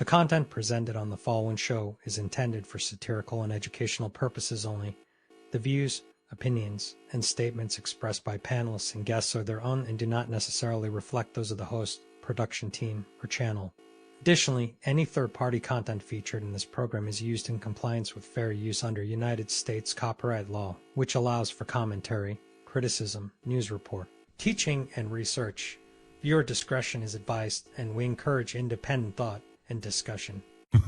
The content presented on the following show is intended for satirical and educational purposes only. The views, opinions, and statements expressed by panelists and guests are their own and do not necessarily reflect those of the host, production team, or channel. Additionally, any third-party content featured in this program is used in compliance with fair use under United States copyright law, which allows for commentary, criticism, news report, teaching, and research. Viewer discretion is advised, and we encourage independent thought and discussion. I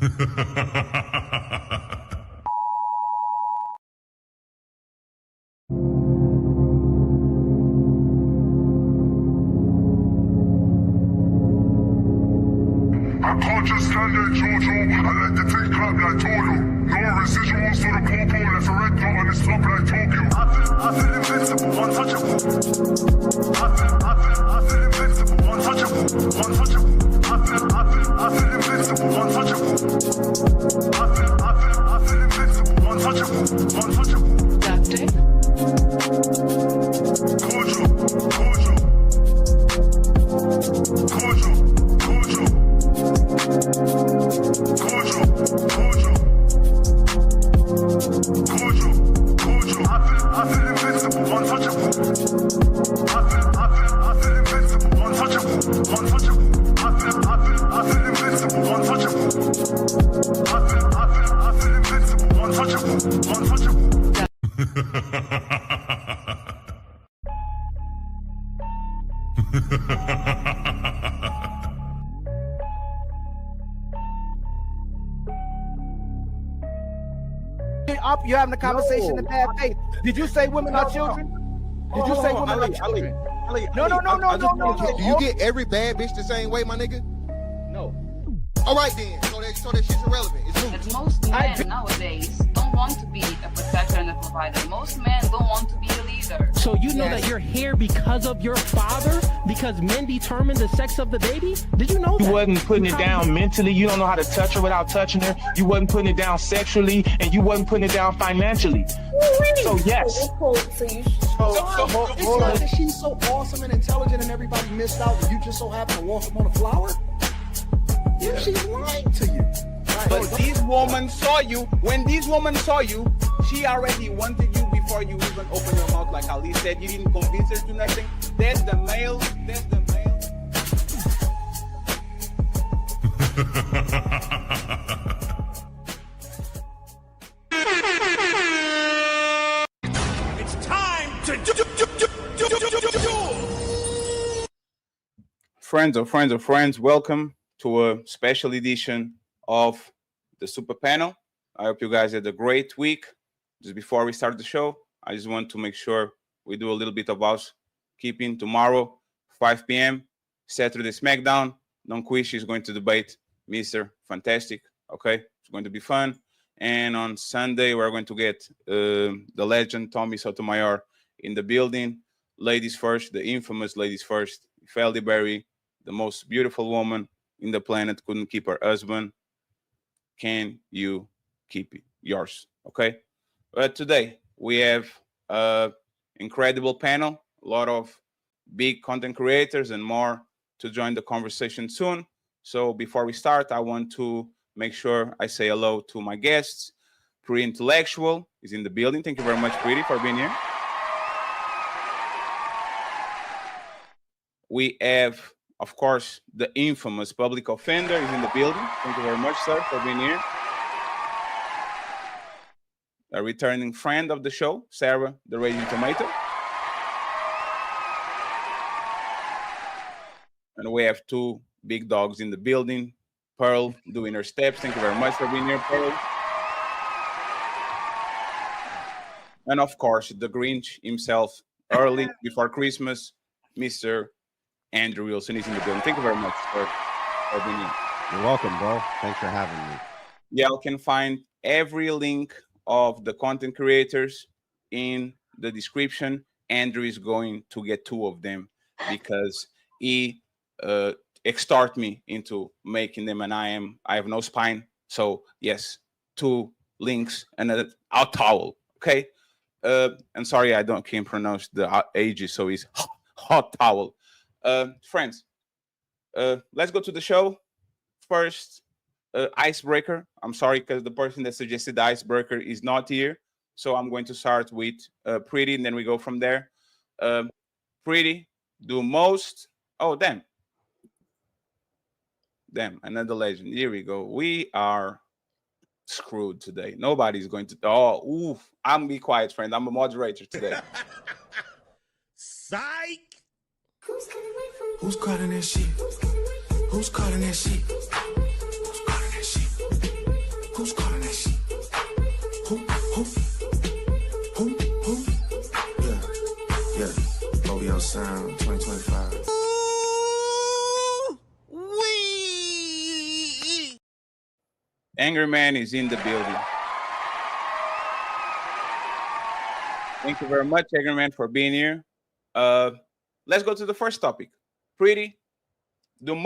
can't just stand there, Jojo. I let the thing clap like Toto. No residuals to the popo, left a red dot on his top like Tokyo. I feel invincible, untouchable. I feel invincible, untouchable. I feel invincible, untouchable. I feel invincible, untouchable. Doctor? Kojo. I feel invincible, untouchable. I feel invincible, untouchable. I feel invincible, untouchable. I feel invincible, untouchable. Up, you're having a conversation in bad faith. Did you say women are children? Did you say women are children? No. Do you get every bad bitch the same way, my nigga? No. All right then. So that shit's irrelevant. It's But moot. most men nowadays don't want to be a protector and a provider. Most men don't want to be a leader. So you know that you're here because of your father? Because men determine the sex of the baby? Did you know that? You wasn't putting it down mentally. You don't know how to touch her without touching her. You wasn't putting it down sexually, and you wasn't putting it down financially. So yes. It's not that she's so awesome and intelligent and everybody missed out and you just so happen to walk up on a flower? Yeah, she's lying to you. Right. But this woman saw you. When this woman saw you, she already wanted you before you even open your mouth. Like Ali said, you didn't convince her to nothing. That's the male. It's time to Friends, welcome to a special edition of the Super Panel. I hope you guys had a great week. Just before we start the show, I just want to make sure we do a little bit of housekeeping. Tomorrow, 5 p.m., Saturday SmackDown. Don Quish is going to debate Mr. Fantastic. Okay, it's going to be fun. And on Sunday, we're going to get the legend Tommy Sotomayor in the building. Ladies first, the infamous ladies first. Feldy Berry, the most beautiful woman in the planet, couldn't keep her husband. Can you keep yours? Okay. But today we have an incredible panel, a lot of big content creators and more to join the conversation soon. So before we start, I want to make sure I say hello to my guests. Pretty Intellectual is in the building. Thank you very much, Pretty, for being here. We have, of course, the infamous public offender is in the building. Thank you very much, sir, for being here. A returning friend of the show, Sarah, the Raging Tomato. And we have two big dogs in the building. Pearl doing her steps. Thank you very much for being here, Pearl. And of course, the Grinch himself, early before Christmas, Mr. Andrew Wilson is in the building. Thank you very much for being here. You're welcome, bro. Thanks for having me. Y'all can find every link of the content creators in the description. Andrew is going to get two of them because he extort me into making them, and I have no spine. So yes, two links and a towel. Okay. And sorry, I can't pronounce the ages, so it's hot towel. Friends, let's go to the show. First, icebreaker. I'm sorry because the person that suggested the icebreaker is not here. So I'm going to start with Pretty, and then we go from there. Pretty, do most. Oh, damn, another legend. Here we go. We are screwed today. Nobody's going to. Oh, oof. I'm be quiet, friend. I'm a moderator today. Psych! Who's calling that shit? Who's calling that shit? Who's calling that shit? Who's calling that shit? Who? Yeah. OBO Sound 2025. Angry Man is in the building. Thank you very much, Angry Man, for being here. Let's go to the first topic. Pretty, does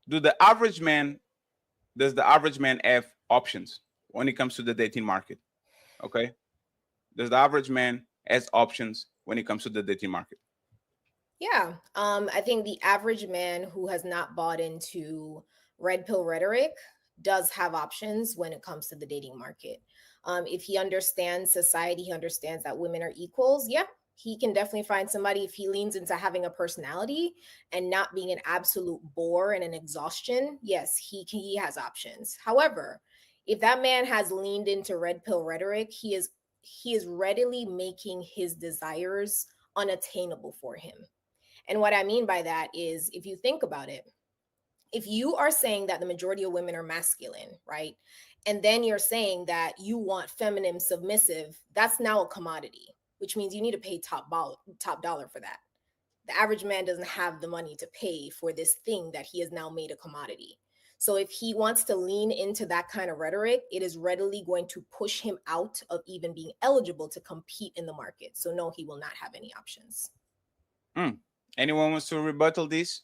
the average man have options when it comes to the dating market? Okay. Does the average man has options when it comes to the dating market? Yeah. I think the average man who has not bought into red pill rhetoric does have options when it comes to the dating market. If he understands society, he understands that women are equals. Yeah, he can definitely find somebody. If he leans into having a personality and not being an absolute bore and an exhaustion, yes, he has options. However, if that man has leaned into red pill rhetoric, he is readily making his desires unattainable for him. And what I mean by that is, if you think about it, if you are saying that the majority of women are masculine, right? And then you're saying that you want feminine, submissive, that's now a commodity, which means you need to pay top dollar for that. The average man doesn't have the money to pay for this thing that he has now made a commodity. So if he wants to lean into that kind of rhetoric, it is readily going to push him out of even being eligible to compete in the market. So no, he will not have any options. Anyone wants to rebuttal this?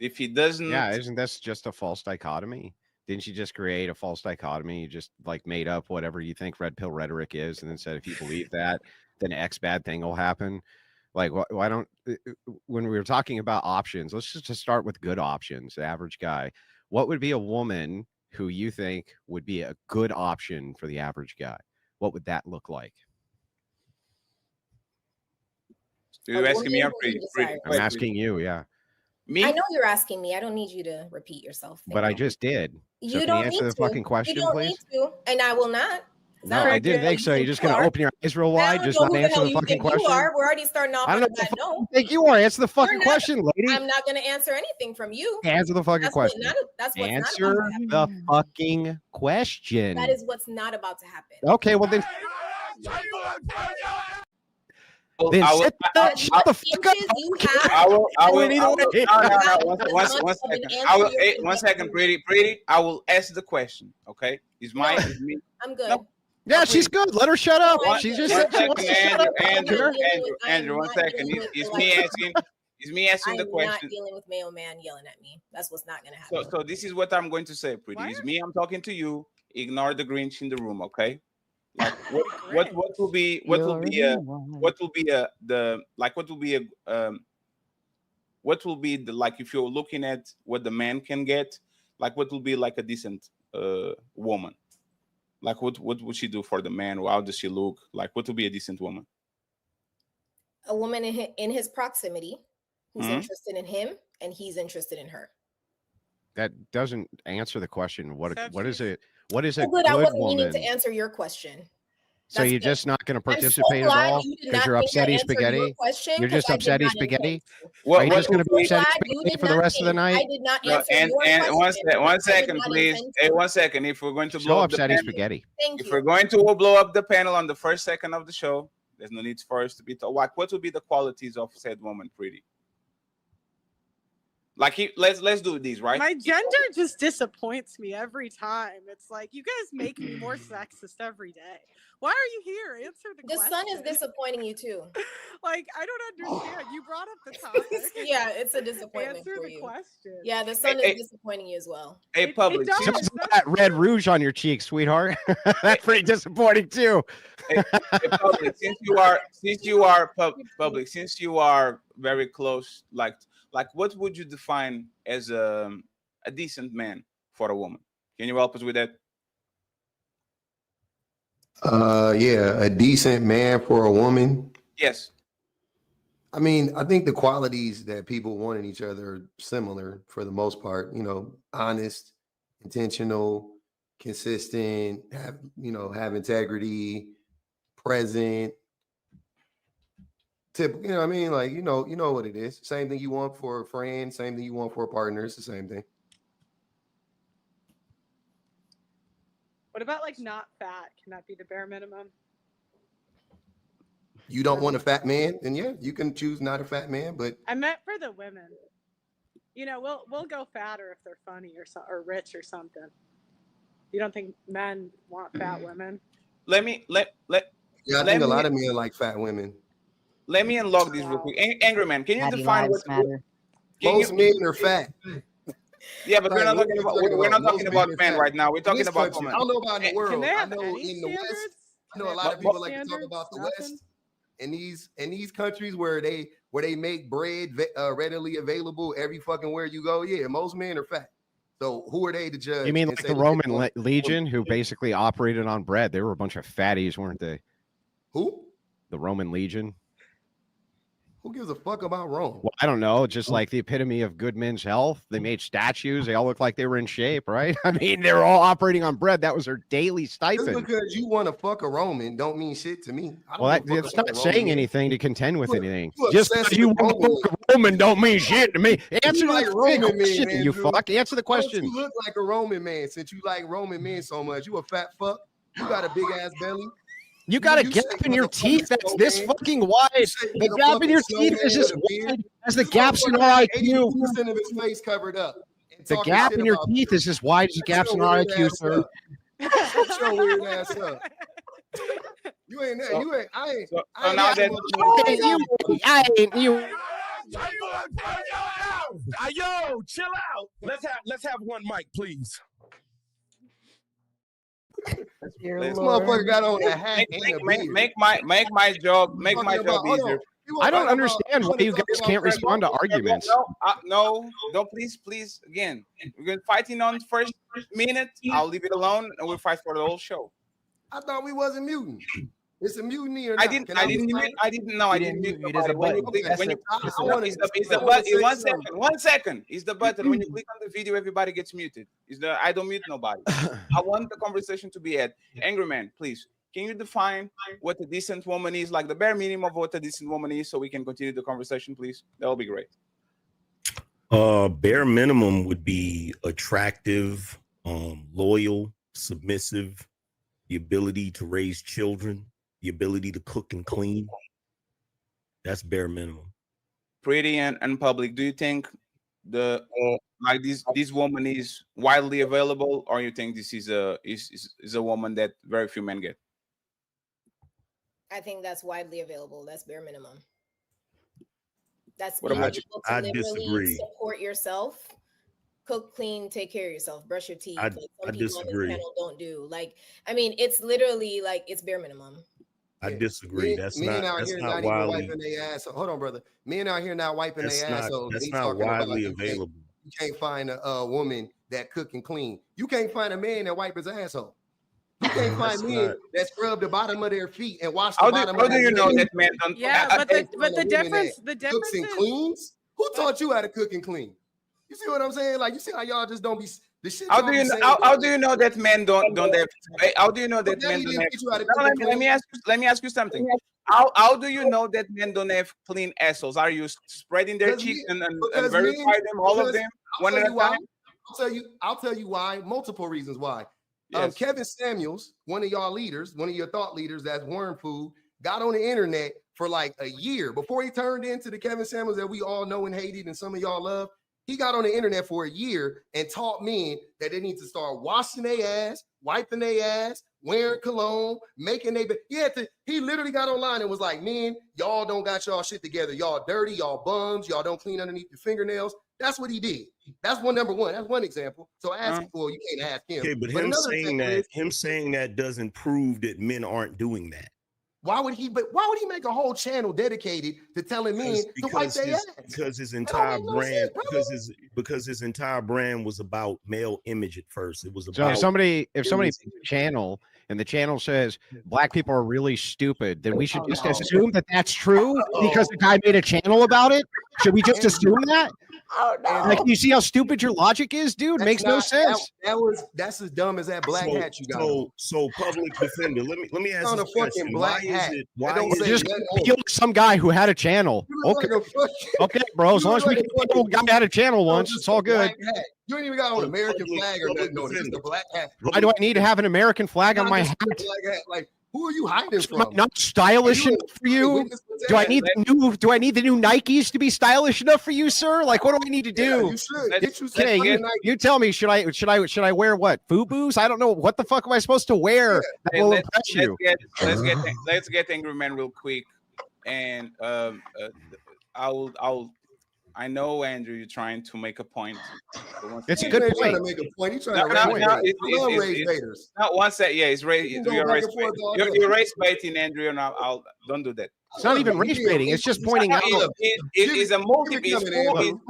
If he doesn't, yeah, isn't this just a false dichotomy? Didn't you just create a false dichotomy? You just like made up whatever you think red pill rhetoric is, and then said if you believe that, then X bad thing will happen. Like, why don't, when we were talking about options, let's just start with good options, the average guy. What would be a woman who you think would be a good option for the average guy? What would that look like? You're asking me? I'm asking you, yeah. Me? I know you're asking me. I don't need you to repeat yourself. But I just did. You don't answer the fucking question, you don't please? need to, and I will not. No, I didn't think so. You're just going to open your eyes real wide, just not answer the fucking question? We're already starting off on that note. I think you are. Answer the fucking question, lady. I'm not going to answer anything from you. Answer the fucking question. Answer the fucking question. That is what's not about to happen. Okay, well then. Then shut the fuck up. One second, pretty. I will ask the question. Okay, is me? I'm good. No. Yeah, she's good. Let her shut up. She's just Andrew. 1 second. Is me asking the question. I'm not dealing with male man yelling at me. That's what's not going to happen. So this is what I'm going to say, pretty. It's me. I'm talking to you. Ignore the Grinch in the room, okay? Like what will be like if you're looking at what the man can get, like what will be like a decent woman? Like what would she do for the man? How does she look? Like what would be a decent woman? A woman in his proximity who's interested in him and he's interested in her. That doesn't answer the question. What is it? What is a good woman? I wasn't meaning to answer your question. So you're just not going to participate at all because you're upsetty spaghetti? You're just upsetty spaghetti? Are you just going to be upsetty spaghetti for the rest of the night? I did not answer your question. And one second, please. Hey, 1 second. If we're going to blow up the panel, spaghetti. If we're going to blow up the panel on the first second of the show, there's no need for us to be told. What would be the qualities of said woman, pretty? Like let's do these, right? My gender just disappoints me every time. It's like you guys make me more sexist every day. Why are you here? Answer the question. The sun is disappointing you too. Like I don't understand. You brought up the topic. Yeah, it's a disappointment Answer for the you. question. Yeah, the sun is disappointing you as well. Hey, public. That red rouge on your cheek, sweetheart. That's pretty disappointing too. Hey, public. Since you are public, since you are very close, like what would you define as a a decent man for a woman? Can you help us with that? Yeah, a decent man for a woman. Yes. I mean, I think the qualities that people want in each other are similar for the most part. You know, honest, intentional, consistent, have integrity, present, typical. You know what I mean? Like, you know what it is. Same thing you want for a friend, same thing you want for a partner. It's the same thing. What about like not fat? Can that be the bare minimum? You don't want a fat man, then yeah, you can choose not a fat man. But I meant for the women. You know, we'll go fatter if they're funny or rich or something. You don't think men want fat women? Yeah, I think a lot of men like fat women. Let me unlock this real quick. Angry man, can you Fatty define lives what matter. Most men are fat. Yeah, but Right, we're not talking about men fat. right now. We're talking In this about country, women. I don't know about in the world. Can they I have know any in the West, standards? I know a lot of people like to talk about the West. In these countries where they make bread readily available every fucking where you go, yeah, most men are fat. So who are they to judge? You mean and like say the that Roman they- Legion, who basically operated on bread? They were a bunch of fatties, weren't they? Who? The Roman Legion. Who gives a fuck about Rome? Well, I don't know. Just like the epitome of good men's health. They made statues. They all look like they were in shape, right? I mean, they're all operating on bread. That was their daily Just stipend. because you want to fuck a Roman don't mean shit to me. I don't Well, give a fuck that's about not a Roman saying man. anything to contend with anything. You Just obsessed because you with want to Roman fuck a Roman don't mean shit to me. Answer You like the Roman men, question, you Andrew. fuck. Answer the Why don't question. you look like a Roman man since you like Roman men so much? You a fat fuck. You got a big ass belly. You got a You gap shaped in like your a fucking teeth that's this snowman. fucking wide. You shaped The like a gap in fucking your teeth is snowman as with a beard. wide as the This gaps in motherfucker our got IQ. 82% of his face covered up. And The talking gap shit in your about teeth you. is as wide as the Shut gaps in your our weird IQ, ass sir. up. Shut your weird ass up. You ain't that. You ain't. I ain't. So I ain't now got that Yo, chill out. Let's have one mic, please. This motherfucker got on a hat and a beard. make my job easier. I don't understand why you guys can't respond to arguments. No, don't please. Again, we're going fighting on first minute. I'll leave it alone, and we'll fight for the whole show. I thought we wasn't muting. It's a mutiny or not? I didn't mute nobody. When you click, it's the button. 1 second. It's the button. When you click on the video, everybody gets muted. I don't mute nobody. I want the conversation to be had. Angry man, please. Can you define what a decent woman is, like the bare minimum of what a decent woman is, so we can continue the conversation, please? That'll be great. Bare minimum would be attractive, loyal, submissive, the ability to raise children, the ability to cook and clean. That's bare minimum. Pretty and public. Do you think like this woman is widely available, or you think this is a woman that very few men get? I think that's widely available. That's bare minimum. That's What being about you? able to I literally disagree. support yourself, cook, clean, take care of yourself, brush your teeth. I like some people on disagree. this panel don't do. Like, I mean, it's literally like it's bare minimum. I disagree. Men out here not even widely. wiping their ass. Hold on, brother. Men out here not wiping their ass. That's not widely available. You can't find a woman that cook and clean. You can't find a man that wipe his asshole. You can't find men that scrub the bottom of their feet and wash the bottom. How do you know that man don't? Yeah, but the difference cooks and cleans. Who taught you how to cook and clean? You see what I'm saying? Like, you see how y'all just don't be the shit. How do you know that men don't have? How do you know that men don't have? Let me ask you something. How do you know that men don't have clean assholes? Are you spreading their cheeks and verify them, all of them, one at a time? I'll tell you why. Multiple reasons why. Yes. Kevin Samuels, one of y'all leaders, one of your thought leaders, that's worm food, got on the internet for like a year before he turned into the Kevin Samuels that we all know and hated and some of y'all love. He got on the internet for a year and taught men that they need to start washing their ass, wiping their ass, wearing cologne, making their bed. He literally got online and was like, men, y'all don't got y'all shit together. Y'all dirty, y'all bums, y'all don't clean underneath your fingernails. That's what he did. That's number one. That's one example. So ask well, you can't ask him. Okay, but him saying that doesn't prove that men aren't doing that. Why would he make a whole channel dedicated to telling men to wipe their ass? Because his That entire don't make no brand, sense, because his entire brand was about male image at first. It was So about if somebody makes a channel and the channel says black people are really stupid, then we should just assume that that's true because the guy made a channel about it. Should we just assume that? Oh no! Like, you see how stupid your logic is, dude? Makes no sense. That's as dumb as that black hat you got. So public defender. Let me ask on you a fucking black hat. Just killed some guy who had a channel. Okay, bro. As long as we can kill a guy who had a channel once, it's all good. You ain't even got on an American flag or nothing. No, just a black hat. Why do I need to have an American flag on my hat? Like, who are you hiding from? Not stylish enough for you? Do I need the new Nikes to be stylish enough for you, sir? Like, what do I need to do? Okay, you tell me. Should I wear what? FUBUs? I don't know. What the fuck am I supposed to wear that will impress you? Let's get Angry Man real quick, and I know, Andrew, you're trying to make a point. It's a good point. To make a point. He's trying to raise haters. Not one set. Yeah, it's you're race baiting, Andrew, and don't do that. It's not even race baiting. It's just pointing out. It is a multiple.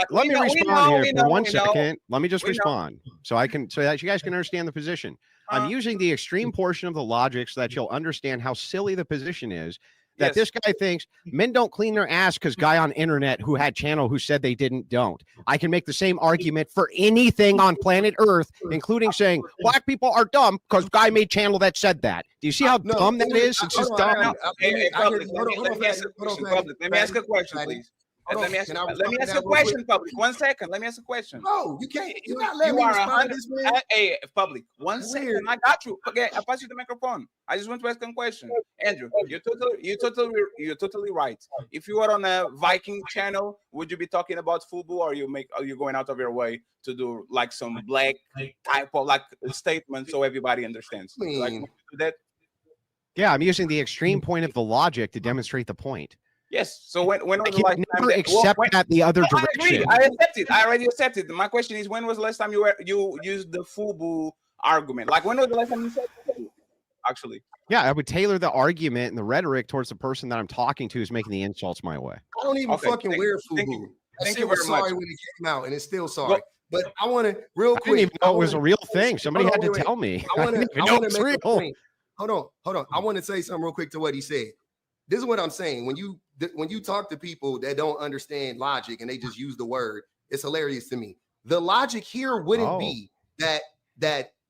Let me respond here for 1 second. Let me just respond so that you guys can understand the position. I'm using the extreme portion of the logic so that you'll understand how silly the position is. That this guy thinks men don't clean their ass because guy on internet who had channel who said they don't. I can make the same argument for anything on planet Earth, including saying black people are dumb because guy made channel that said that. Do you see how dumb that is? It's just dumb. Let me ask a question, please. Let me ask a question, public. 1 second. Let me ask a question. No, you can't. You're not letting me respond to this, man. Hey, public. 1 second. I got you. Okay, I pass you the microphone. I just want to ask a question. Andrew, you're totally right. If you were on a Viking channel, would you be talking about FUBU, or are you going out of your way to do like some black type of like statement so everybody understands? Like, do that? Yeah, I'm using the extreme point of the logic to demonstrate the point. Yes. So when was the last time accept that the other direction? I accept it. I already accepted. My question is, when was the last time you used the FUBU argument? Like, when was the last time you said FUBU? Actually. Yeah, I would tailor the argument and the rhetoric towards the person that I'm talking to who's making the insults my way. I don't even fucking wear FUBU. Thank you very much. Sorry when it came out, and it's still sorry. But I want to real quick. I didn't even know it was a real thing. Somebody had to tell me. I want to make a point. Hold on. I want to say something real quick to what he said. This is what I'm saying. When you talk to people that don't understand logic and they just use the word, it's hilarious to me. The logic here wouldn't be that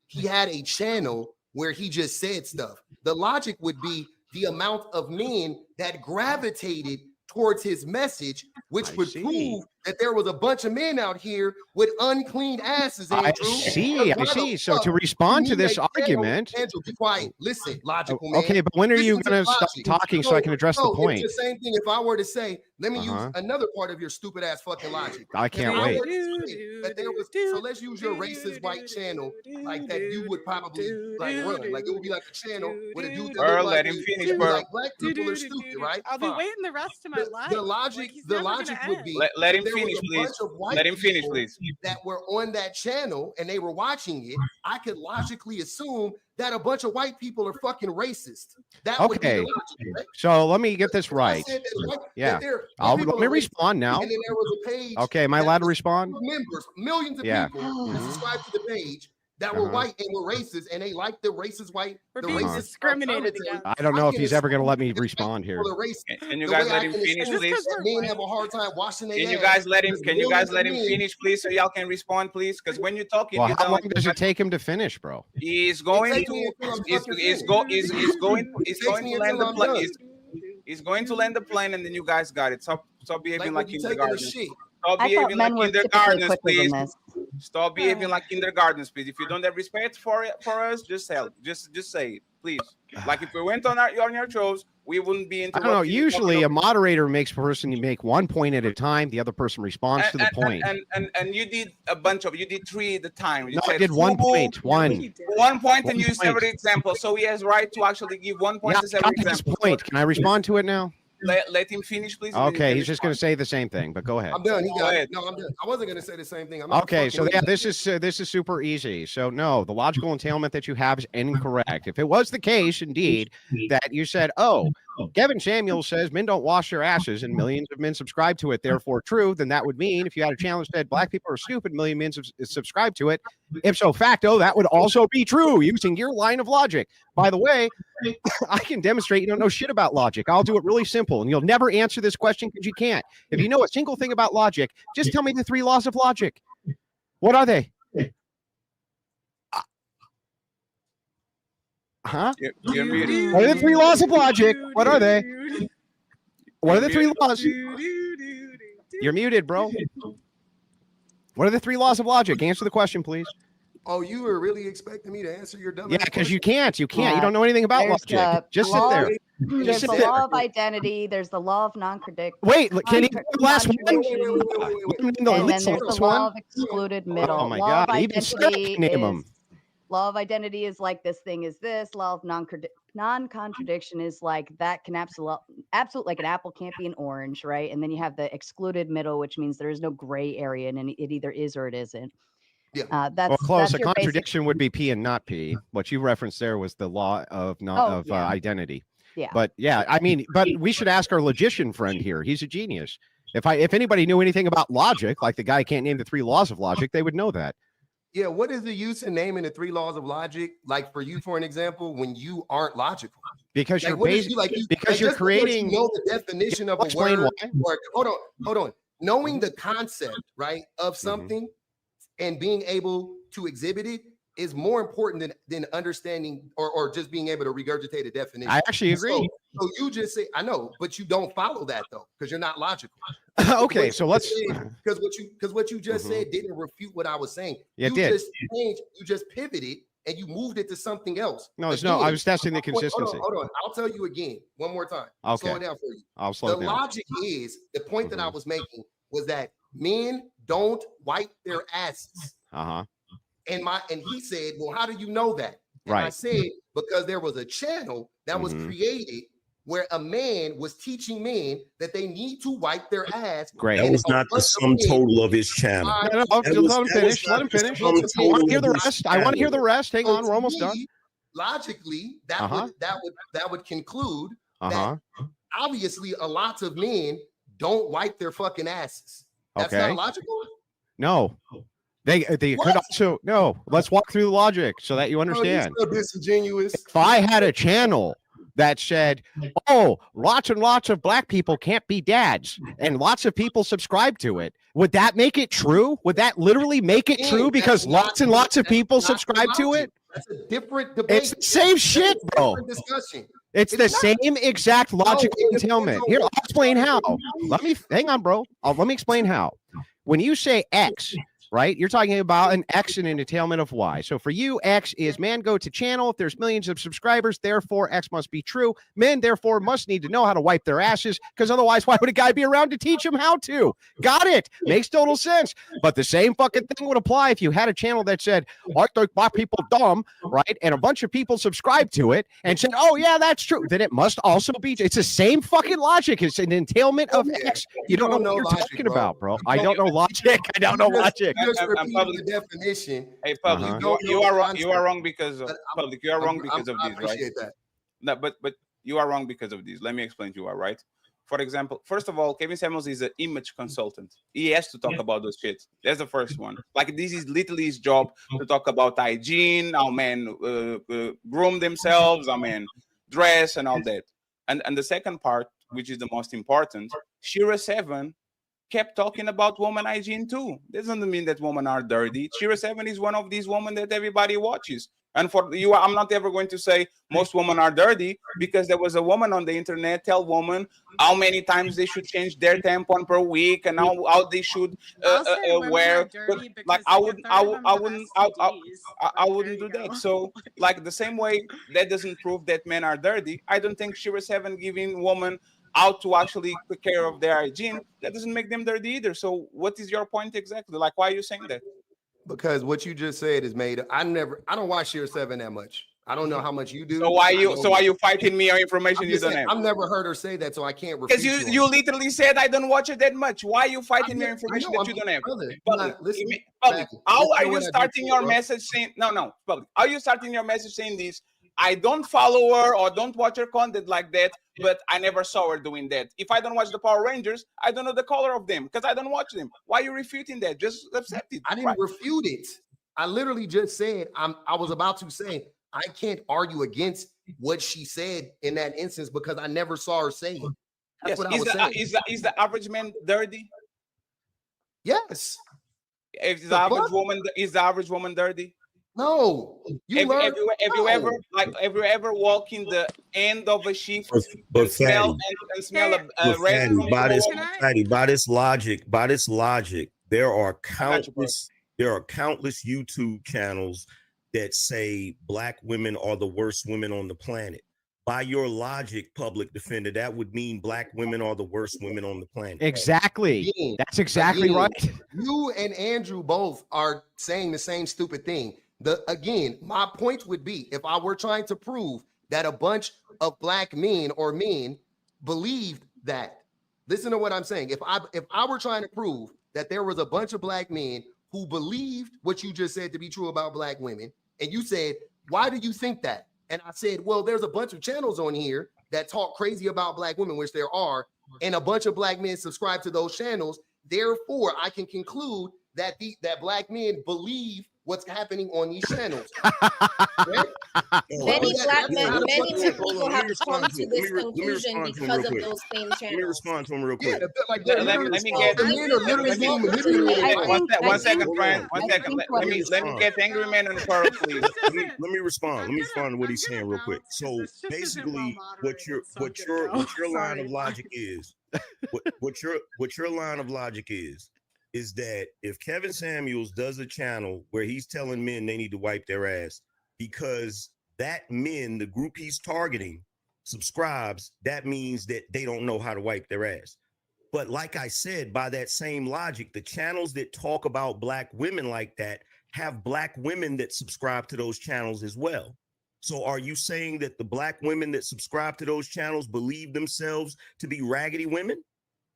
he had a channel where he just said stuff. The logic would be the amount of men that gravitated towards his message, which would prove that there was a bunch of men out here with unclean asses. Andrew. I see. So to respond to this argument, Andrew, be quiet. Listen, logical man. Okay, but when are you going to stop talking so I can address the point? It's the same thing. If I were to say, let me use another part of your stupid ass fucking logic. I can't wait. So let's use your racist white channel like that. You would probably like run. Like it would be like a channel with a dude that let him finish, bro. Like black people are stupid, right? I'll be waiting the rest of my life. The logic would be let him finish, please. Let him finish, please. That were on that channel and they were watching it. I could logically assume that a bunch of white people are fucking racist. That would be the logic, right? So let me get this right. Yeah, let me respond now. And then there was a page. Okay, am I allowed to respond? Members, millions of people that subscribed to the page that were white and were racist, and they liked the racist white. We're being discriminated against. I don't know if he's ever going to let me respond here. Can you guys let him finish, please? Men have a hard time washing their hands. Can you guys let him finish, please, so y'all can respond, please? Because when you're talking, how long does it take him to finish, bro? He's going to land the plane, and then you guys got it. Stop behaving like kindergarten. Stop behaving like kindergartens, please. Stop behaving like kindergartens, please. If you don't have respect for us, just say it, please. Like if we went on your shows, we wouldn't be into. I don't know. Usually, a moderator makes a person make 1 point at a time. The other person responds to the point. And you did you did 3 at the time. No, I did 1 point. 1 point, and use every example. So he has right to actually give 1 point to every example. Point. Can I respond to it now? let him finish, please. and then you Okay, can he's just going to respond. say the same thing, but go ahead. I'm done. He Go got ahead. it. No, I'm done. I wasn't gonna say the same thing. I'm not Okay, so fucking yeah, with this is super easy. So no, the logical entailment that you have is incorrect. If it was the case, indeed, that you said, "Oh, Kevin Samuels says men don't wash their asses, and millions of men subscribe to it, therefore true," then that would mean if you had a challenge that black people are stupid, million men subscribe to it. Ipso facto, that would also be true using your line of logic. By the way, I can demonstrate you don't know shit about logic. I'll do it really simple, and you'll never answer this question because you can't. If you know a single thing about logic, just tell me the 3 laws of logic. What are they? Huh? You're muted. What are the 3 laws of logic? What are they? What are the 3 laws? You're muted, bro. What are the 3 laws of logic? Answer the question, please. Oh, you were really expecting me to answer your dumb Yeah, ass because you question? can't. You can't. You don't know anything about There's logic. the Just sit law- there. There's Just the sit there. law of identity. There's the law of non-contradiction. Wait, can you do the last one? And The then last there's the law of excluded middle. Oh my Law God! of Even Sarah identity can name them. is law of identity is like this thing is this. Law of non-contradiction is like that can absolute like an apple can't be an orange, right? And then you have the excluded middle, which means there is no gray area, and it either is or it isn't. Yeah. That's Well, close. that's A your basic. contradiction would be P and not P. What you referenced there was the law of identity. Yeah. But yeah, I mean, but we should ask our logician friend here. He's a genius. If anybody knew anything about logic, like the guy can't name the 3 laws of logic, they would know that. Yeah, what is the use in naming the 3 laws of logic? Like for you, for an example, when you aren't logical. Because Like, you're what is basically because you're just creating. you know the definition of a Explain word. why. Or, hold on. Knowing the concept, right, of something and being able to exhibit it is more important than understanding or just being able to regurgitate a definition. I actually agree. So you just say, I know, but you don't follow that though, because you're not logical. Okay, so let's because what you just said didn't refute what I was saying. Yeah, it you did. just changed, you just pivoted and you moved it to something else. No, it's no. I was testing the consistency. Hold on. I'll tell you again one more time. Okay. Slow it down for you. I'll slow The it down. logic is the point that I was making was that men don't wipe their asses. Uh-huh. And he said, well, how do you know that? And I Right. said, because there was a channel that was created where a man was teaching men that they need to wipe their ass. Great. That was not the sum total of his channel. No, That was- let him that finish. was Let not him the finish. sum I want total to hear the of his rest. I want to hear the channel. rest. Hang So on, to we're almost me, done. Logically, that would conclude Uh-huh. that obviously a lot of men don't wipe their fucking asses. That's Okay. not logical. No. They could also no. Let's walk through the logic so that you understand. Oh, you're so disingenuous. If I had a channel that said, "Oh, lots and lots of black people can't be dads," and lots of people subscribe to it, would that make it true? Would that literally make it true because lots and lots of people subscribe to it? That's a different debate. It's the same shit, bro. Different discussion. It's the not. same exact logic No, it entailment. depends on Here, I'll what explain you're how. talking Let me hang on, bro. Let me explain how. When you say X, right, you're talking about an X and an entailment of Y. So for you, X is man go to channel. If there's millions of subscribers, therefore X must be true. Men, therefore, must need to know how to wipe their asses because otherwise, why would a guy be around to teach them how to? Got it. Makes total sense. But the same fucking thing would apply if you had a channel that said, I think black people dumb, right? And a bunch of people subscribed to it and said, oh, yeah, that's true. Then it must also be. It's the same fucking logic. It's an entailment of X. You don't know what you're logic, talking bro. about, bro. I don't know logic. I don't know logic. You just I'm repeated public. the definition. Hey, public, Uh-huh. you are wrong. You are wrong because of public. You are wrong I because of this, right? appreciate that. No, but you are wrong because of this. Let me explain to you. All right. For example, first of all, Kevin Samuels is an image consultant. He has to talk about those shit. That's the first one. Like this is literally his job to talk about hygiene, how men groom themselves, how men dress, and all that. And the second part, which is the most important, Shira 7 kept talking about woman hygiene too. Doesn't mean that women are dirty. Shira 7 is one of these women that everybody watches. And for you, I'm not ever going to say most women are dirty because there was a woman on the internet tell women how many times they should change their tampon per week and how they should wear. Like I wouldn't do that. So like the same way that doesn't prove that men are dirty. I don't think Shira 7 giving women out to actually take care of their hygiene, that doesn't make them dirty either. So what is your point exactly? Like, why are you saying that? Because what you just said is made. I don't watch Shira 7 that much. I don't know how much you do. So why you fighting me on information you don't have? I've never heard her say that, so I can't Because refute you literally said I don't watch it that much. Why are you fighting me on information that you don't have? Brother, Public, how are you starting your message saying public? How are you starting your message saying this? I don't follow her or don't watch her content like that, but I never saw her doing that. If I don't watch the Power Rangers, I don't know the color of them because I don't watch them. Why are you refuting that? Just accept it. I didn't refute it. I literally just said I was about to say I can't argue against what she said in that instance because I never saw her say it. That's what I was saying. Is the average man dirty? Yes. Is the average woman dirty? No. Have you ever walk in the end of a shift but and smell by this logic, there are countless YouTube channels that say black women are the worst women on the planet. By your logic, public defender, that would mean black women are the worst women on the planet. Exactly. That's exactly right. You and Andrew both are saying the same stupid thing. Again, my point would be if I were trying to prove that a bunch of black men or men believed that. Listen to what I'm saying. If I were trying to prove that there was a bunch of black men who believed what you just said to be true about black women, and you said, why do you think that? And I said, well, there's a bunch of channels on here that talk crazy about black women, which there are, and a bunch of black men subscribe to those channels. Therefore, I can conclude that that black men believe what's happening on these channels. Right? Many people have come to this conclusion because of those same channels. Let me respond to him real quick. Let me get. One second, Brian. 1 second. Let me get Angry Man on the phone, please. Let me respond. Let me respond to what he's saying real quick. So basically, what your line of logic is, what your line of logic is that if Kevin Samuels does a channel where he's telling men they need to wipe their ass because that men, the group he's targeting, subscribes, that means that they don't know how to wipe their ass. But like I said, by that same logic, the channels that talk about black women like that have black women that subscribe to those channels as well. So are you saying that the black women that subscribe to those channels believe themselves to be raggedy women?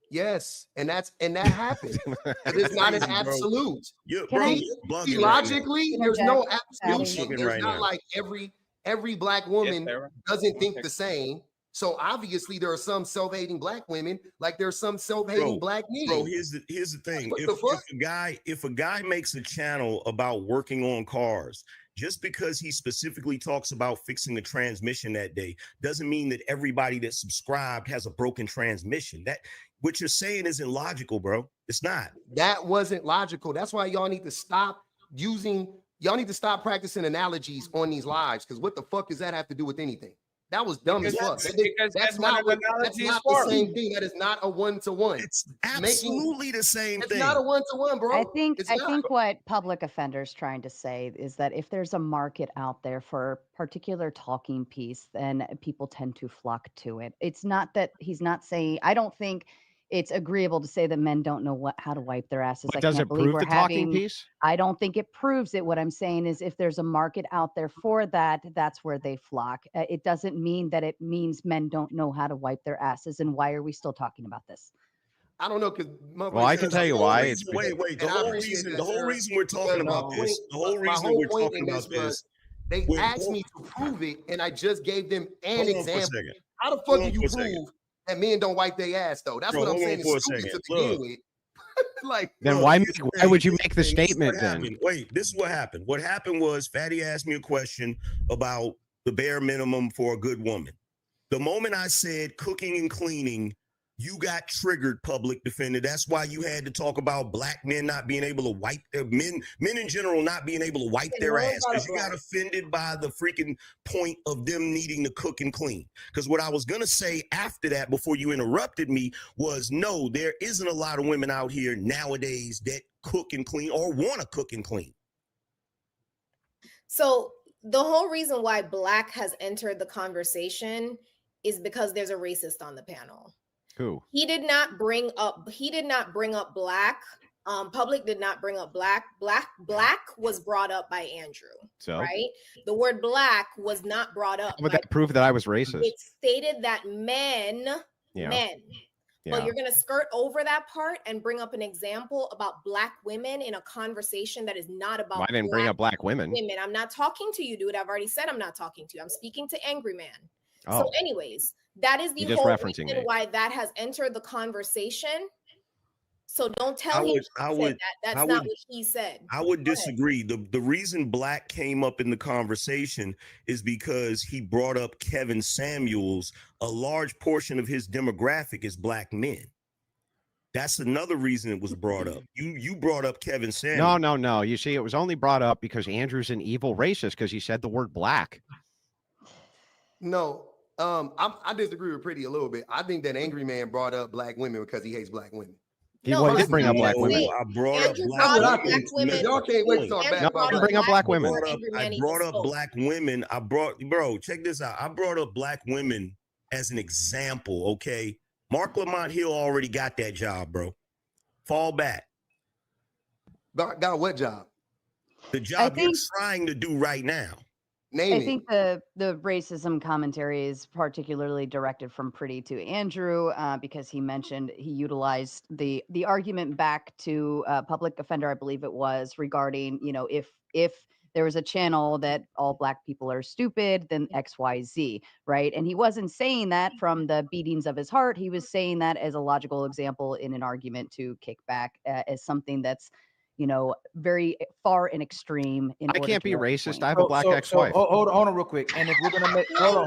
Yes, and that happens. It is not an absolute. Logically, there's no absolution. There's not like every black woman doesn't think the same. So obviously there are some self-hating black women, like there's some self-hating black men. Bro, here's the thing. If a guy makes a channel about working on cars, just because he specifically talks about fixing the transmission that day doesn't mean that everybody that subscribed has a broken transmission. That what you're saying isn't logical, bro. It's not. That wasn't logical. That's why y'all need to stop practicing analogies on these lives. Because what the fuck does that have to do with anything? That was dumb as fuck. That's not the same thing. That is not a one-to-one. It's absolutely the same thing. It's not a one-to-one, bro. I think what public offender's trying to say is that if there's a market out there for a particular talking piece, then people tend to flock to it. It's not that he's not saying, I don't think it's agreeable to say that men don't know how to wipe their asses. But does it prove the talking piece? I don't think it proves it. What I'm saying is if there's a market out there for that, that's where they flock. It doesn't mean that it means men don't know how to wipe their asses. And why are we still talking about this? I don't know, because I can tell you why. It's wait. The whole reason we're talking about this. The whole reason we're talking about this. They asked me to prove it, and I just gave them an example. How the fuck do you prove that men don't wipe their ass though? That's what I'm saying. It's stupid to begin with. Like, then why would you make the statement then? Wait, this is what happened. What happened was Fatty asked me a question about the bare minimum for a good woman. The moment I said cooking and cleaning, you got triggered, public defender. That's why you had to talk about black men not being able to wipe their men in general not being able to wipe their ass, because you got offended by the freaking point of them needing to cook and clean. Because what I was gonna say after that, before you interrupted me, was no, there isn't a lot of women out here nowadays that cook and clean or want to cook and clean. So the whole reason why black has entered the conversation is because there's a racist on the panel. Who? He did not bring up black Public did not bring up black. Black was brought up by Andrew. So? Right? The word black was not brought up. Would that prove that I was racist? It stated that men. Yeah. But you're going to skirt over that part and bring up an example about black women in a conversation that is not about. Well, I didn't bring up black women. I'm not talking to you, dude. I've already said I'm not talking to you. I'm speaking to Angry Man. Oh. So anyways, that is the You're just whole referencing reason me. why that has entered the conversation. So don't tell him that. That's not what he said. I would disagree. The reason black came up in the conversation is because he brought up Kevin Samuels. A large portion of his demographic is black men. That's another reason it was brought up. You brought up Kevin Samuels. No. You see, it was only brought up because Andrew's an evil racist because he said the word black. No, I disagree with Pretty a little bit. I think that Angry Man brought up black women because he hates black women. He did bring up black women. I brought up black women. Y'all can't wait to talk bad about bring up black women. I brought up black women. Bro, check this out. I brought up black women as an example, okay? Mark Lamont Hill already got that job, bro. Fall back. Got what job? The job you're trying to do right now. I think the racism commentary is particularly directed from Pretty to Andrew because he mentioned he utilized the argument back to public offender, I believe it was, regarding, you know, if there was a channel that all black people are stupid, then XYZ, right? And he wasn't saying that from the beatings of his heart. He was saying that as a logical example in an argument to kick back as something that's, you know, very far and extreme. I can't be racist. I have a black ex-wife. Hold on real quick. And if we're gonna make hold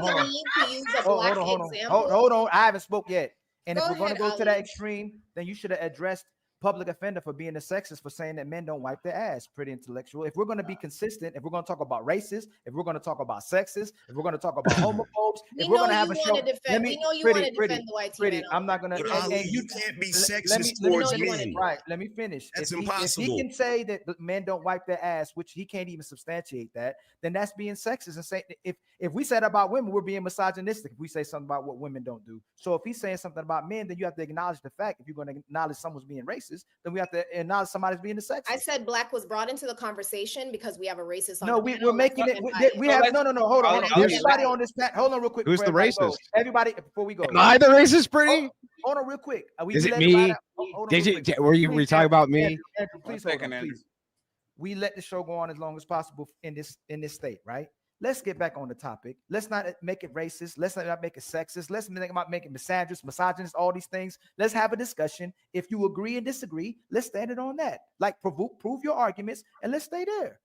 on, I haven't spoke yet. And if we're gonna go to that extreme, then you should have addressed public offender for being a sexist, for saying that men don't wipe their ass. Pretty intellectual. If we're going to be consistent, if we're going to talk about racists, if we're going to talk about sexist, if we're going to talk about homophobes, if we're going to have a show, we know you want to defend the white team. I'm not going to. You can't be sexist towards men. Right. Let me finish. That's If impossible. he can say that men don't wipe their ass, which he can't even substantiate that, then that's being sexist. And say if we said about women, we're being misogynistic. If we say something about what women don't do. So if he's saying something about men, then you have to acknowledge the fact. If you're going to acknowledge someone's being racist, then we have to acknowledge somebody's being a sexist. I said black was brought into the conversation because we have a racist. No, we're making it. We have no. Hold on. Everybody on this panel. Hold on, real quick. Who's the racist? Everybody, before we go. Am I the racist, Pretty? Hold on, real quick. Is it me? Were you talking about me? Andrew, please hold on, please. We let the show go on as long as possible in this state, right? Let's get back on the topic. Let's not make it racist. Let's not make it sexist. Let's not make it misogynist, all these things. Let's have a discussion. If you agree and disagree, let's stand it on that. Like prove your arguments and let's stay there.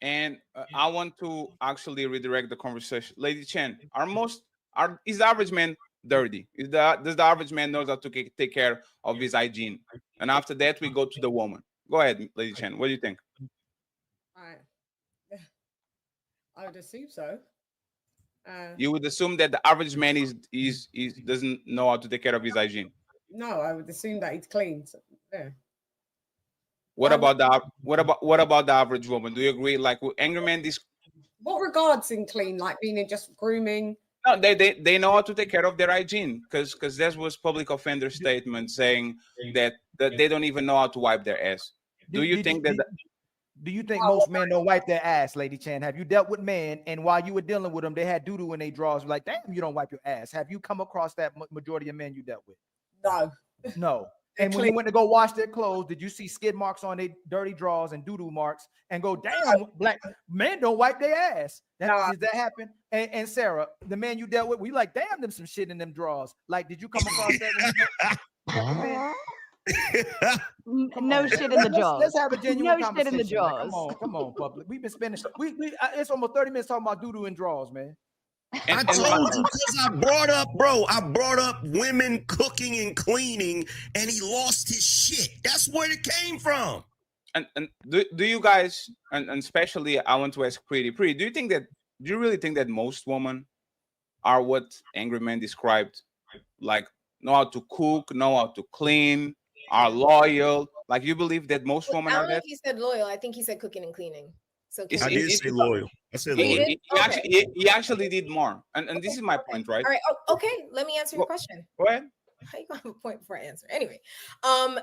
And I want to actually redirect the conversation. Lady Chen, is the average man dirty? Does the average man knows how to take care of his hygiene? And after that, we go to the woman. Go ahead, Lady Chen. What do you think? I would assume so. You would assume that the average man is doesn't know how to take care of his hygiene. No, I would assume that he's clean. So, yeah. What about the average woman? Do you agree? Like Angry Man, what regards in clean? Like being in just grooming? No, they know how to take care of their hygiene because there was public offender statement saying that they don't even know how to wipe their ass. Do you think most men don't wipe their ass, Lady Chan? Have you dealt with men and while you were dealing with them, they had doo-doo in their drawers? Like, damn, you don't wipe your ass. Have you come across that majority of men you dealt with? No. And when you went to go wash their clothes, did you see skid marks on their dirty drawers and doo-doo marks and go, damn, black men don't wipe their ass? Did that happen? And Sarah, the man you dealt with, we like, damn, them some shit in them drawers. Like, did you come across that? No shit in the jaws. Let's have a genuine no conversation. Shit in the jaws. Come on, public. We've been spending. It's almost 30 minutes talking about doo-doo and draws, man. I told you because I brought up women cooking and cleaning, and he lost his shit. That's where it came from. And do you guys, and especially I want to ask Pretty, do you really think that most women are what Angry Man described? Like know how to cook, know how to clean, are loyal. Like you believe that most women are that? I don't think he said loyal. I think he said cooking and cleaning. So I did say loyal. I said loyal. He actually did more. And this is my point, right? All right. Oh, okay. Let me answer your question. Go ahead. How you gonna have a point before I answer? Anyway,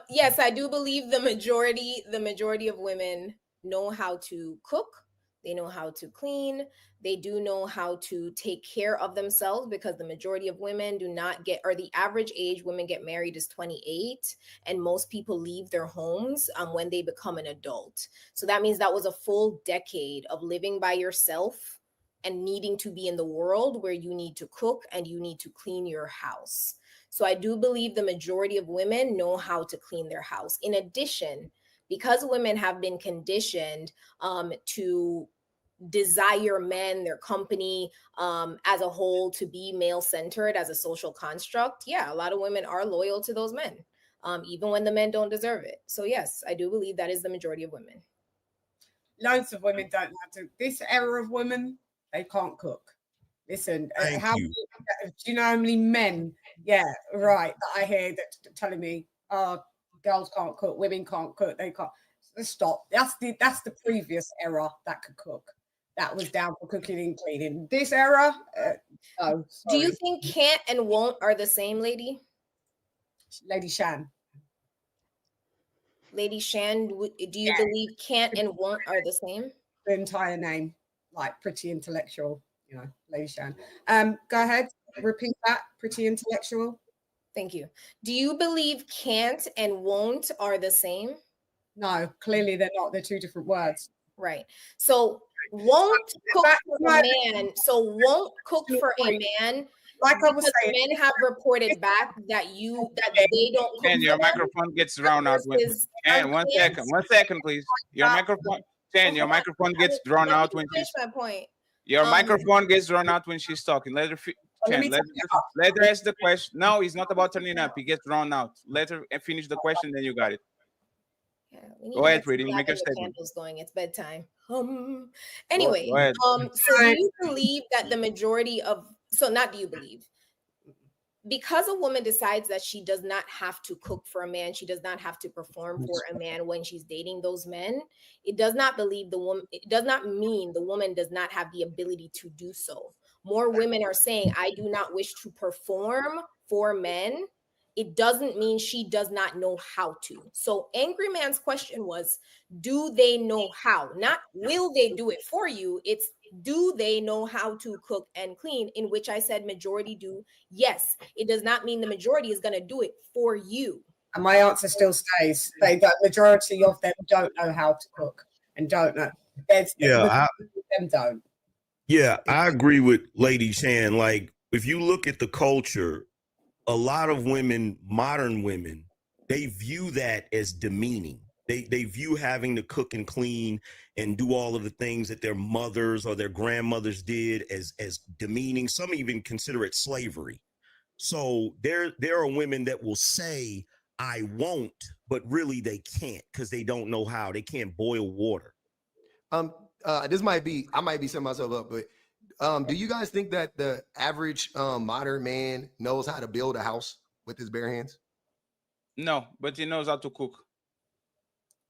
yes, I do believe the majority of women know how to cook. They know how to clean. They do know how to take care of themselves, because the majority of women do not get, or the average age women get married is 28, and most people leave their homes when they become an adult. So that means that was a full decade of living by yourself and needing to be in the world where you need to cook and you need to clean your house. So I do believe the majority of women know how to clean their house. In addition, because women have been conditioned to desire men, their company as a whole, to be male centered as a social construct, yeah, a lot of women are loyal to those men, even when the men don't deserve it. So yes, I do believe that is the majority of women. Loads of women don't have to. This era of women, they can't cook. Listen, do you know how many men? Yeah, right. That I hear that telling me, girls can't cook, women can't cook, they can't. Stop. That's the previous era that could cook. That was down for cooking and cleaning. This era, no. Do you think can't and won't are the same, lady? Lady Shan. Lady Shan, do you believe can't and won't are the same? The entire name, like pretty intellectual, you know, Lady Shan. Go ahead, repeat that. Pretty intellectual. Thank you. Do you believe can't and won't are the same? No, clearly they're not. They're two different words. Right. So won't cook for a man. So won't cook for a man. Like I was saying, men have reported back that they don't cook. And your microphone gets drowned out. And 1 second, please. Your microphone. Jen, your microphone gets drawn out when she's. My point. Your microphone gets drawn out when she's talking. Let her. Let her ask the question. No, it's not about turning up. He gets drawn out. Let her finish the question, then you got it. Yeah, go ahead, Pretty. Make your statement. Candles going. It's bedtime. Anyway, so do you believe that the majority of not do you believe, because a woman decides that she does not have to cook for a man, she does not have to perform for a man when she's dating those men, it does not mean the woman does not have the ability to do so. More women are saying, I do not wish to perform for men. It doesn't mean she does not know how to. So Angry Man's question was, do they know how? Not will they do it for you? It's do they know how to cook and clean? In which I said majority do. Yes, it does not mean the majority is going to do it for you. And my answer still stays. The majority of them don't know how to cook and don't know. Them don't. Yeah, I agree with Lady Shan. Like, if you look at the culture, a lot of women, modern women, they view that as demeaning. They view having to cook and clean and do all of the things that their mothers or their grandmothers did as demeaning. Some even consider it slavery. So there are women that will say, I won't, but really they can't because they don't know how. They can't boil water. This might be, I might be setting myself up, but do you guys think that the average modern man knows how to build a house with his bare hands? No, but he knows how to cook.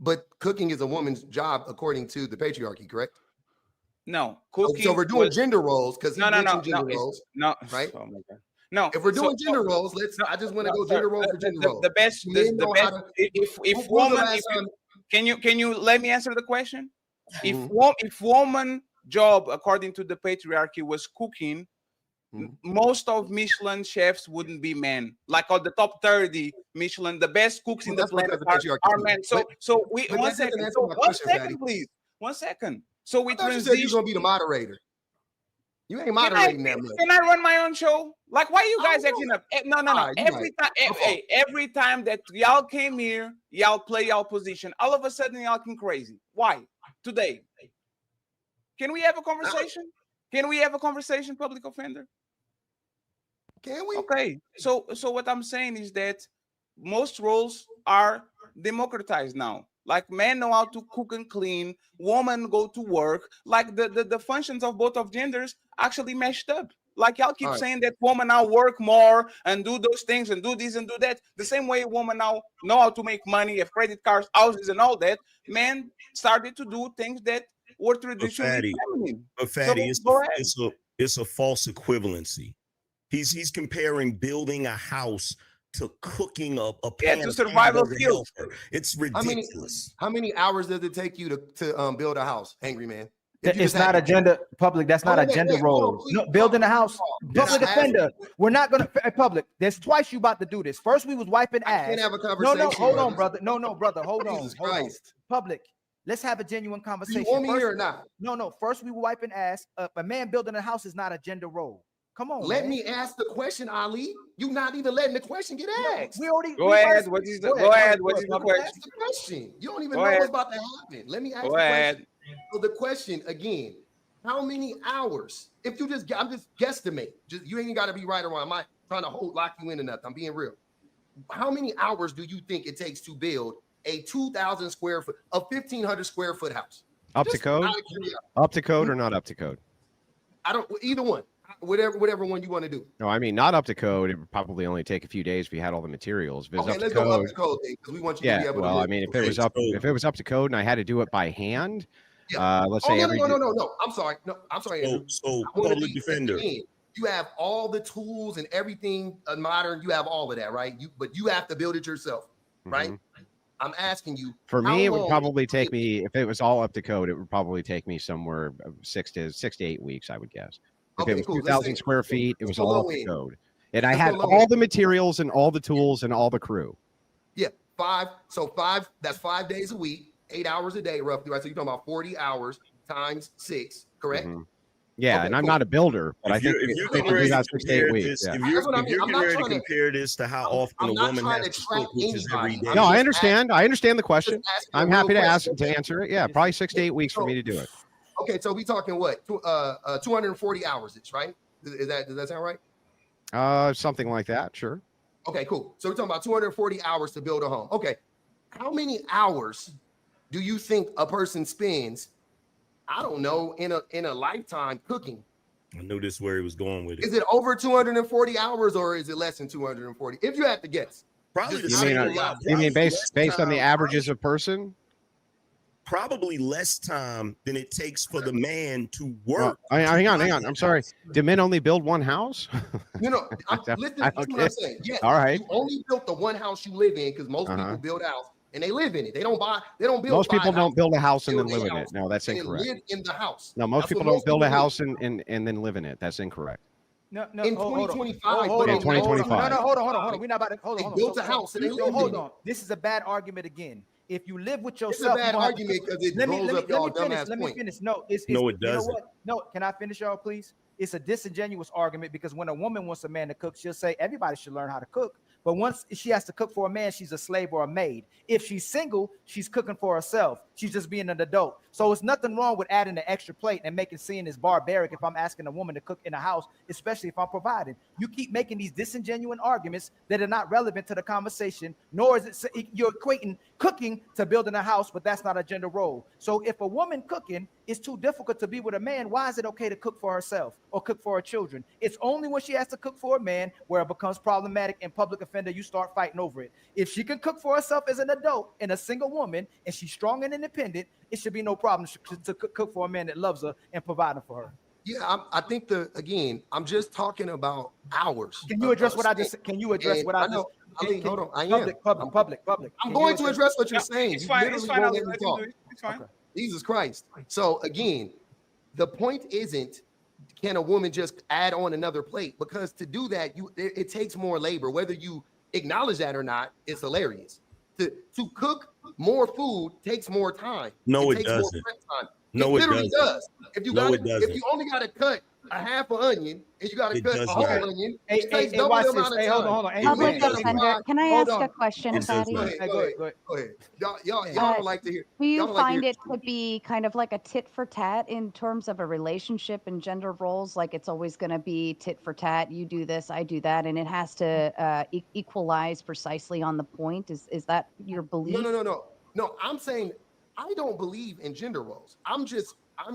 But cooking is a woman's job according to the patriarchy, correct? No, cooking. So we're doing gender roles because no, right? Oh my God. No, if we're doing gender roles, I just want to go gender role for gender role. The best. If woman, can you let me answer the question? If woman job according to the patriarchy was cooking, most of Michelin chefs wouldn't be men. Like on the top 30 Michelin, the best cooks in the planet are men. So we 1 second. So 1 second, please. 1 second. So we transition. You said you're gonna be the moderator. You ain't moderating that much. Can I run my own show? Like, why you guys acting up? No. Every time that y'all came here, y'all play y'all position. All of a sudden, y'all came crazy. Why? Today. Can we have a conversation? Can we have a conversation, public offender? Can we? Okay. So what I'm saying is that most roles are democratized now. Like men know how to cook and clean, women go to work. Like the functions of both of genders actually meshed up. Like y'all keep saying that women now work more and do those things and do this and do that. The same way women now know how to make money, have credit cards, houses, and all that. Men started to do things that were traditionally feminine. But Fatty, it's a false equivalency. He's comparing building a house to cooking a Yeah, pan to of survival hamburger skills. helper. It's ridiculous. How many hours does it take you to build a house, Angry Man? It's not a gender public. That's not a gender role. No, building a house, public offender. We're not gonna public. There's twice you about to do this. First, we was wiping ass. I can't have a No, conversation. hold on, brother. No, brother. Hold on. Jesus Hold on. Christ. Public. Let's have a genuine Do conversation. you want me First, here or not? No. First, we were wiping ass. A man building a house is not a gender role. Come on. Let man. me ask the question, Ali. You not even letting the question get asked. We already Go ahead. What is the question? Ask the question. You don't even Go know ahead. what's about to happen. Let me ask Go the ahead. question. So the question again, how many hours? If you just, I'm just guesstimate. Just you ain't got to be right or wrong. I'm not trying to lock you in or nothing. I'm being real. How many hours do you think it takes to build a 2,000 square foot, a 1,500 square foot house? Up to Just code? out of curiosity. Up to code or not up to code? I don't, either one, whatever one you want to do. No, I mean not up to code. It would probably only take a few days if you had all the materials. If it was Okay, up let's to go up code, to code because we want you to be yeah. able to. Well, I mean, if it was up to code and I had to do it by hand, let's say no. I'm sorry. No, I'm sorry. Andrew. So I wanna public be- defender. again, you have all the tools and everything modern. You have all of that, right? But you have to build it yourself, right? I'm asking you. For how me, it would long- probably take me, if it was all up to code, it would probably take me somewhere 6 to 8 weeks, I would guess. If Okay, it was cool. Let's 2,000 say- square feet, it was let's go all up low to end. code. And I Let's had go low all end. the materials and all the tools and all the crew. Yeah, five. So five. That's 5 days a week, 8 hours a day, roughly, right? So you're talking about 40 hours times 6, correct? Yeah, Okay, and I'm cool. not a builder, but I If think you're they getting can ready do to that 6 to 8 compare weeks. this, Yeah. if That's what I mean. you're I'm getting not ready to trying to- compare this to how often I'm a not woman trying has to to trap cook, which is every anybody. day. No, I just understand. I understand the question. asking a I'm real happy to question. answer it. Yeah, probably 6 to 8 weeks for me to do it. Okay, so we talking what? 240 hours, it's right? Does that sound right? Something like that, sure. Okay, cool. So we're talking about 240 hours to build a home. Okay, how many hours do you think a person spends? I don't know, in a lifetime cooking. I knew this is where he was going with it. Is it over 240 hours or is it less than 240? If you had to guess, Probably the just same. out of curiosity. You mean Probably based on the time, averages of person? Probably less time than it takes for the man to Well, work. hang on. I'm sorry. Do men only build one house? No, listen, I this is don't what I'm get- saying. Yes, All right. you only built the one house you live in because most people build a house and they live in it. They don't build. Most people five don't houses. build a house and then Build live a in it. house No, that's and incorrect. Live in the house. No, most That's people what don't build a people do. house and then live in it. That's incorrect. No, In hold on. 2025, Hold In on, 2025. No, hold on. We're not about to hold They on. built a house and they lived hold in it. on. This is a bad argument again. If you live with It's a yourself, bad you don't have to- argument because it let me blows up y'all finish. dumbass Let me point. finish. No, it's No, it you know doesn't. what? No, can I finish, y'all, please? It's a disingenuous argument because when a woman wants a man to cook, she'll say everybody should learn how to cook. But once she has to cook for a man, she's a slave or a maid. If she's single, she's cooking for herself. She's just being an adult. So it's nothing wrong with adding an extra plate and making seeing as barbaric if I'm asking a woman to cook in a house, especially if I'm providing. You keep making these disingenuous arguments that are not relevant to the conversation, nor is it you're equating cooking to building a house, but that's not a gender role. So if a woman cooking is too difficult to be with a man, why is it okay to cook for herself or cook for her children? It's only when she has to cook for a man where it becomes problematic and public offender, you start fighting over it. If she can cook for herself as an adult and a single woman and she's strong and independent, it should be no problem to cook for a man that loves her and providing for her. Yeah, I think I'm just talking about hours. Can you address what I just? Can you address what I just? Ali, hold on. I am. Public. I'm going to address what you're saying. It's You fine. literally It's fine. won't I'll let me let you talk. do it. It's fine. Jesus Christ. So again, the point isn't can a woman just add on another plate, because to do that, it takes more labor. Whether you acknowledge that or not, it's hilarious. To cook more food takes more time. No, it takes doesn't. more prep time. No, it it literally doesn't. does. If you No, got it doesn't. if you only got to cut a half an onion and you got to It cut does a whole not. onion, Hey, it takes hey, double watch the this. amount of Hey, time. hold on. Hey, You Public ain't gotta defender, fry- can I Hold ask on. a question, It does Fatty? not. Go ahead. Y'all don't like to hear. Do you y'all don't like to find hear- it to be kind of like a tit for tat in terms of a relationship and gender roles? Like it's always going to be tit for tat. You do this, I do that, and it has to equalize precisely on the point. Is that your belief? No. I'm saying I don't believe in gender roles. I'm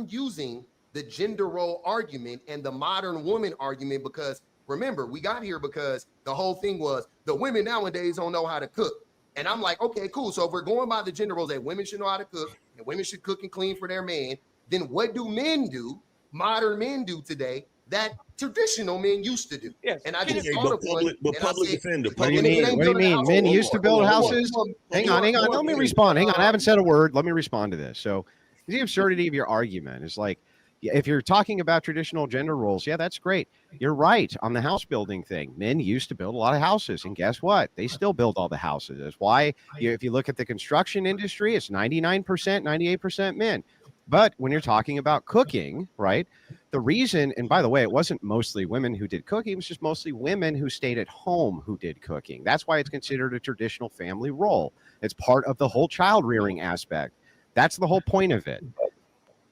using the gender role argument and the modern woman argument because remember, we got here because the whole thing was the women nowadays don't know how to cook. And I'm like, okay, cool. So if we're going by the gender roles that women should know how to cook and women should cook and clean for their man, then what do men do? Modern men do today that traditional men used to do. Yes. And I just Okay, thought of one. but and I public said, defender. What do you and if it mean? ain't What do you building a mean? house, Men hold used to on, build hold on, houses. hold on. Hang You on. are- Let me respond. Hang on. I haven't said a word. Let me respond to this. So the absurdity of your argument is like, if you're talking about traditional gender roles, yeah, that's great. You're right on the house building thing. Men used to build a lot of houses, and guess what? They still build all the houses. That's why if you look at the construction industry, it's 99%, 98% men. But when you're talking about cooking, right? The reason, and by the way, it wasn't mostly women who did cooking, it was just mostly women who stayed at home who did cooking. That's why it's considered a traditional family role. It's part of the whole child rearing aspect. That's the whole point of it.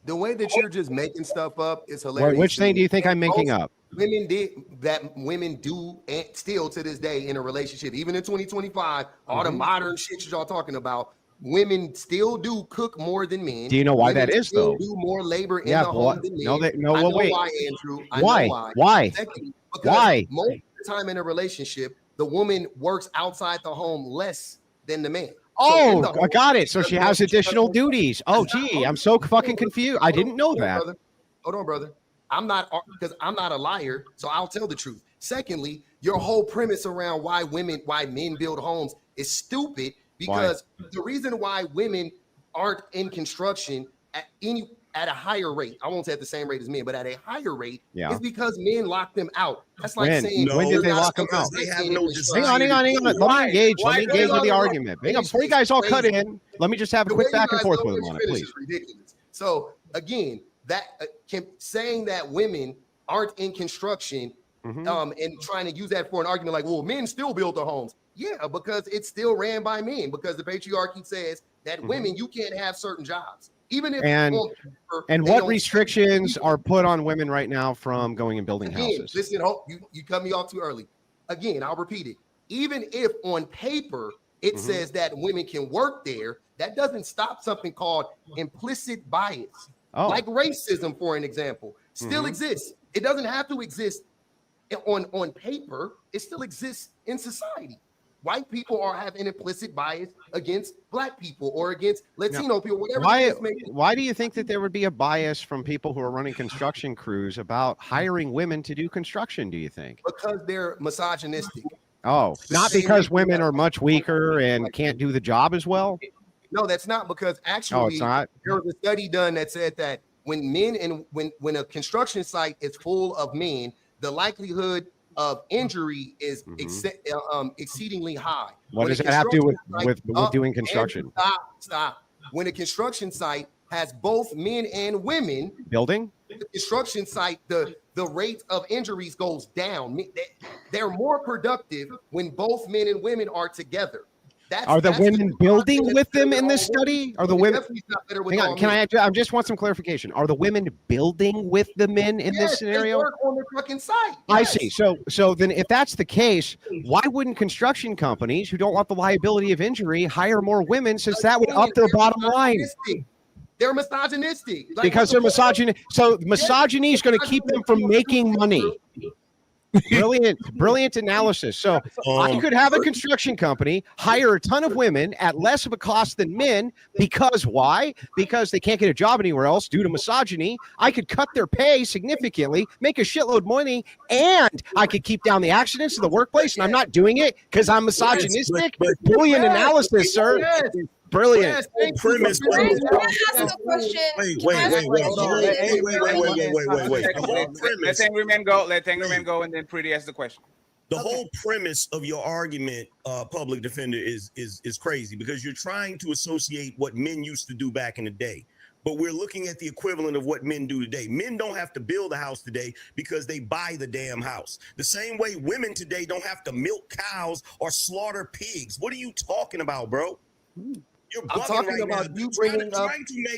The way that you're just making stuff up is hilarious. Which thing do you think I'm making up? Women do and still to this day in a relationship, even in 2025, all the modern shit y'all talking about, women still do cook more than men. Do you know why Women that is, still though? do more labor in Yeah, the but home than men. no, I know wait. why, Andrew. I Why? know why. Why? Second, because Why? most of the time in a relationship, the woman works outside the home less than the man. Oh, I got it. So she has additional duties. Oh, gee, I'm so fucking confused. I didn't know that. Hold on, brother. I'm not, because I'm not a liar, so I'll tell the truth. Secondly, your whole premise around why men build homes is stupid, because the reason why women aren't in construction at a higher rate, I won't say at the same rate as men, but at a higher rate, is because men lock them out. That's like saying, when did they lock them out? They have no desire. Hang on. Let me engage with the argument. Hang on, before you guys all cut crazy. in, let me just have a The quick way you back and guys forth don't with him let on me it, finish please. is ridiculous. So again, that saying that women aren't in construction, and trying to use that for an argument like, well, men still build their homes. Yeah, because it's still ran by men, because the patriarchy says that women, you can't have certain jobs. Even if And what restrictions are put on women right now from going and building houses? Listen, you cut me off too early. Again, I'll repeat it. Even if on paper it says that women can work there, that doesn't stop something called implicit bias. Like racism, for an example, still exists. It doesn't have to exist on paper. It still exists in society. White people have an implicit bias against black people or against Latino people, whatever. Why do you think that there would be a bias from people who are running construction crews about hiring women to do construction, do you think? Because they're misogynistic. Oh, not because women are much weaker and can't do the job as well? No, that's not, because actually it's not? There was a study done that said that when a construction site is full of men, the likelihood of injury is exceedingly high. What does that have to do with doing construction? Stop. When a construction site has both men and women building, the construction site, the rate of injuries goes down. They're more productive when both men and women are together. Are the women building with them in this study? Are the women? Hang on, I just want some clarification. Are the women building with the men in this scenario? They work on the fucking site. I see. So then, if that's the case, why wouldn't construction companies who don't want the liability of injury hire more women, since that would up their bottom line? They're misogynistic. Because they're misogyny. So misogyny is going to keep them from making money. Brilliant analysis. So I could have a construction company hire a ton of women at less of a cost than men, because why? Because they can't get a job anywhere else due to misogyny. I could cut their pay significantly, make a shitload of money, and I could keep down the accidents in the workplace. And I'm not doing it because I'm misogynistic. Brilliant analysis, sir. Brilliant. Premise. Wait. Let's angry men go. Let angry men go, and then Pretty ask the question. The whole premise of your argument, public defender, is crazy, because you're trying to associate what men used to do back in the day. But we're looking at the equivalent of what men do today. Men don't have to build a house today because they buy the damn house. The same way women today don't have to milk cows or slaughter pigs. What are you talking about, bro? You're I'm talking right about now. you bringing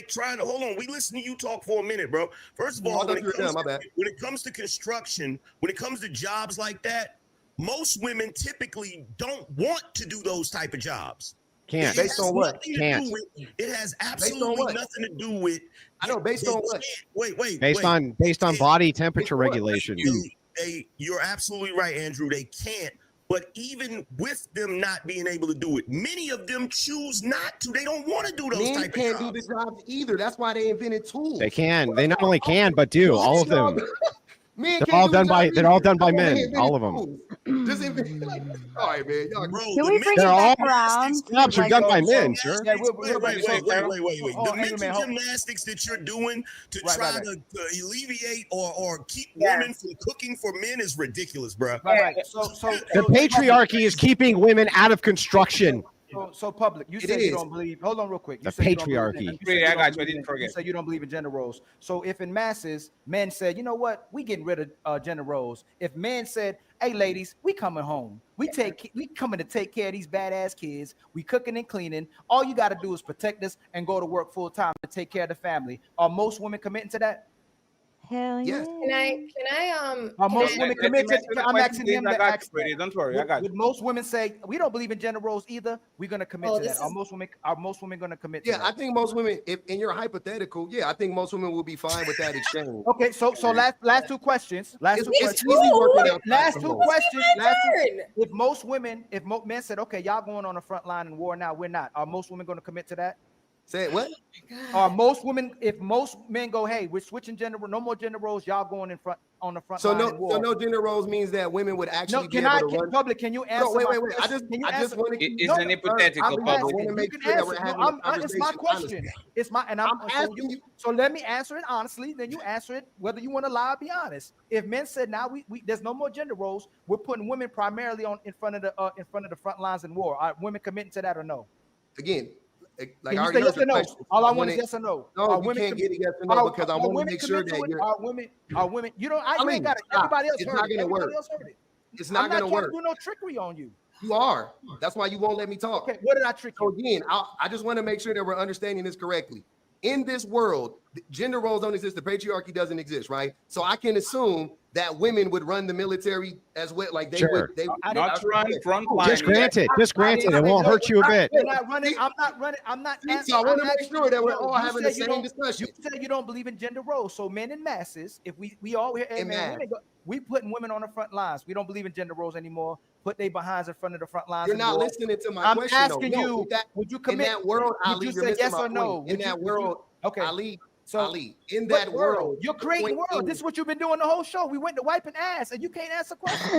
trying to hold on. We listen to you talk for a minute, bro. First of all, when it comes to construction, when it comes to jobs like that, most women typically don't want to do those type of jobs. Can't. Based on what? Can't. It has absolutely nothing to do with. I know. Based on what? Wait. Based on body temperature regulations. You're absolutely right, Andrew. They can't. But even with them not being able to do it, many of them choose not to. They don't want to do those type of jobs. Men can't do the jobs either. That's why they invented tools. They can. They not only can, but do. All of them. Men They're can't all do done what y'all by do. they're all done by Y'all wanna men, invent all of them. rules. Just invent, like, all right, man. Y'all, Bro, Can the we bring mental it They're all back around? jobs are Like, done by So, men, sir. yeah, Wait. Oh, The Angry mental Man, hold- gymnastics that you're doing to Right, try right, to alleviate or keep Yeah. women from cooking for men is ridiculous, bro. right. The patriarchy is keeping women out of construction. So public. You It say you is. don't believe. Hold on, real quick. You The say you don't believe in- patriarchy. you say Pretty, you I don't got you. I believe didn't in- forget. You say you don't believe in gender roles. So if in masses men said, you know what, we getting rid of gender roles. If men said, hey ladies, we coming home. We coming to take care of these badass kids. We cooking and cleaning. All you got to do is protect us and go to work full time to take care of the family. Are most women committing to that? Hell yeah. Yes. Are most Let- women let him committed? answer the I'm question, asking please. him I to got you, ask Pretty. that. Don't worry, I got you. Would most women say we don't believe in gender roles either? We're gonna commit Oh, to that. this Are is- most women gonna commit to Yeah, that? I think most women, if in your hypothetical, yeah, I think most women will be fine with that exchange. Okay, so last two questions. It's easy working outside Last the two home. questions. Last two. turn. If most women, men said, okay, y'all going on the front line in war now, we're not. Are most women going to commit to that? Say what? Are most women, if most men go, hey, we're switching gender, no more gender roles, y'all going in front on the front So line no, in war. so no gender roles means that women would actually be able to run. Public, can you answer Hold on, my wait. question? Can you I just answer? want to. It's an hypothetical, I'm public. I want asking. to You make can sure that answer. we're No, having I'm, a I- it's my conversation question. honestly. It's my and I'm asking you. So let me answer it honestly. Then you answer it whether you want to lie or be honest. If men said now we there's no more gender roles, we're putting women primarily in front of the front lines in war. Are women committing to that or no? Again, like Can I you already say heard yes your or no? question. All I want wanna- is yes or no. No, Are you women can't commi- get a yes or no because I are want to women make sure commit to that it? you're. Are women? You know, you ain't got it. Stop. Everybody else It's heard not it. gonna Everybody work. else heard it. It's not I'm gonna not trying work. to do no trickery on you. You are. That's why you won't let me talk. Okay, what did I trick you? So again, I just want to make sure that we're understanding this correctly. In this world, gender roles don't exist. The patriarchy doesn't exist, right? So I can assume that women would run the military as well. Like they Sure. would. They Not run front line. Just granted. It won't hurt you a bit. We're not running. I'm not running. I'm not. So I want to make sure that we're all you having the said you same don't- discussion. You said you don't believe in gender roles. So men in masses, if we all here, hey, In man, mass. women we putting women on the front lines. We don't believe in gender roles anymore. Put their behinds in front of the front lines. You're in not war. listening to my I'm question. asking though. No, you, with that, would you in commit? that world, Would Ali, you you're say missing yes my or no? point. In that world, okay. Ali, So Ali, in what that world, you're creating the world. This is what you've been doing the whole show. We went to wiping ass, and you can't answer questions.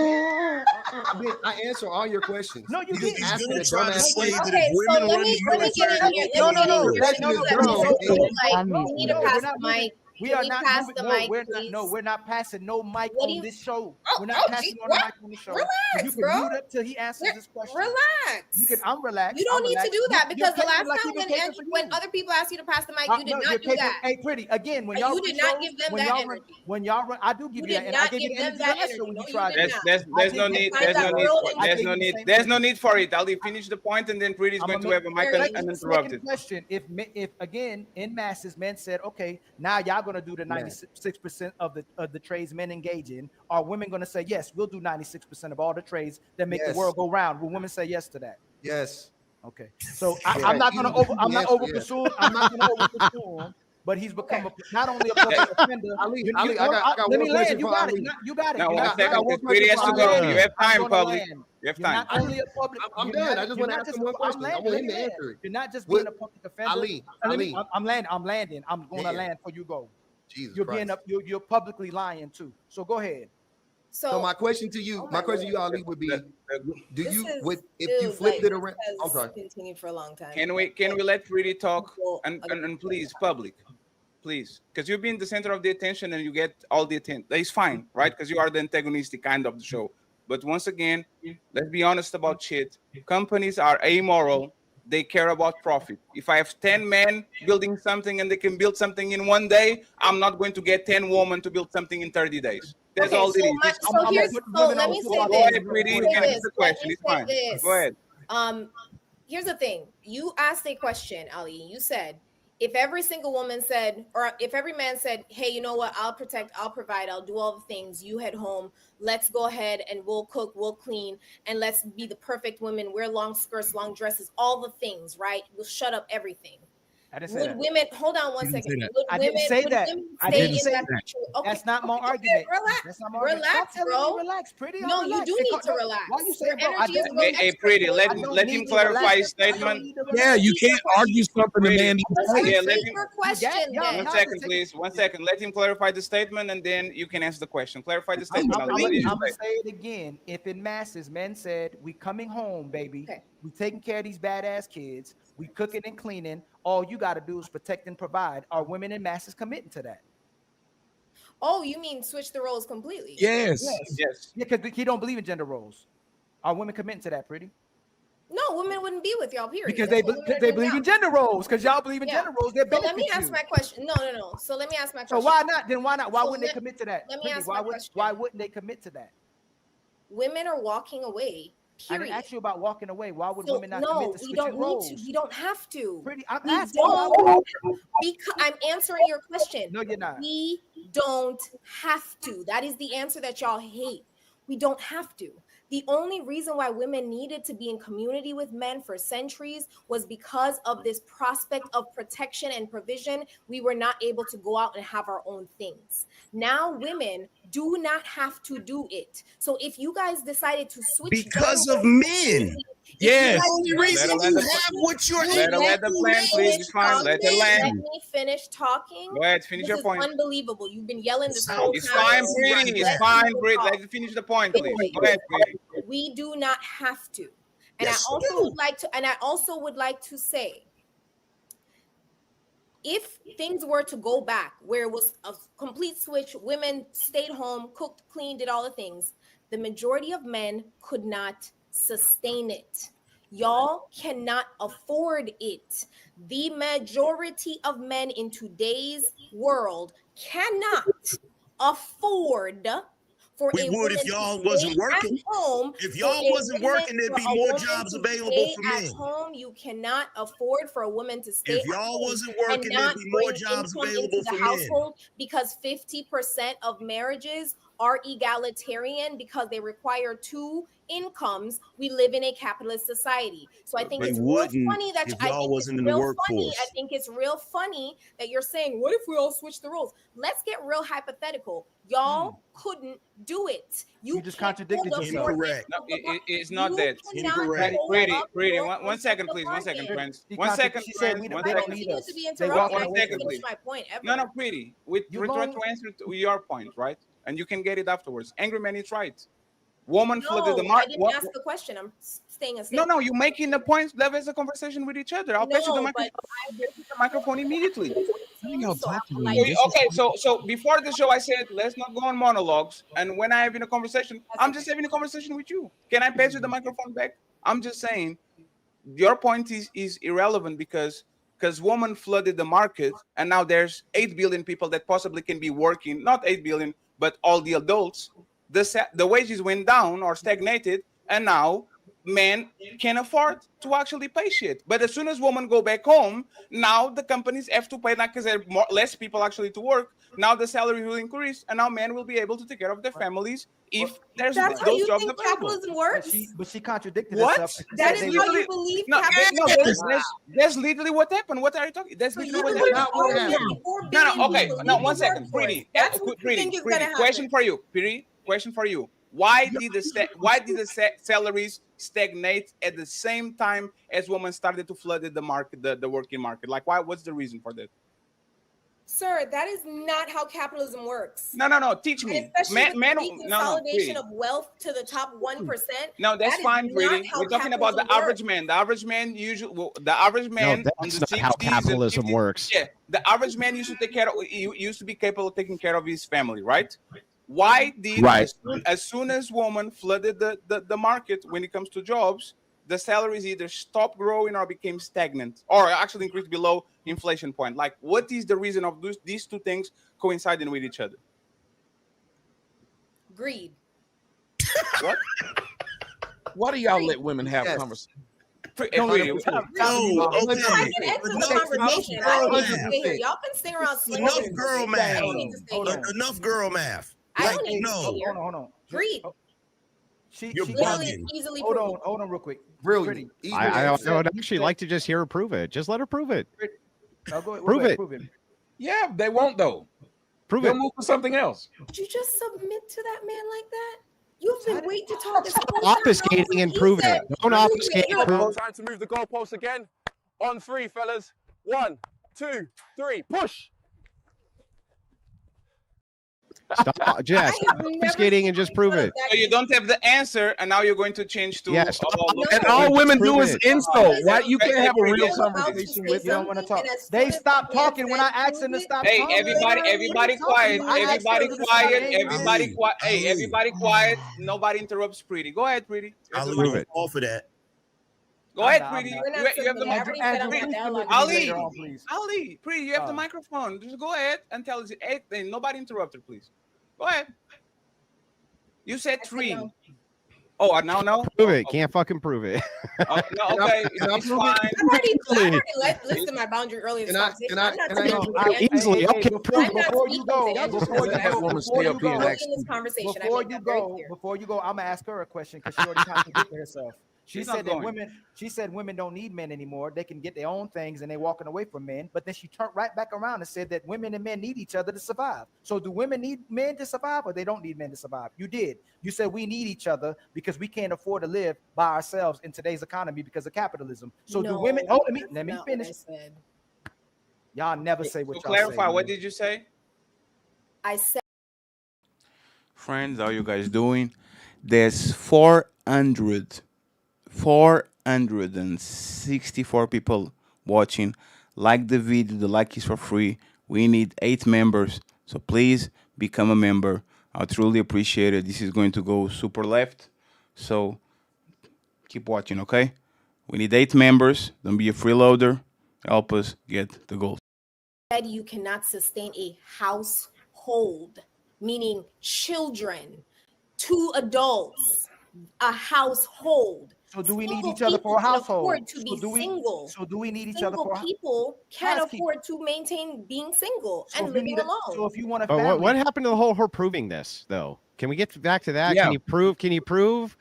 I answer all your questions. No, you You just didn't. asking gonna a try to dumbass say question. that Okay, if so women let run me the get in here. No, Let me get in here. Question is dumb. No, We need to we're pass not the mic. We Can are we not pass moving. the No, mic, we're not. please? No, we're not passing no mic What do on you- this show. Oh, We're not oh, passing gee, on the what? mic on the show. Relax, You can bro. mute up till he answers this question. Relax. You can. I'm relaxed. You don't I'm need to relaxed. do that You're because the caping last like time you've been caping for when years. other people asked you to pass the mic, you did No, you're not do caping- that. Hey, pretty. Again, when You y'all did run not shows, give them when that y'all energy. when y'all run, I do give You you that, did and I not gave you give the them energy that last show energy. when No, you you tried did it. not. There's no need. Sometimes that real energy. There's no need for it. Ali, finish the point, and then Pretty's going to have a mic uninterrupted. Second question: If again in masses, men said, "Okay, now y'all going to do the 96% of the trades men engage in," are women going to say, "Yes, we'll do 96% of all the trades that make the world go round"? Will women say yes to that? Yes. Okay. So I'm not going to over. I'm not over pursuing. I'm not going to over pursue him. But he's become not only a public offender. Ali, I got let one me land. question You for got it. Ali. You got it. No, You're one not second, running. because Pretty has to go. You have time, I'm gonna public. land. You have You're time. not only a public. I'm you're done. not- I just you're want to not ask just- him one I'm question. I landing. want Let him me to land. answer it. You're not just What- being a public offender. Ali, I'm landing. I'm going to Damn. land before you go. Jesus You're Christ. being you're publicly lying too. So go ahead. So my question to you, my question to you, Ali, would be: Do you would if you flipped it around? I'm sorry. Continued for a long time. Can we let Pretty talk? And please, public, please, because you've been the center of the attention and you get all the attention. It's fine, right? Because you are the antagonistic kind of the show. But once again, let's be honest about shit. Companies are amoral. They care about profit. If I have 10 men building something and they can build something in one day, I'm not going to get 10 women to build something in 30 days. That's all it is. Let me say Go this. ahead, Pretty. You can answer the question. It's fine. Go ahead. Here's the thing. You asked a question, Ali. You said, if every single woman said, or if every man said, hey, you know what, I'll protect, I'll provide, I'll do all the things, you head home, let's go ahead and we'll cook, we'll clean, and let's be the perfect women, wear long skirts, long dresses, all the things, right? We'll shut up everything. I didn't say Would that. women hold on one You didn't second? say that. Would I women, didn't say would that. women I stay didn't in say that that. situation? Okay, That's not my okay, argument. relax. That's not my argument. Relax, Stop telling bro. me relax, pretty. I'm No, you relaxed. do need to relax. Why you say, Your bro? I energy is don't real need. Hey, Pretty, extra. I don't let need him to clarify relax. his I don't statement. need to Yeah, relax. you can't argue something the Pretty, man didn't Just say. yeah, let repeat him. your question y'all then. One second, please. 1 second. Let him clarify the statement, and then you can answer the question. Clarify the statement. I'm I'll let you gonna say. say it again. If in masses, men said, "We coming home, baby. Okay. We taking care of these badass kids. We cooking and cleaning. All you got to do is protect and provide." Are women in masses committing to that? Oh, you mean switch the roles completely? Yes. Yes. Yeah, because he don't believe in gender roles. Are women committing to that, pretty? No, women wouldn't be with y'all, period. Because That's what women are they doing believe now. in gender roles. Because y'all believe in Yeah. gender roles, they So let benefit me ask you. my question. No. So let me ask my question. So why not? Then why not? Why So wouldn't they commit to that? let me Pretty, ask my question. why wouldn't they commit to that? Women are walking away, I period. didn't ask you about walking away. Why would So, women not no, commit to we switching don't need roles? to. We don't have to. Pretty, I'm We asking. don't, because I'm answering your question. No, you're not. We don't have to. That is the answer that y'all hate. We don't have to. The only reason why women needed to be in community with men for centuries was because of this prospect of protection and provision. We were not able to go out and have our own things. Now women do not have to do it. So if you guys decided to switch Because roles of men. completely, if Yes. you guys The only wanted reason to you switch- have what you're Let her let the plan, please. It's fine. Let her Let land. me finish talking. Go ahead, finish This your is point. unbelievable. You've been yelling this whole It's time. fine, Pretty. It's Let fine, people Pretty. talk. Let him finish the point, please. Go ahead, Pretty. We do not have to. And Yes, I also you do. would like to say, if things were to go back where it was a complete switch, women stayed home, cooked, cleaned, did all the things, the majority of men could not sustain it. Y'all cannot afford it. The majority of men in today's world cannot afford for We a would woman if to y'all stay wasn't at working. home. If For y'all a wasn't woman- working, there'd for be a more woman jobs to available stay for at men. home. You cannot afford for a woman to stay If at y'all home wasn't and working, not there'd be more bring jobs income available into the for men. household, because 50% of marriages are egalitarian because they require two incomes. We live in a capitalist society. So I think They it's real wouldn't funny that if I y'all think it's wasn't in the real funny. workforce. I think it's real funny that you're saying, what if we all switch the roles? Let's get real hypothetical. Y'all couldn't do it. You just can't contradicted hold up your yourself. end No, of the bar- it's not you that. cannot Incorrect. hold Pretty, up Pretty. your One end of second, the please. 1 second, bargain. friends. She 1 second, she said friends. they 1 don't second. need I us. to be They interrupted. walking I One away didn't second, from finish please. my point ever. No, Pretty. With You try long- to answer to your point, right? And you can get it afterwards. Angry man is right. Woman flooded the No, I market. didn't ask the question. I'm staying a No, you're making the points. Level a conversation with each other. I'll pass you the No, microphone. but Get the microphone immediately. so I would like Okay, so before the show, I said let's not go on monologues. And when I having a conversation, I'm just having a conversation with you. Can I pass you the microphone back? I'm just saying your point is irrelevant because woman flooded the market, and now there's 8 billion people that possibly can be working. Not 8 billion, but all the adults. The wages went down or stagnated, and now men can afford to actually pay shit. But as soon as women go back home, now the companies have to pay, like, because there are less people actually to work. Now the salary will increase, and now men will be able to take care of their families if there's That's how those you jobs think available. capitalism works? But she contradicted What? herself. She That said is they how would- you believe No, capitalism. that's literally what happened. What are you talking? That's So you literally what believe happened. all 54 No, billion okay. people No, leave 1 the second. workforce. Pretty. That's what you think is going to happen. Question for you. Pretty. Question for you. Why did the salaries stagnate at the same time as women started to flood the market, the working market? Like, why? What's the reason for that? Sir, that is not how capitalism works. No. Teach me. Especially with the Pretty. consolidation of wealth to the top 1%. No, that's that is fine, not Pretty. how We're talking about the capitalism average man. The average man usually, the average man No, on that's the not how 60s and capitalism 50s, works. Yeah, the average man used to take care of. He used to be capable of taking care of his family, right? Why did Right. as soon as women flooded the market when it comes to jobs, the salaries either stopped growing or became stagnant, or actually increased below inflation point? Like, what is the reason of these two things coinciding with each other? Greed. What? Why do y'all let women have conversations? Okay. I can enter the conversation. I don't need to stay here. Y'all can stay around. Enough girl math. Hold on. Enough girl math. I don't need to No. stay here. Hold on. Greed. You're Literally bugging. easily Hold proven. on real quick. Brilliant. Pretty. I would actually like to just hear her prove it. Just let her prove it. No, go ahead. Prove it. Prove it. Yeah, they won't though. Prove They'll it. move for something else. Would you just submit to that man like that? You've been waiting to talk this whole time. Obfuscating and prove it. Don't obfuscate and prove it. Time to move the goalpost again. On 3, fellas. 1, 2, 3. Push. Stop, Jess. Stop obfuscating and just prove it. So you don't have the answer, and now you're going to change to. Yeah, stop. And all women do Prove is it. insult. Why you can't have a real You're about to conversation say with You them? don't want to talk. something, and as They soon as stopped the man talking when I says asked them to prove stop Hey, talking. everybody quiet. I asked Everybody them to quiet. stop saying Everybody it. quiet. Hey, everybody quiet. Nobody interrupts Pretty. Go ahead, Pretty. I'll Prove it. all for that. Go ahead, Pretty. We're not You have the submitting. I already said I'm microphone. not dialoguing. Ali, later on, please. Ali, Pretty, you have the microphone. Just go ahead and tell us. Hey, nobody interrupt her, please. Go ahead. You said 3. no. Oh, now no. Prove it. Can't fucking prove it. No, okay, it's fine. I've already listed my boundary earlier in this conversation. I'm not submitting. Easily. Okay, prove I'm it. not Before you go, conversation. I before make you that very go, clear. I'm gonna ask her a question because she already contradicted herself. She She's not said that going. women don't need men anymore. They can get their own things and they're walking away from men. But then she turned right back around and said that women and men need each other to survive. So do women need men to survive or they don't need men to survive? You did. You said we need each other because we can't afford to live by ourselves in today's economy because of capitalism. So do women? Oh, let me finish. Y'all never say what So y'all say. clarify. What man. did you say? I said. Friends, how you guys doing? There's 464 people watching. Like the video, the like is for free. We need 8 members, so please become a member. I truly appreciate it. This is going to go super left, so keep watching, okay? We need 8 members. Don't be a freeloader. Help us get the goal. Said you cannot sustain a household, meaning children, 2 adults, a household. So do we need Single each other for a people can household? afford to be So do we- single. so do we need each other Single for a- people can Housekeeping. afford to maintain being single So and if you living need a- alone. so if you want a But family, what happened to the whole her proving this though? Can we get back to that? Yeah. Can you prove? Can you prove?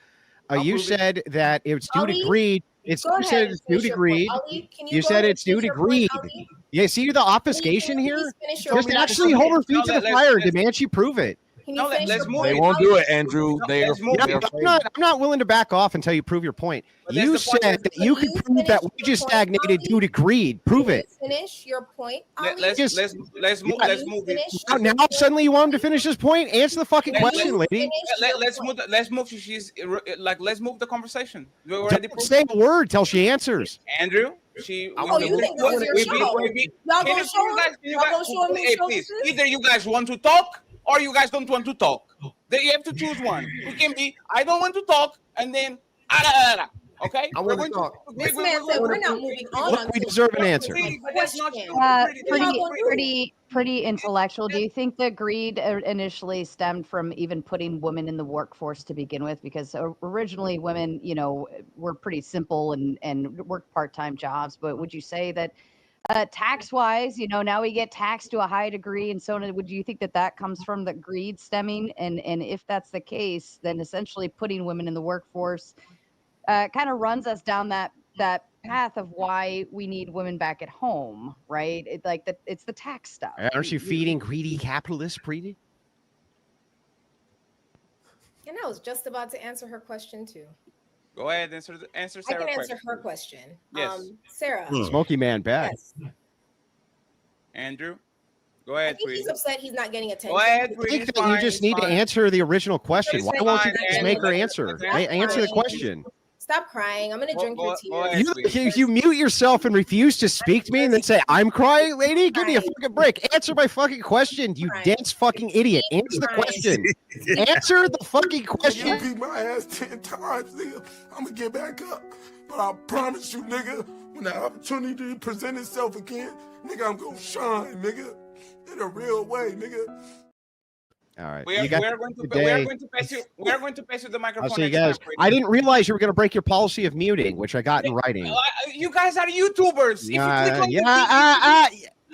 You prove it. said that it's due to Ali, greed. It's Go you ahead said and it's due finish to your point. greed. Ali, can You go said ahead it's and due finish to your point, greed. Ali? Yeah, see the obfuscation Can you here? please finish your Just point? actually hold her feet No, to the let's- fire and let's- demand she prove it. Can you No, finish let's your move point? They won't Ali? do it, Andrew. No, They are. let's move Yeah, They're it. I'm not willing to back off until you prove your point. But that's You the point said that Can you could you prove that finish we your just point, stagnated Ali? due to greed. Prove Can it. you finish your point, Ali? Let's Just- move. Can Let's you move it. finish Now, your now point? suddenly you want him to finish his point? Answer the fucking Let- question, You lady. finish your Let's point. move. Let's move. She's like. Let's move the conversation. We already Don't say a word till she answers. Andrew. She. Oh, you think this is your show? Y'all gonna show him? Y'all gonna show him whose Hey, show please. this is? Either you guys want to talk or you guys don't want to talk. Then you have to choose one. It can be I don't want to talk, and then okay. I want to talk. This man said we're not moving on. Look, we deserve an answer. But that's not Pretty intellectual. Do you think the greed initially stemmed from even putting women in the workforce to begin with? Because originally women, were pretty simple and worked part-time jobs. But would you say that tax-wise, now we get taxed to a high degree and so on? Would you think that comes from the greed stemming? And if that's the case, then essentially putting women in the workforce kind of runs us down that path of why we need women back at home, right? It's the tax stuff. Aren't you feeding greedy capitalists, Preeti? And I was just about to answer her question too. Go ahead, answer I Sarah's can answer question. her question. Yes. Sarah. Smoky man bad. Yes. Andrew, go I ahead, think please. he's upset he's not getting attention. Go ahead, I please. think that you just need to answer the original question. Why won't you just make her answer? Answer the question. Stop crying. I'm gonna drink your tears. You mute yourself and refuse to speak to me and then say, I'm crying, lady? Give me a fucking break. Answer my fucking question, you dense fucking idiot. Answer the question. Answer the fucking You question. beat my ass 10 times, nigga. I'm gonna get back up. But I promise you, nigga, when the opportunity present itself again, nigga, I'm gonna shine, nigga. In a real way, nigga. All right. We are going to pass you the microphone. I'll see you next time, guys. Pretty. I didn't realize you were going to break your policy of muting, which I got in writing. You guys are YouTubers. If you click on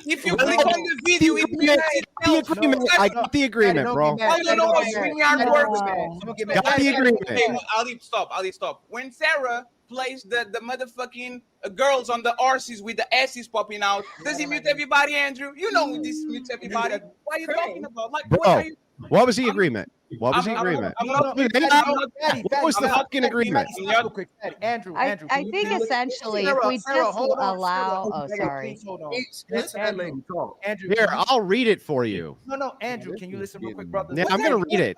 if you click on the video, it agreement. I got the agreement, bro. I don't know how StreamYard works. Got the agreement. Okay, Ali, stop. When Sarah plays the motherfucking girls on the RCs with the asses popping out, does he mute everybody, Andrew? You know this mutes everybody. What are you talking about? Like, what are Bro, you? what was the agreement? What was the agreement? What was the fucking agreement? Real quick, Andrew. I can you think please- essentially, Sarah, if we Sarah, just hold on, allow, Sarah, oh, Sarah, sorry. please hold on. Let that lady talk. Andrew, Here, can you- I'll read it for you. No, Andrew, can you listen real quick, brother? Yeah, I'm gonna read it.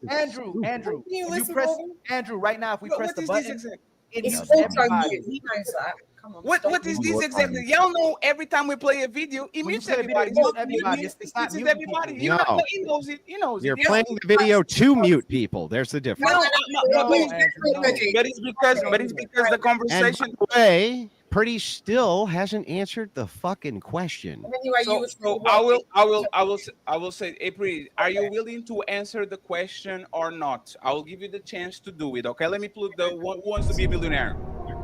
Andrew, Can you if you listen, press Robin? Andrew right now, if we press What the is this button, exactly? it It's mutes auto everybody. mute. He knows that. Come on. What stop is being- this exactly? Y'all know every time we play a video, it When you mutes play a video, everybody. it mutes So everybody. It's not mutes muting everybody. people. You know, No. he knows it. He knows You're it. playing the video to mute people. There's the difference. No, No, but Andrew, it's because the And conversation. by the way, Pretty still hasn't answered the fucking question. Anyway, So, I will say, April, are you willing to answer the question or not? I will give you the chance to do it. Okay, let me put the one who wants to be a millionaire.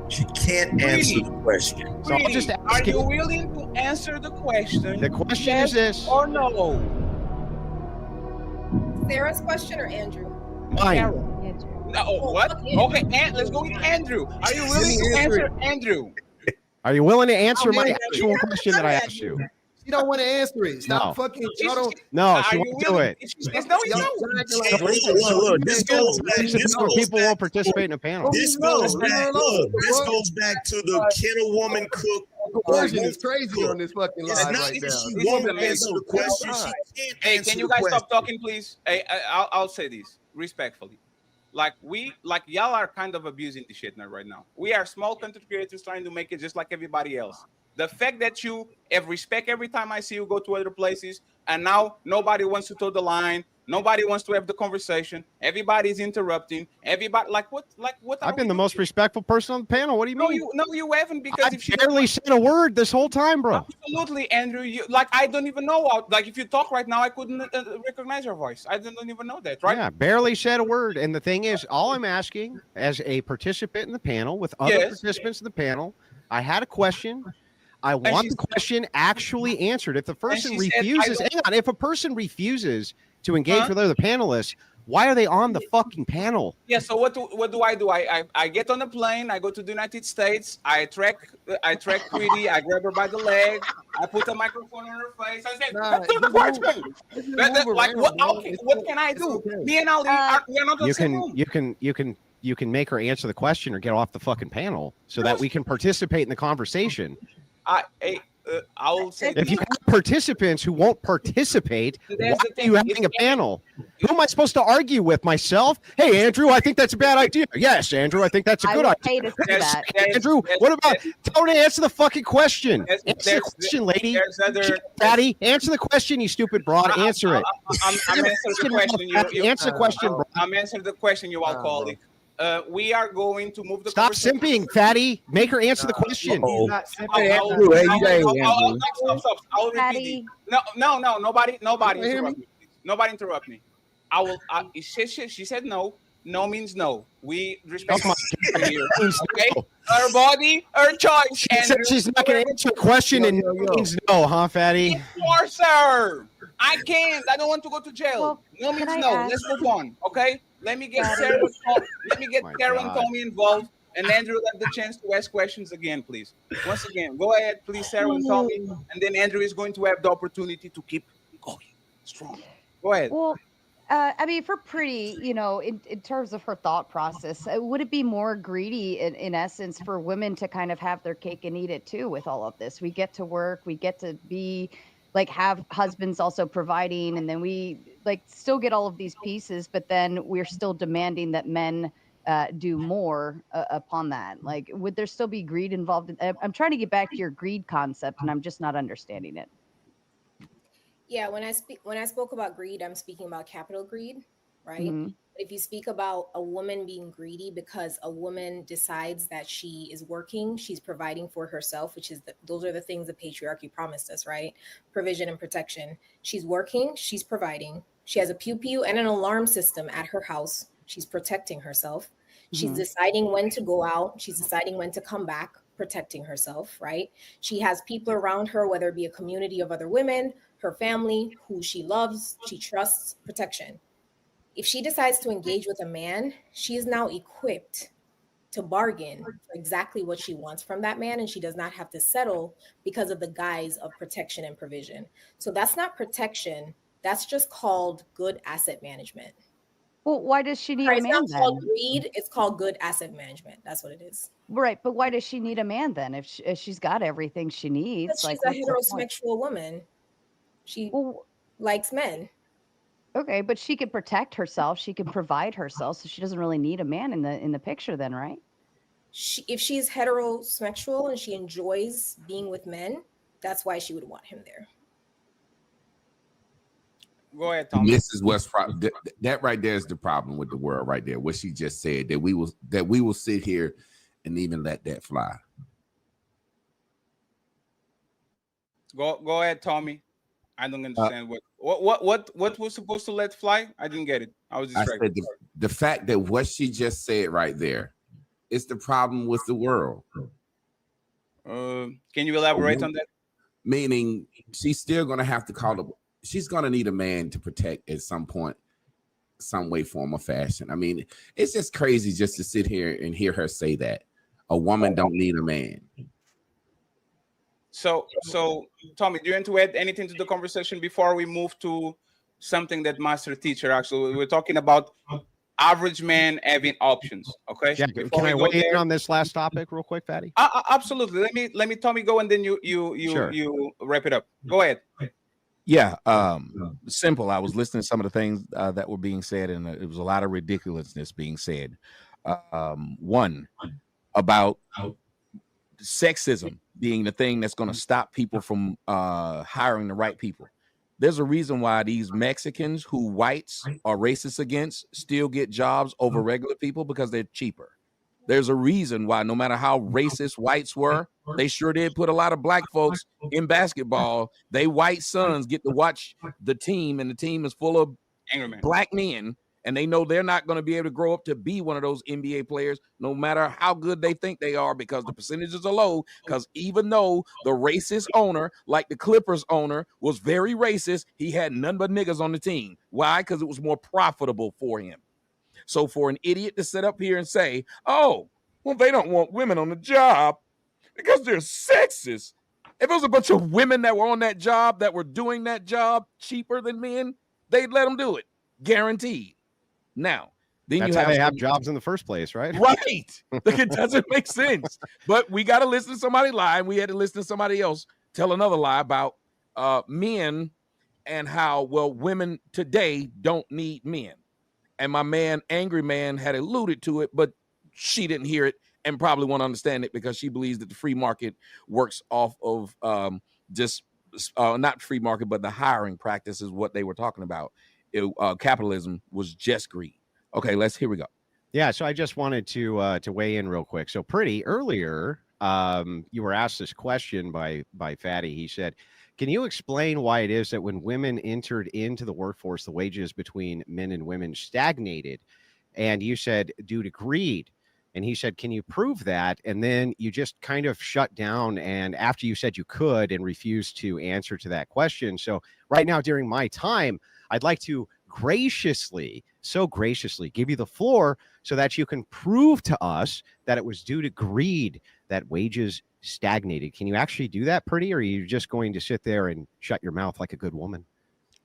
She can't answer the question. So I'll just Are ask you you. willing to answer the question? The question yes is this. or no? Sarah's question or Andrew? Mine. No, what? Okay, let's go with Andrew. Are you willing to answer Andrew? Are you willing to answer my man, actual question that I asked you? She don't want to answer it. Stop No. fucking. Y'all don't. No, she won't do it. Look, this goes back. People won't participate in a panel. This goes back. Look, this goes back to the can a woman cook? Coercion is crazy on this fucking It's live not right that now. she won't answer the question. She can't Hey, answer can you the guys question. stop talking, please? Hey, I'll say this respectfully. Like y'all are kind of abusing the shit now right now. We are small content creators trying to make it just like everybody else. The fact that you have respect every time I see you go to other places, and now nobody wants to toe the line, nobody wants to have the conversation, everybody's interrupting, everybody like what? I've been the most respectful person on the panel. What do you mean? No, you haven't, because I barely said a word this whole time, bro. Absolutely, Andrew. You I don't even know how. Like, if you talk right now, I couldn't recognize your voice. I don't even know that, right? Yeah, barely said a word. And the thing is, all I'm asking as a participant in the panel with other participants in the panel, I had a question. I want the question actually answered. If the person refuses, hang on, if a person refuses to engage with other panelists, why are they on the fucking panel? Yeah. So what do? I get on the plane. I go to the United States. I track Tweety. I grab her by the leg. I put a microphone on her face. I say, "That's the question." Like, what? Okay, what can I do? Me and Ali, we are not the same room. You can make her answer the question or get off the fucking panel so that we can participate in the conversation. I will say, if you have participants who won't participate, why are you having a panel? Who am I supposed to argue with? Myself? Hey, Andrew, I think that's a bad idea. Yes, Andrew, I think that's a good idea. Yes, Andrew, what about tell her to answer the fucking question? Answer the question, lady. Fatty, answer the question, you stupid broad. Answer it. I'm answering the question. Answer the question, bro. I'm answering the question, you alcoholic. We are going to move the Stop simping, fatty. Make her answer the question. Stop. I'll repeat it. No. Nobody interrupt me. Nobody interrupt me. I will. She said no. No means no. We respect here. Okay. Her body, her choice. She said she's not going to answer a question and means no, huh, fatty? More, sir. I can't. I don't want to go to jail. No means no. Let's move on. Okay. Let me get Sarah. Let me get Sarah and Tommy involved, and Andrew have the chance to ask questions again, please. Once again, go ahead, please, Sarah and Tommy, and then Andrew is going to have the opportunity to keep going strong. Go ahead. Well, I mean, for Pretty, you know, in terms of her thought process, would it be more greedy in essence for women to kind of have their cake and eat it too with all of this? We get to work, we get to be like have husbands also providing, and then we like still get all of these pieces, but then we're still demanding that men do more upon that. Like, would there still be greed involved? I'm trying to get back to your greed concept, and I'm just not understanding it. Yeah, when I spoke about greed, I'm speaking about capital greed, right? Mhm. If you speak about a woman being greedy because a woman decides that she is working, she's providing for herself, which is those are the things the patriarchy promised us, right? Provision and protection. She's working, she's providing. She has a pew-pew and an alarm system at her house. She's protecting herself. She's deciding when to go out. She's deciding when to come back, protecting herself, right? She has people around her, whether it be a community of other women, her family, who she loves, she trusts, protection. If she decides to engage with a man, she is now equipped to bargain for exactly what she wants from that man, and she does not have to settle because of the guise of protection and provision. So that's not protection. That's just called good asset management. Well, why does she need Sorry, a it's not man called then? greed. It's called good asset management. That's what it is. Right, but why does she need a man then? If she's got everything she needs, Because like she's a what's the point? heterosexual woman. She Well, likes men. okay, but she can protect herself. She can provide herself, so she doesn't really need a man in the picture then, right? If she's heterosexual and she enjoys being with men, that's why she would want him there. Go ahead, Tom. This is what's that right there is the problem with the world right there. What she just said, that we will sit here and even let that fly. Go ahead, Tommy. I don't understand what was supposed to let fly. I didn't get it. I was distracted. I said the fact that what she just said right there is the problem with the world. Can you elaborate on that? Meaning she's still going to have to call up. She's going to need a man to protect at some point, some way, form, or fashion. I mean, it's just crazy just to sit here and hear her say that a woman don't need a man. So Tommy, do you want to add anything to the conversation before we move to something that Master Teacher actually? We're talking about average man having options. Okay. Yeah, can I weigh in on this last topic real quick, Fatty? Absolutely. Let me Tommy go, and then you wrap it up. Go ahead. Yeah, simple. I was listening to some of the things that were being said, and it was a lot of ridiculousness being said. One, about sexism being the thing that's going to stop people from hiring the right people. There's a reason why these Mexicans who whites are racist against still get jobs over regular people, because they're cheaper. There's a reason why no matter how racist whites were, they sure did put a lot of black folks in basketball. They white sons get to watch the team, and the team is full of black men, and they know they're not going to be able to grow up to be one of those NBA players, no matter how good they think they are, because the percentages are low. Because even though the racist owner, like the Clippers owner, was very racist, he had none but niggas on the team. Why? Because it was more profitable for him. So for an idiot to sit up here and say, oh, well, they don't want women on the job because they're sexist. If it was a bunch of women that were on that job that were doing that job cheaper than men, they'd let them do it. Guaranteed. Now, then that's you how they have jobs in the first place, right? Right. Like, it doesn't make sense. But we got to listen to somebody lie, and we had to listen to somebody else tell another lie about men and how, well, women today don't need men. And my man, Angry Man, had alluded to it, but she didn't hear it and probably won't understand it, because she believes that the free market works off of not free market, but the hiring practice is what they were talking about. Capitalism was just greed. Okay, here we go. Yeah, so I just wanted to weigh in real quick. So Pretty, earlier, you were asked this question by Fatty. He said, can you explain why it is that when women entered into the workforce, the wages between men and women stagnated? And you said due to greed. And he said, can you prove that? And then you just kind of shut down. And after you said you could, and refused to answer to that question. So right now, during my time, I'd like to graciously give you the floor so that you can prove to us that it was due to greed that wages stagnated. Can you actually do that, Pretty, or are you just going to sit there and shut your mouth like a good woman?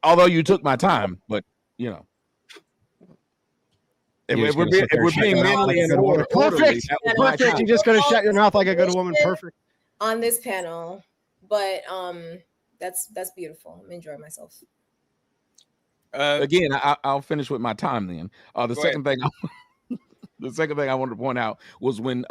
Although you took my time, but you know, if we're being mentally and perfect. You're just going to shut your mouth like a good woman. Perfect. On this panel, but that's beautiful. I'm enjoying myself. Again, I'll finish with my time then. The second thing I wanted to point out was when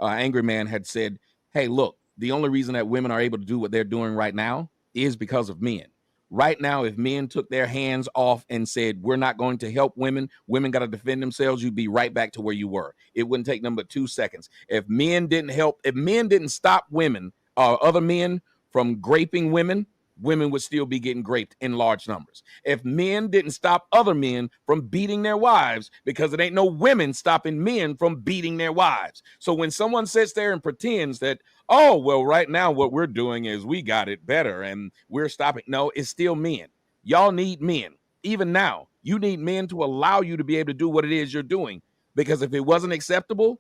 Angry Man had said, hey, look, the only reason that women are able to do what they're doing right now is because of men. Right now, if men took their hands off and said, we're not going to help women got to defend themselves, you'd be right back to where you were. It wouldn't take them but 2 seconds. If men didn't stop women, other men from graping women would still be getting graped in large numbers. If men didn't stop other men from beating their wives, because it ain't no women stopping men from beating their wives. So when someone sits there and pretends that, oh, well, right now what we're doing is we got it better and we're stopping. No, it's still men. Y'all need men. Even now, you need men to allow you to be able to do what it is you're doing. because if it wasn't acceptable,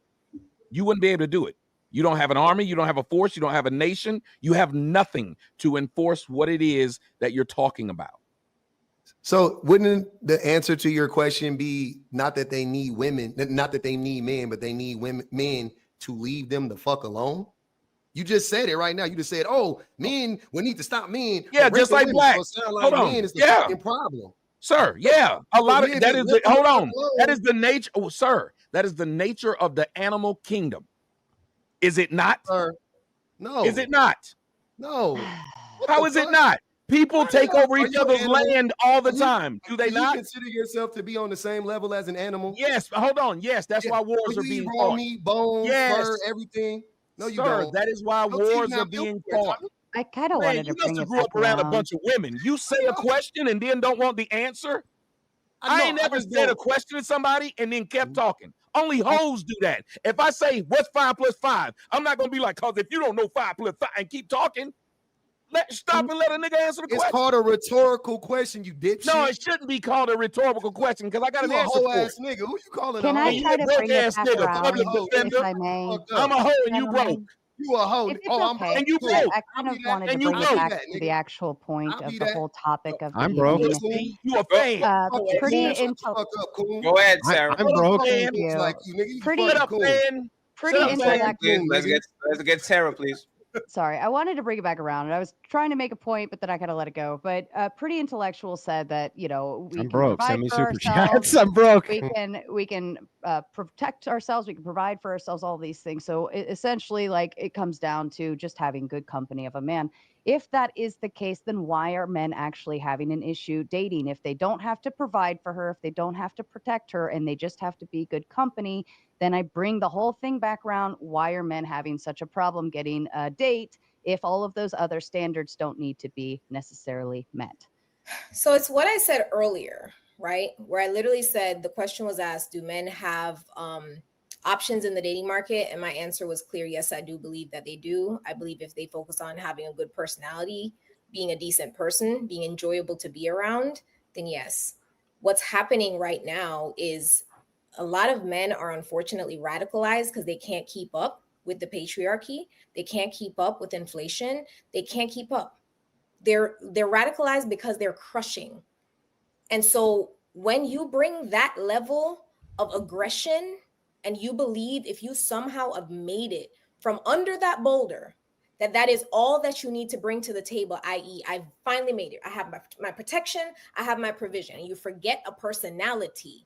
you wouldn't be able to do it. You don't have an army, you don't have a force, you don't have a nation, you have nothing to enforce what it is that you're talking about. So wouldn't the answer to your question be not that they need women, not that they need men, but they need men to leave them the fuck alone? You just said it right now. You just said, "Oh, men, we need to stop men." Yeah, just like black. Hold on. Men is the fucking problem, sir. Yeah, a lot of that is the, hold on. That is the nature. Oh, sir, that is the nature of the animal kingdom. Is it not? Sir, no. Is it not? No. How is it not? People take over each other's land all the time. Do they not? You consider yourself to be on the same level as an animal? Yes. Hold on. Yes, that's why wars are being fought. Meat, bones, fur, everything. No, you don't. That is why wars are being fought. I kind of wanted to bring it back grew up around a bunch of women. You say a question and then don't want the answer. I ain't never said a question to somebody and then kept talking. Only hoes do that. If I say, what's 5 plus 5? I'm not going to be like, because if you don't know 5 plus 5 and keep talking, stop and let a nigga answer the question. It's called a rhetorical question, you dipshit. No, it shouldn't be called a rhetorical question because I got an answer for it. You a hoe-ass nigga. Who you calling Can a hoe? I try to bring it back around, defender. if I may? I'm a hoe and you broke. You a hoe. Okay. And you broke. I kind of wanted to bring it back to the actual point of the whole topic of I'm broke. You a fan. Pretty Go ahead, Sarah. I'm broke. Thank you. Pretty intellectual. Let's get Sarah, please. Sorry, I wanted to bring it back around, and I was trying to make a point, but then I kind of let it go. But Pretty Intellectual said that, you know, we I'm can broke. provide Send me for super ourselves, chats. I'm broke. We can protect ourselves. We can provide for ourselves. All these things. So essentially, like, it comes down to just having good company of a man. If that is the case, then why are men actually having an issue dating? If they don't have to provide for her, if they don't have to protect her, and they just have to be good company, then I bring the whole thing back around. Why are men having such a problem getting a date if all of those other standards don't need to be necessarily met? So it's what I said earlier, right? Where I literally said, the question was asked, do men have options in the dating market? And my answer was clear. Yes, I do believe that they do. I believe if they focus on having a good personality, being a decent person, being enjoyable to be around, then yes. What's happening right now is a lot of men are unfortunately radicalized because they can't keep up with the patriarchy. They can't keep up with inflation. They can't keep up. They're radicalized because they're crushing. And so when you bring that level of aggression and you believe if you somehow have made it from under that boulder, that is all that you need to bring to the table, i.e. I finally made it. I have my protection. I have my provision. And you forget a personality.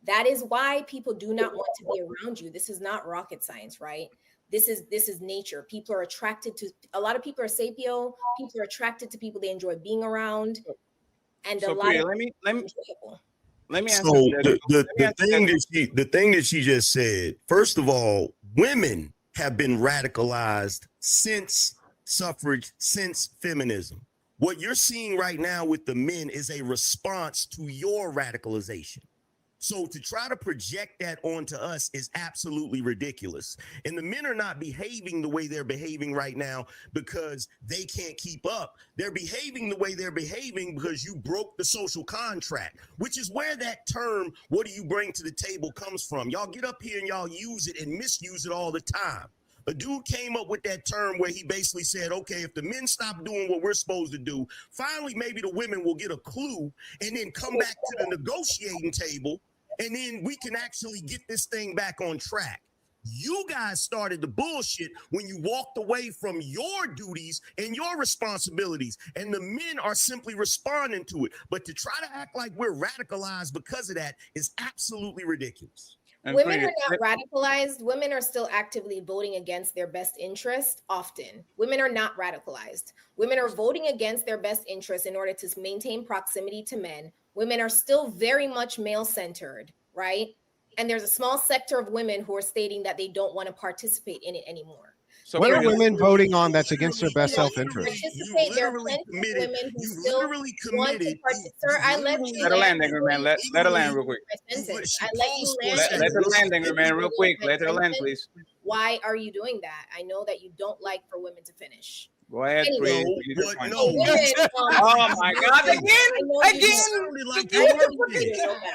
That is why people do not want to be around you. This is not rocket science, right? This is nature. People are attracted to, a lot of people are sapio. People are attracted to people they enjoy being around. And So a lot Priya, of let me answer So the thing that she just said, first of all, women have been radicalized since suffrage, since feminism. What you're seeing right now with the men is a response to your radicalization. So to try to project that onto us is absolutely ridiculous. And the men are not behaving the way they're behaving right now because they can't keep up. They're behaving the way they're behaving because you broke the social contract, which is where that term, what do you bring to the table, comes from. Y'all get up here and y'all use it and misuse it all the time. A dude came up with that term where he basically said, okay, if the men stop doing what we're supposed to do, finally maybe the women will get a clue and then come back to the negotiating table, and then we can actually get this thing back on track. You guys started the bullshit when you walked away from your duties and your responsibilities, and the men are simply responding to it. But to try to act like we're radicalized because of that is absolutely ridiculous. Women are not radicalized. Women are still actively voting against their best interest often. Women are not radicalized. Women are voting against their best interest in order to maintain proximity to men. Women are still very much male-centered, right? And there's a small sector of women who are stating that they don't want to participate in it anymore. So what are women voting on that's against their best self-interest? There are plenty of women who still want to participate. Sir, I let you let her land, man. Let her land real quick. I let you land. Let her land, man, real quick. Let her land, please. Why are you doing that? I know that you don't like for women to finish. Go ahead, Anyway, please. no. Oh my God! Again.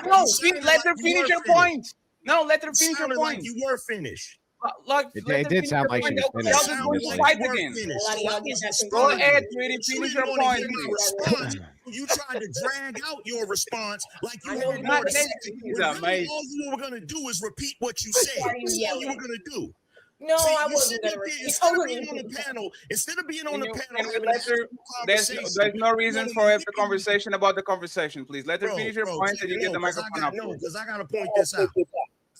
No, let her finish her point. No, let her It finish her sounded point. like you were finished. It did sound like she was finished. It sounded like Fight you were again. finished. So I was Go responding. ahead, sweetie, But you finish didn't your want to point. hear my response. You tried to drag out your response like you had God, more to say. this is When really amazing. all you were going to do is repeat what you said. Why are you That's all you yelling? were going to do. No, See, I you wasn't shouldn't gonna be- repeat. Instead I of being wasn't on the panel, instead of being on Can the you, panel can we having an let her? actual conversation. There's no reason you for wanna having a conversation about the conversation. Please let her finish her point, and you get the microphone up. Because I got to point this out.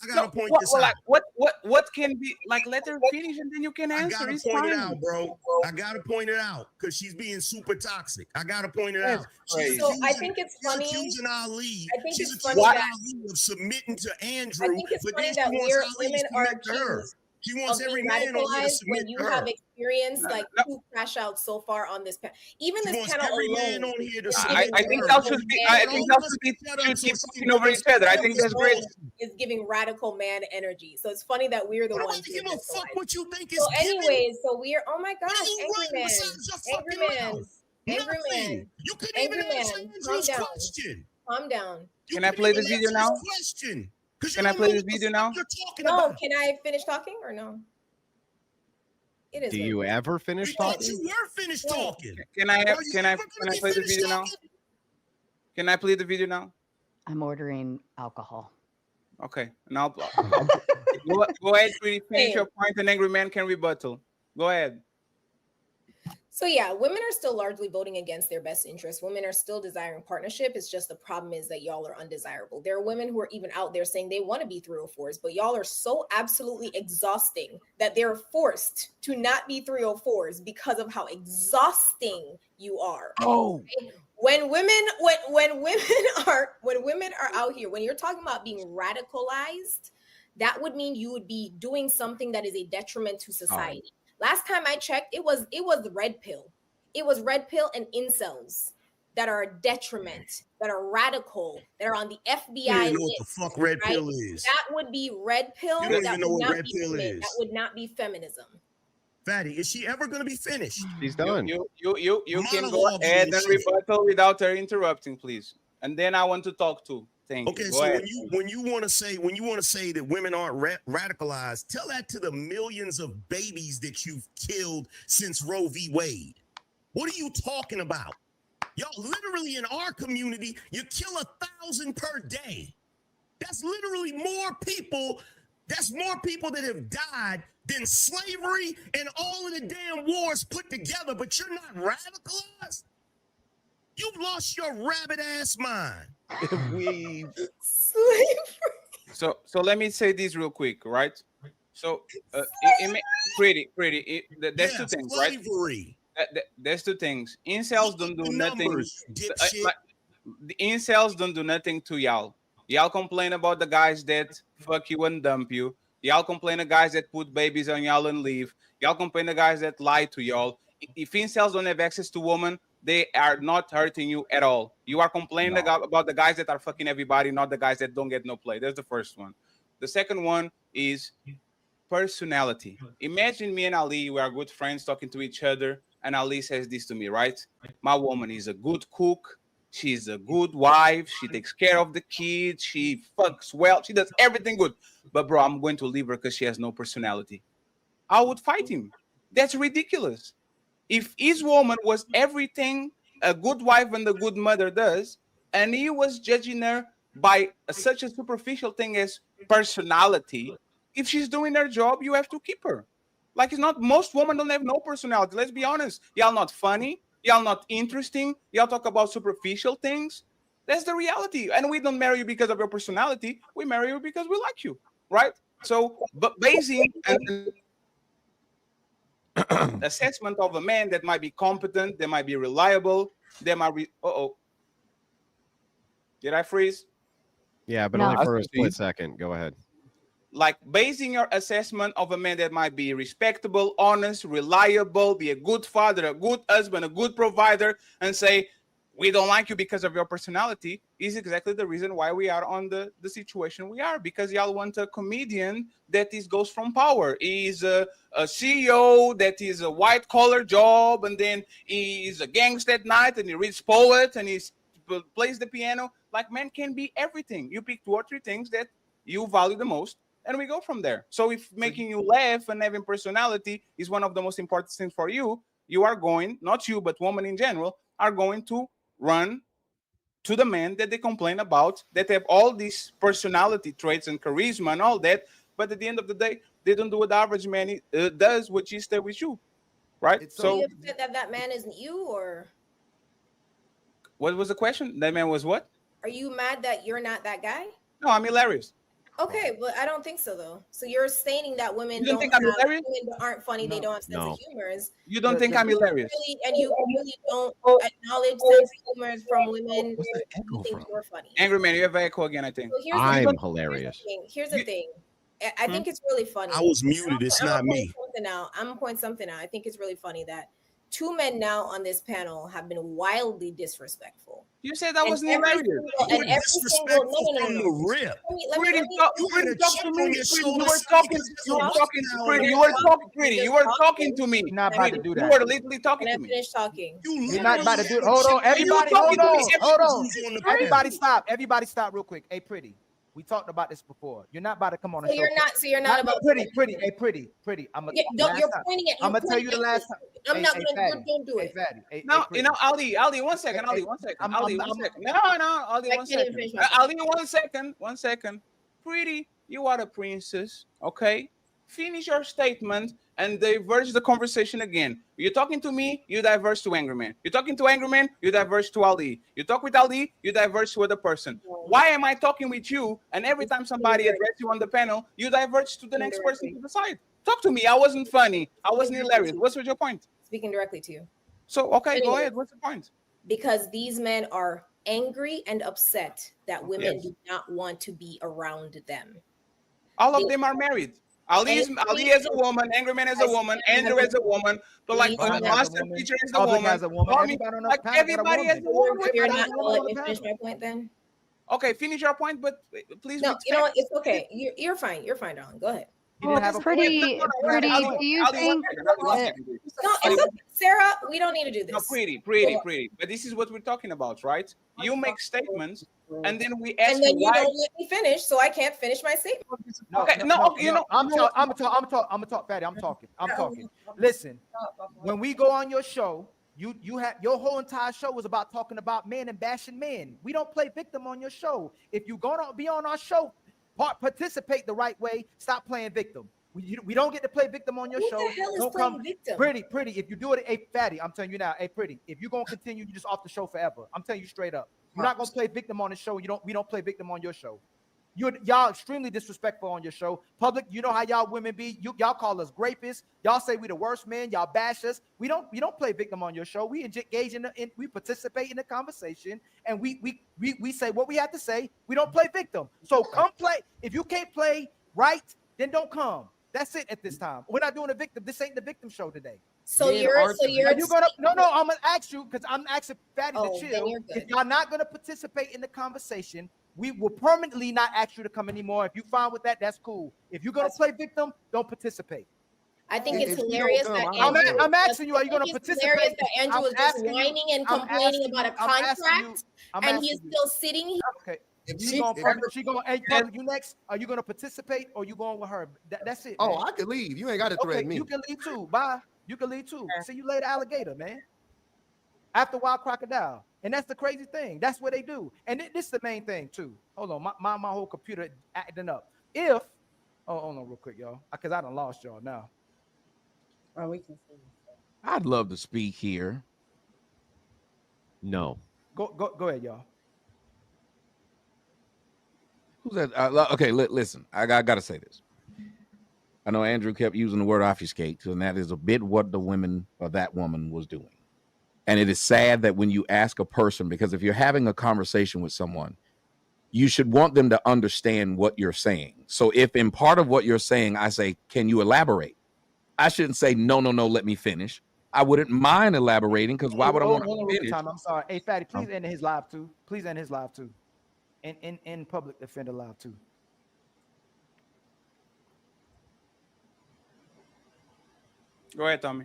I got to point this out. Like, what can be like? Let her finish, and then you can answer. I gotta It's point it fine. out, bro. I gotta point it out because she's being super toxic. I gotta point it That's out. crazy. So I think it's She's funny. accusing Ali. I think She's it's funny accusing that Ali of submitting to I Andrew, think it's but funny then that she wants Ali women to are submit to her. accused She wants of every being man on here to radicalized submit when you to have her. experienced like two crash outs so far on this panel. Even She this wants panel every alone man on here to is submit giving I think to y'all her. should be. man I think y'all should be should keep talking over each other. I think that's great. is giving radical man energy. So it's funny that we're the I ones don't give a fuck what you think is So given. anyways, so we're oh my gosh, You angry run man, besides your angry fucking man, mouth. angry Nothing. man, You couldn't angry even answer man. Calm Andrew's down, question. calm down. Can I play this video now? Question. Can I play this video now? You're talking No, about. can I finish talking or no? It is. Do what you it is. ever finish We thought talking? you were finished talking. Can I Are you ever can gonna I be play the finished video now? talking? Can I play the video now? I'm ordering alcohol. Okay, now go ahead, sweetie. Finish your point. An angry man can rebuttal. Go ahead. So yeah, women are still largely voting against their best interests. Women are still desiring partnership. It's just the problem is that y'all are undesirable. There are women who are even out there saying they want to be 304s, but y'all are so absolutely exhausting that they're forced to not be 304s because of how exhausting you are. Oh, when women are out here, when you're talking about being radicalized, that would mean you would be doing something that is a detriment to society. Last time I checked, it was the red pill. It was red pill and incels that are a detriment, that are radical, that are on the FBI You don't even know what the list, fuck red right? pill is. That would be red pill. You don't that even know would what not red be pill femi- is. That would not be feminism. Fatty, is she ever going to be finished? She's done. You can go Monologue ahead and bullshit. rebuttal without her interrupting, please. And then I want to talk too. Thank Okay, you. Go so ahead. when you want to say that women aren't radicalized, tell that to the millions of babies that you've killed since Roe v. Wade. What are you talking about? Y'all literally in our community, you kill 1,000 per day. That's literally more people. That's more people that have died than slavery and all of the damn wars put together. But you're not radicalized. You've lost your rabbit ass mind. So let me say this real quick, right? So there's two things, right? Slavery. There's two things. Incels don't do nothing. Numbers, dipshit. The incels don't do nothing to y'all. Y'all complain about the guys that fuck you and dump you. Y'all complain the guys that put babies on y'all and leave. Y'all complain the guys that lie to y'all. If incels don't have access to women, they are not hurting you at all. You are complaining about the guys that are fucking everybody, not the guys that don't get no play. That's the first one. The second one is personality. Imagine me and Ali, we are good friends talking to each other, and Ali says this to me, right? My woman is a good cook. She's a good wife. She takes care of the kids. She fucks well. She does everything good. But bro, I'm going to leave her because she has no personality. I would fight him. That's ridiculous. If his woman was everything a good wife and a good mother does, and he was judging her by such a superficial thing as personality, if she's doing her job, you have to keep her. Like, it's not, most women don't have no personality. Let's be honest. Y'all not funny. Y'all not interesting. Y'all talk about superficial things. That's the reality. And we don't marry you because of your personality. We marry you because we like you, right? So, but basing an assessment of a man that might be competent, they might be reliable, they might be, did I freeze? Yeah, but No. only for a split second. Go ahead. Like basing your assessment of a man that might be respectable, honest, reliable, be a good father, a good husband, a good provider, and say, we don't like you because of your personality, is exactly the reason why we are on the situation we are, because y'all want a comedian that goes from power. He's a CEO that is a white collar job, and then he's a gangster at night, and he reads poets, and he plays the piano. Like, man can be everything. You pick 2 or 3 things that you value the most, and we go from there. So if making you laugh and having personality is one of the most important things for you, you are going, not you, but women in general, are going to run to the men that they complain about, that have all these personality traits and charisma and all that, but at the end of the day, they don't do what the average man does, which is stay with you, right? So you upset that that man isn't you, or what was the question? That man was what? are you mad that you're not that guy? No, I'm hilarious. Okay, but I don't think so though. So you're stating that women You don't think I'm hilarious? women aren't funny, they don't have sense of humor. You don't think I'm hilarious? And you really don't acknowledge sense of humor from women who think you're funny. Angry man, you have echo again, I think. So I'm hilarious. Here's the thing. I think it's really funny. I was muted. It's not me. I'm gonna point something out. I think it's really funny that 2 men now on this panel have been wildly disrespectful. You said that wasn't hilarious. And every single no. From the rip. Pretty, you were talking to me. You were talking to me. You're not about to do that. You were literally talking to me. Finish talking. You're not about to do it. Hold on, everybody. Hold on. Everybody stop. Everybody stop real quick. Hey, pretty. We talked about this before. You're not about to come on a show. So you're not about pretty. Hey, pretty. You're pointing at. I'm gonna tell you the last time. I'm not gonna. Don't do it. No, you know, Ali, 1 second. Ali, 1 second. Ali, 1 second. No, Ali, 1 second. Ali, 1 second. 1 second. Pretty, you are a princess, okay? Finish your statement and diverge the conversation again. You're talking to me, you diverge to Angry Man. You're talking to Angry Man, you diverge to Ali. You talk with Ali, you diverge to other person. Why am I talking with you? And every time somebody addresses you on the panel, you diverge to the next person to the side. Talk to me. I wasn't funny. I wasn't hilarious. What's your point? Speaking directly to you. So, okay, go ahead. What's the point? Because these men are angry and upset that women do not want to be around them. All of them are married. Ali as a woman, Angry Man as a woman, Andrew as a woman, but like Master Teacher as a woman. Like everybody as a woman. You're not gonna let me finish my point then? Okay, finish your point, but please. No, you know what? It's okay. You're fine. You're fine, Dawn. Go ahead. Pretty. Do you think? No, it's okay. Sarah, we don't need to do this. No, pretty. But this is what we're talking about, right? You make statements, and then we ask. And then you don't let me finish, so I can't finish my statement. I'm talking, Fatty. I'm talking. Listen, when we go on your show, you have your whole entire show was about talking about men and bashing men. We don't play victim on your show. If you're gonna be on our show, participate the right way. Stop playing victim. We don't get to play victim on your show. Who the hell is playing victim? Pretty. If you do it, hey, Fatty, I'm telling you now, hey, pretty. If you're gonna continue, you just off the show forever. I'm telling you straight up. You're not gonna play victim on the show. We don't play victim on your show. Y'all extremely disrespectful on your show. Public, you know how y'all women be. Y'all call us grapists. Y'all say we the worst men. Y'all bash us. We don't play victim on your show. We engage we participate in the conversation, and we say what we have to say. We don't play victim. So come play. If you can't play right, then don't come. That's it at this time. We're not doing a victim. This ain't the victim show today. Are you gonna? No. I'm gonna ask you because I'm asking Fatty to chill. If y'all not gonna participate in the conversation, we will permanently not ask you to come anymore. If you fine with that, that's cool. If you're gonna play victim, don't participate. I think it's hilarious that I'm asking you, are you going to participate? It's hilarious that Andrew is just whining and complaining about a contract, and he's still sitting here. Okay. You next. Are you going to participate or you going with her? That's it. Oh, I could leave. You ain't got to threaten me. You can leave too. Bye. You can leave too. See you later, alligator, man. After a while, crocodile. And that's the crazy thing. That's what they do. And this is the main thing too. Hold on, my whole computer acting up. Hold on real quick, y'all, because I done lost y'all now. Oh, we can see. I'd love to speak here. No. Go ahead, y'all. Who's that? Okay, listen. I gotta say this. I know Andrew kept using the word obfuscate, and that is a bit what the women or that woman was doing. And it is sad that when you ask a person, because if you're having a conversation with someone, you should want them to understand what you're saying. So if in part of what you're saying, I say, can you elaborate? I shouldn't say, no, let me finish. I wouldn't mind elaborating because why would I want to finish? I'm sorry. Hey, Fatty, please end his live too. Please end his live too. In public defender live too. Go ahead, Tommy.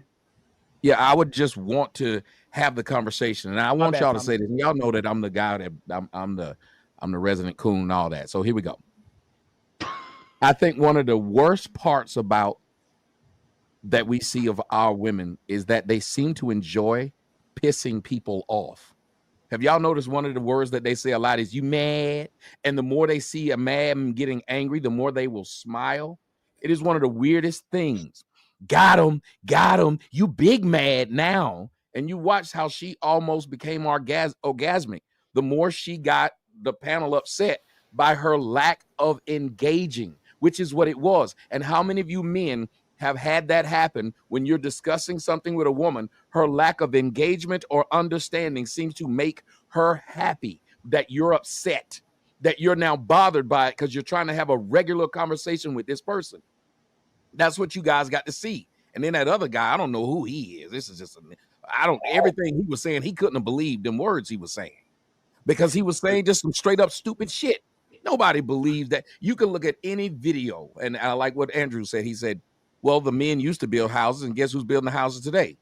Yeah, I would just want to have the conversation, and I want y'all to say this. Y'all know that I'm the guy that I'm the resident coon and all that. So here we go. I think one of the worst parts about that we see of our women is that they seem to enjoy pissing people off. Have y'all noticed one of the words that they say a lot is "you mad"? And the more they see a man getting angry, the more they will smile. It is one of the weirdest things. Got him, you big mad now. And you watch how she almost became orgasmic. The more she got the panel upset by her lack of engaging, which is what it was. And how many of you men have had that happen when you're discussing something with a woman? Her lack of engagement or understanding seems to make her happy, that you're upset, that you're now bothered by it because you're trying to have a regular conversation with this person. That's what you guys got to see. And then that other guy, I don't know who he is. This is just everything he was saying, he couldn't have believed them words he was saying, because he was saying just some straight up stupid shit. Nobody believes that. You can look at any video, and I like what Andrew said. He said, well, the men used to build houses, and guess who's building the houses today?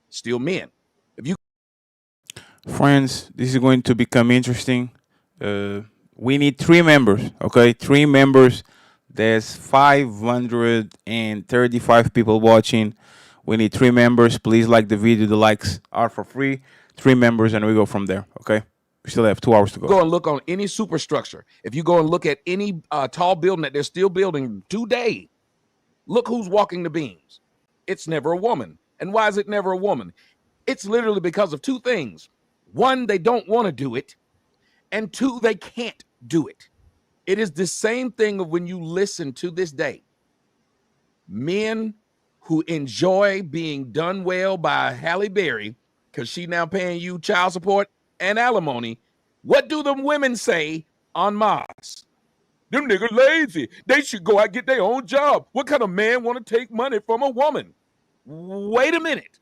Still men. If you Friends, this is going to become interesting. We need 3 members, okay? 3 members. There's 535 people watching. We need 3 members. Please like the video. The likes are for free. 3 members, and we go from there, okay? We still have 2 hours to go. Go and look on any superstructure. If you go and look at any tall building that they're still building today, look who's walking the beams. It's never a woman. And why is it never a woman? It's literally because of 2 things. 1, they don't want to do it. And 2, they can't do it. It is the same thing of when you listen to this day. Men who enjoy being done well by Halle Berry, because she now paying you child support and alimony. What do the women say on Mars? Them niggas lazy. They should go out and get their own job. What kind of man want to take money from a woman? Wait a minute.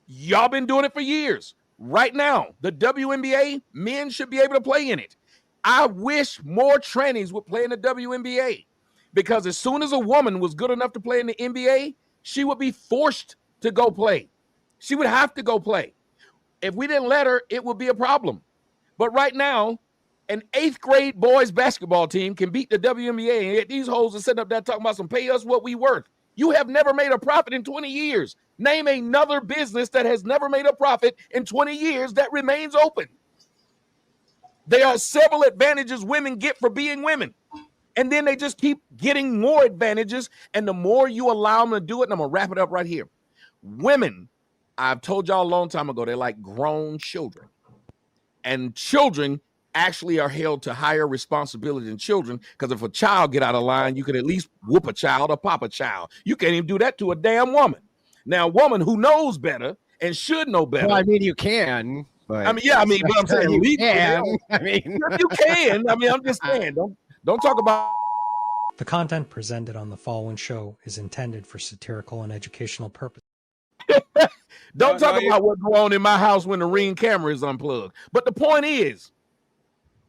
Y'all been doing it for years. Right now, the WNBA, men should be able to play in it. I wish more trannies would play in the WNBA, because as soon as a woman was good enough to play in the NBA, she would be forced to go play. She would have to go play. If we didn't let her, it would be a problem. But right now, an 8th grade boys basketball team can beat the WNBA, and yet these hoes are sitting up there talking about some pay us what we worth. You have never made a profit in 20 years. Name another business that has never made a profit in 20 years that remains open. There are several advantages women get for being women. And then they just keep getting more advantages. And the more you allow them to do it, and I'm going to wrap it up right here. Women, I've told y'all a long time ago, they're like grown children. And children actually are held to higher responsibility than children, because if a child get out of line, you can at least whoop a child or pop a child. You can't even do that to a damn woman. Now, a woman who knows better and should know better. Well, I mean, you can. But I mean, yeah, I mean, but I'm saying you can. I mean, you can. I mean, I'm just saying, don't talk about. The content presented on the following show is intended for satirical and educational purposes. Don't talk about what go on in my house when the Ring camera is unplugged. But the point is,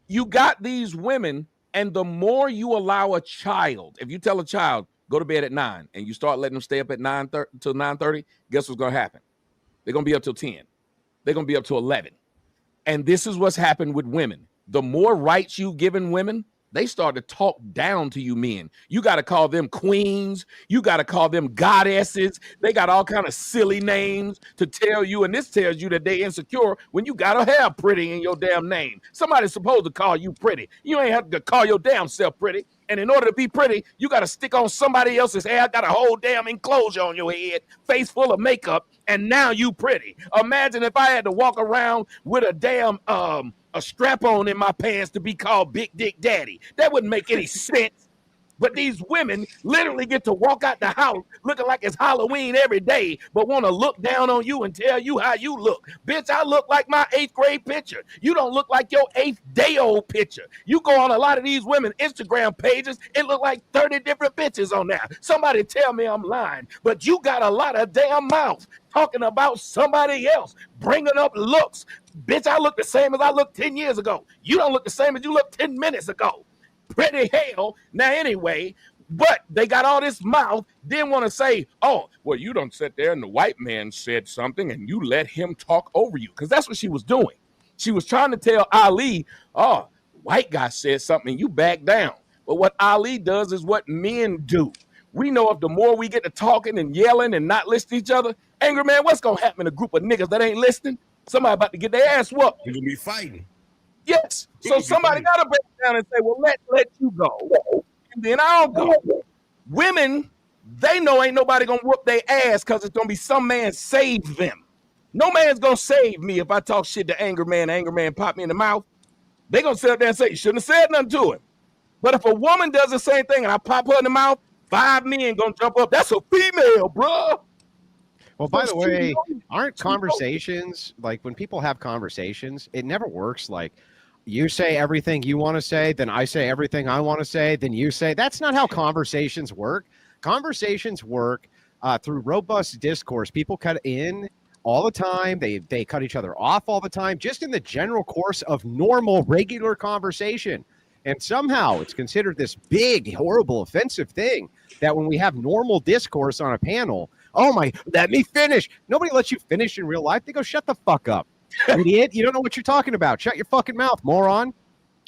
you got these women, and the more you allow a child, if you tell a child, go to bed at 9, and you start letting them stay up at 9:30 till 9:30, guess what's going to happen? They're going to be up till 10. They're going to be up to 11. And this is what's happened with women. The more rights you've given women, they start to talk down to you men. You got to call them queens. You got to call them goddesses. They got all kind of silly names to tell you. And this tells you that they insecure when you got to have pretty in your damn name. Somebody's supposed to call you pretty. You ain't have to call your damn self pretty. And in order to be pretty, you got to stick on somebody else's hair, got a whole damn enclosure on your head, face full of makeup, and now you pretty. Imagine if I had to walk around with a damn a strap-on in my pants to be called Big Dick Daddy. That wouldn't make any sense. But these women literally get to walk out the house looking like it's Halloween every day, but want to look down on you and tell you how you look. Bitch, I look like my 8th grade picture. You don't look like your 8th day old picture. You go on a lot of these women Instagram pages, it look like 30 different bitches on there. Somebody tell me I'm lying, but you got a lot of damn mouth talking about somebody else, bringing up looks. Bitch, I look the same as I looked 10 years ago. You don't look the same as you looked 10 minutes ago. Pretty hell. Now, anyway, but they got all this mouth, then want to say, oh, well, you don't sit there and the white man said something and you let him talk over you. Because that's what she was doing. She was trying to tell Ali, oh, white guy said something and you back down. But what Ali does is what men do. We know if the more we get to talking and yelling and not listening to each other, angry man, what's gonna happen to a group of niggas that ain't listening? Somebody about to get their ass whooped. You're gonna be fighting. Yes. So somebody gotta break down and say, well, let you go. And then I'll go. Women, they know ain't nobody gonna whoop their ass because it's gonna be some man save them. No man's gonna save me if I talk shit to angry man pop me in the mouth. They gonna sit up there and say, you shouldn't have said nothing to him. But if a woman does the same thing and I pop her in the mouth, 5 men gonna jump up. That's a female, bro. Well, by the way, aren't conversations, like when people have conversations, it never works like you say everything you want to say, then I say everything I want to say, then you say. That's not how conversations work. Conversations work through robust discourse. People cut in all the time. They cut each other off all the time, just in the general course of normal, regular conversation. And somehow it's considered this big, horrible, offensive thing that when we have normal discourse on a panel, oh my, let me finish. Nobody lets you finish in real life. They go, shut the fuck up, idiot. You don't know what you're talking about. Shut your fucking mouth, moron.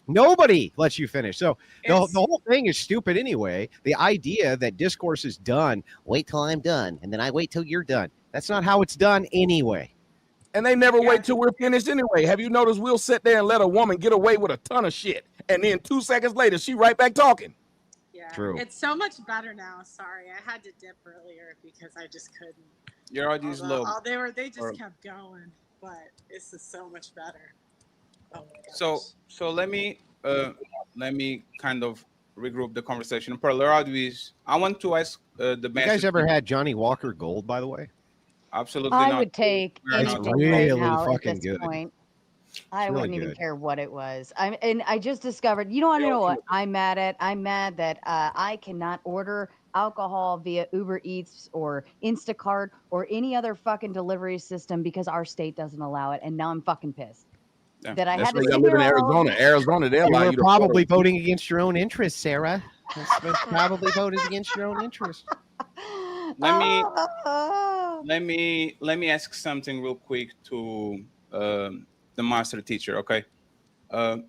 Nobody lets you finish. So the whole thing is stupid anyway. The idea that discourse is done, wait till I'm done, and then I wait till you're done. That's not how it's done anyway. And they never wait till we're finished anyway. Have you noticed we'll sit there and let a woman get away with a ton of shit, and then 2 seconds later, she right back talking. Yeah, True. It's so much better now. Sorry, I had to dip earlier because I just couldn't. Your audio is low. They just kept going, but this is so much better. Oh my gosh. So let me kind of regroup the conversation. Pearl, I want to ask the You guys ever had Johnny Walker Gold, by the way? Absolutely I not. would take It's anything really right now fucking at this good. point. I It's really wouldn't even good. care what it was. And I just discovered, you don't want to know what I'm mad at? I'm mad that I cannot order alcohol via Uber Eats or Instacart or any other fucking delivery system because our state doesn't allow it. And now I'm fucking pissed. Yeah. That I That's had why to you sit live in here all Arizona. over- Arizona, they You allow were you to probably voting against your own interest, Sarah. That's probably voted against your own interest. Let me Ah. let me ask something real quick to the master teacher. Okay,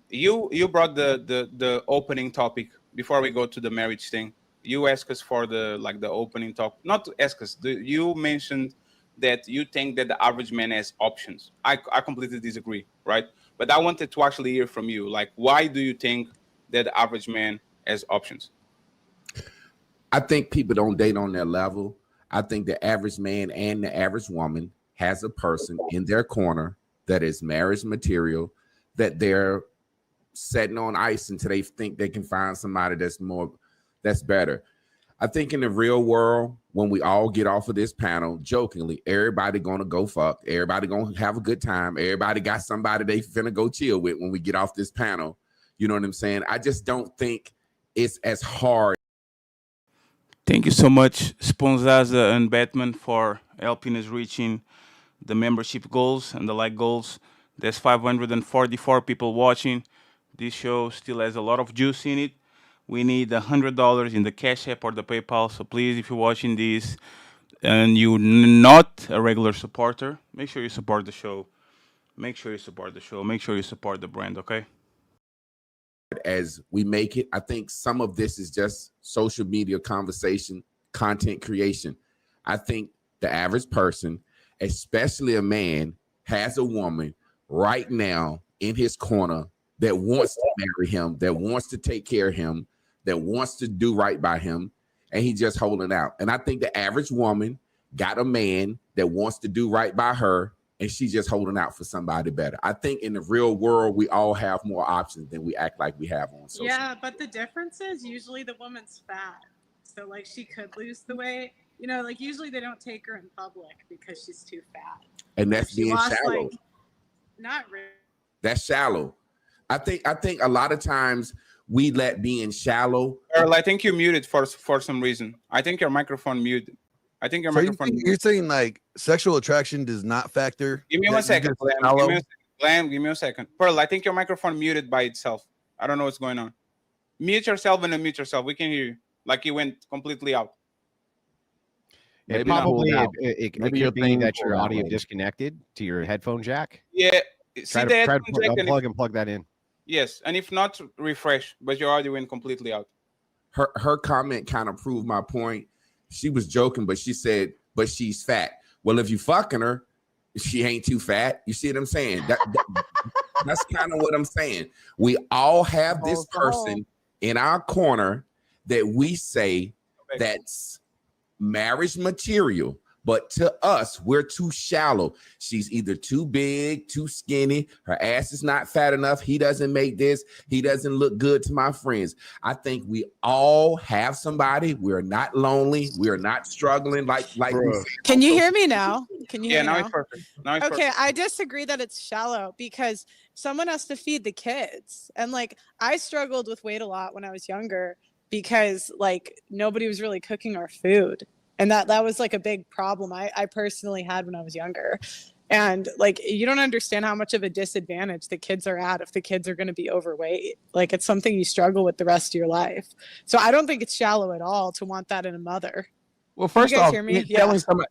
you brought the opening topic before we go to the marriage thing. You asked us for the opening talk. Not to ask us. You mentioned that you think that the average man has options. I completely disagree, right? But I wanted to actually hear from you. Like, why do you think that the average man has options? I think people don't date on their level. I think the average man and the average woman has a person in their corner that is marriage material, that they're setting on ice until they think they can find somebody that's better. I think in the real world, when we all get off of this panel, jokingly, everybody gonna go fuck. Everybody gonna have a good time. Everybody got somebody they finna go chill with when we get off this panel. You know what I'm saying? I just don't think it's as hard. Thank you so much, Sponzaza and Batman, for helping us reaching the membership goals and the like goals. There's 544 people watching. This show still has a lot of juice in it. We need $100 in the Cash App or the PayPal. So please, if you're watching this and you're not a regular supporter, make sure you support the show. Make sure you support the show. Make sure you support the brand, okay? As we make it, I think some of this is just social media conversation, content creation. I think the average person, especially a man, has a woman right now in his corner that wants to marry him, that wants to take care of him, that wants to do right by him, and he's just holding out. And I think the average woman got a man that wants to do right by her, and she's just holding out for somebody better. I think in the real world, we all have more options than we act like we have on social. Yeah, but the difference is usually the woman's fat. So like she could lose the weight. You know, like usually they don't take her in public because she's too fat. And that's She being lost, shallow. like, not really. That's shallow. I think a lot of times we let being shallow. Earl, I think you muted for some reason. I think your microphone muted. I think your microphone. You're saying like sexual attraction does not factor. Give me 1 second, Glam. Give me a second. Pearl, I think your microphone muted by itself. I don't know what's going on. Mute yourself and unmute yourself. We can hear you. Like you went completely out. It could be that your audio disconnected to your headphone jack. Yeah. Try to unplug and plug that in. Yes, and if not, refresh. But your audio went completely out. her comment kind of proved my point. She was joking, but she said, but she's fat. Well, if you fucking her, she ain't too fat. You see what I'm saying? That's kind of what I'm saying. We all have this person in our corner that we say that's marriage material, but to us, we're too shallow. She's either too big, too skinny. Her ass is not fat enough. He doesn't make this. He doesn't look good to my friends. I think we all have somebody. We're not lonely. We're not struggling like we said. Can you hear me now? Can you hear me now now? it's perfect. Now it's Okay, perfect. I disagree that it's shallow because someone has to feed the kids. And like I struggled with weight a lot when I was younger because like nobody was really cooking our food. And that was like a big problem I personally had when I was younger. And like you don't understand how much of a disadvantage the kids are at if the kids are going to be overweight. Like it's something you struggle with the rest of your life. So I don't think it's shallow at all to want that in a mother. Well, first You guys off, hear me? telling somebody,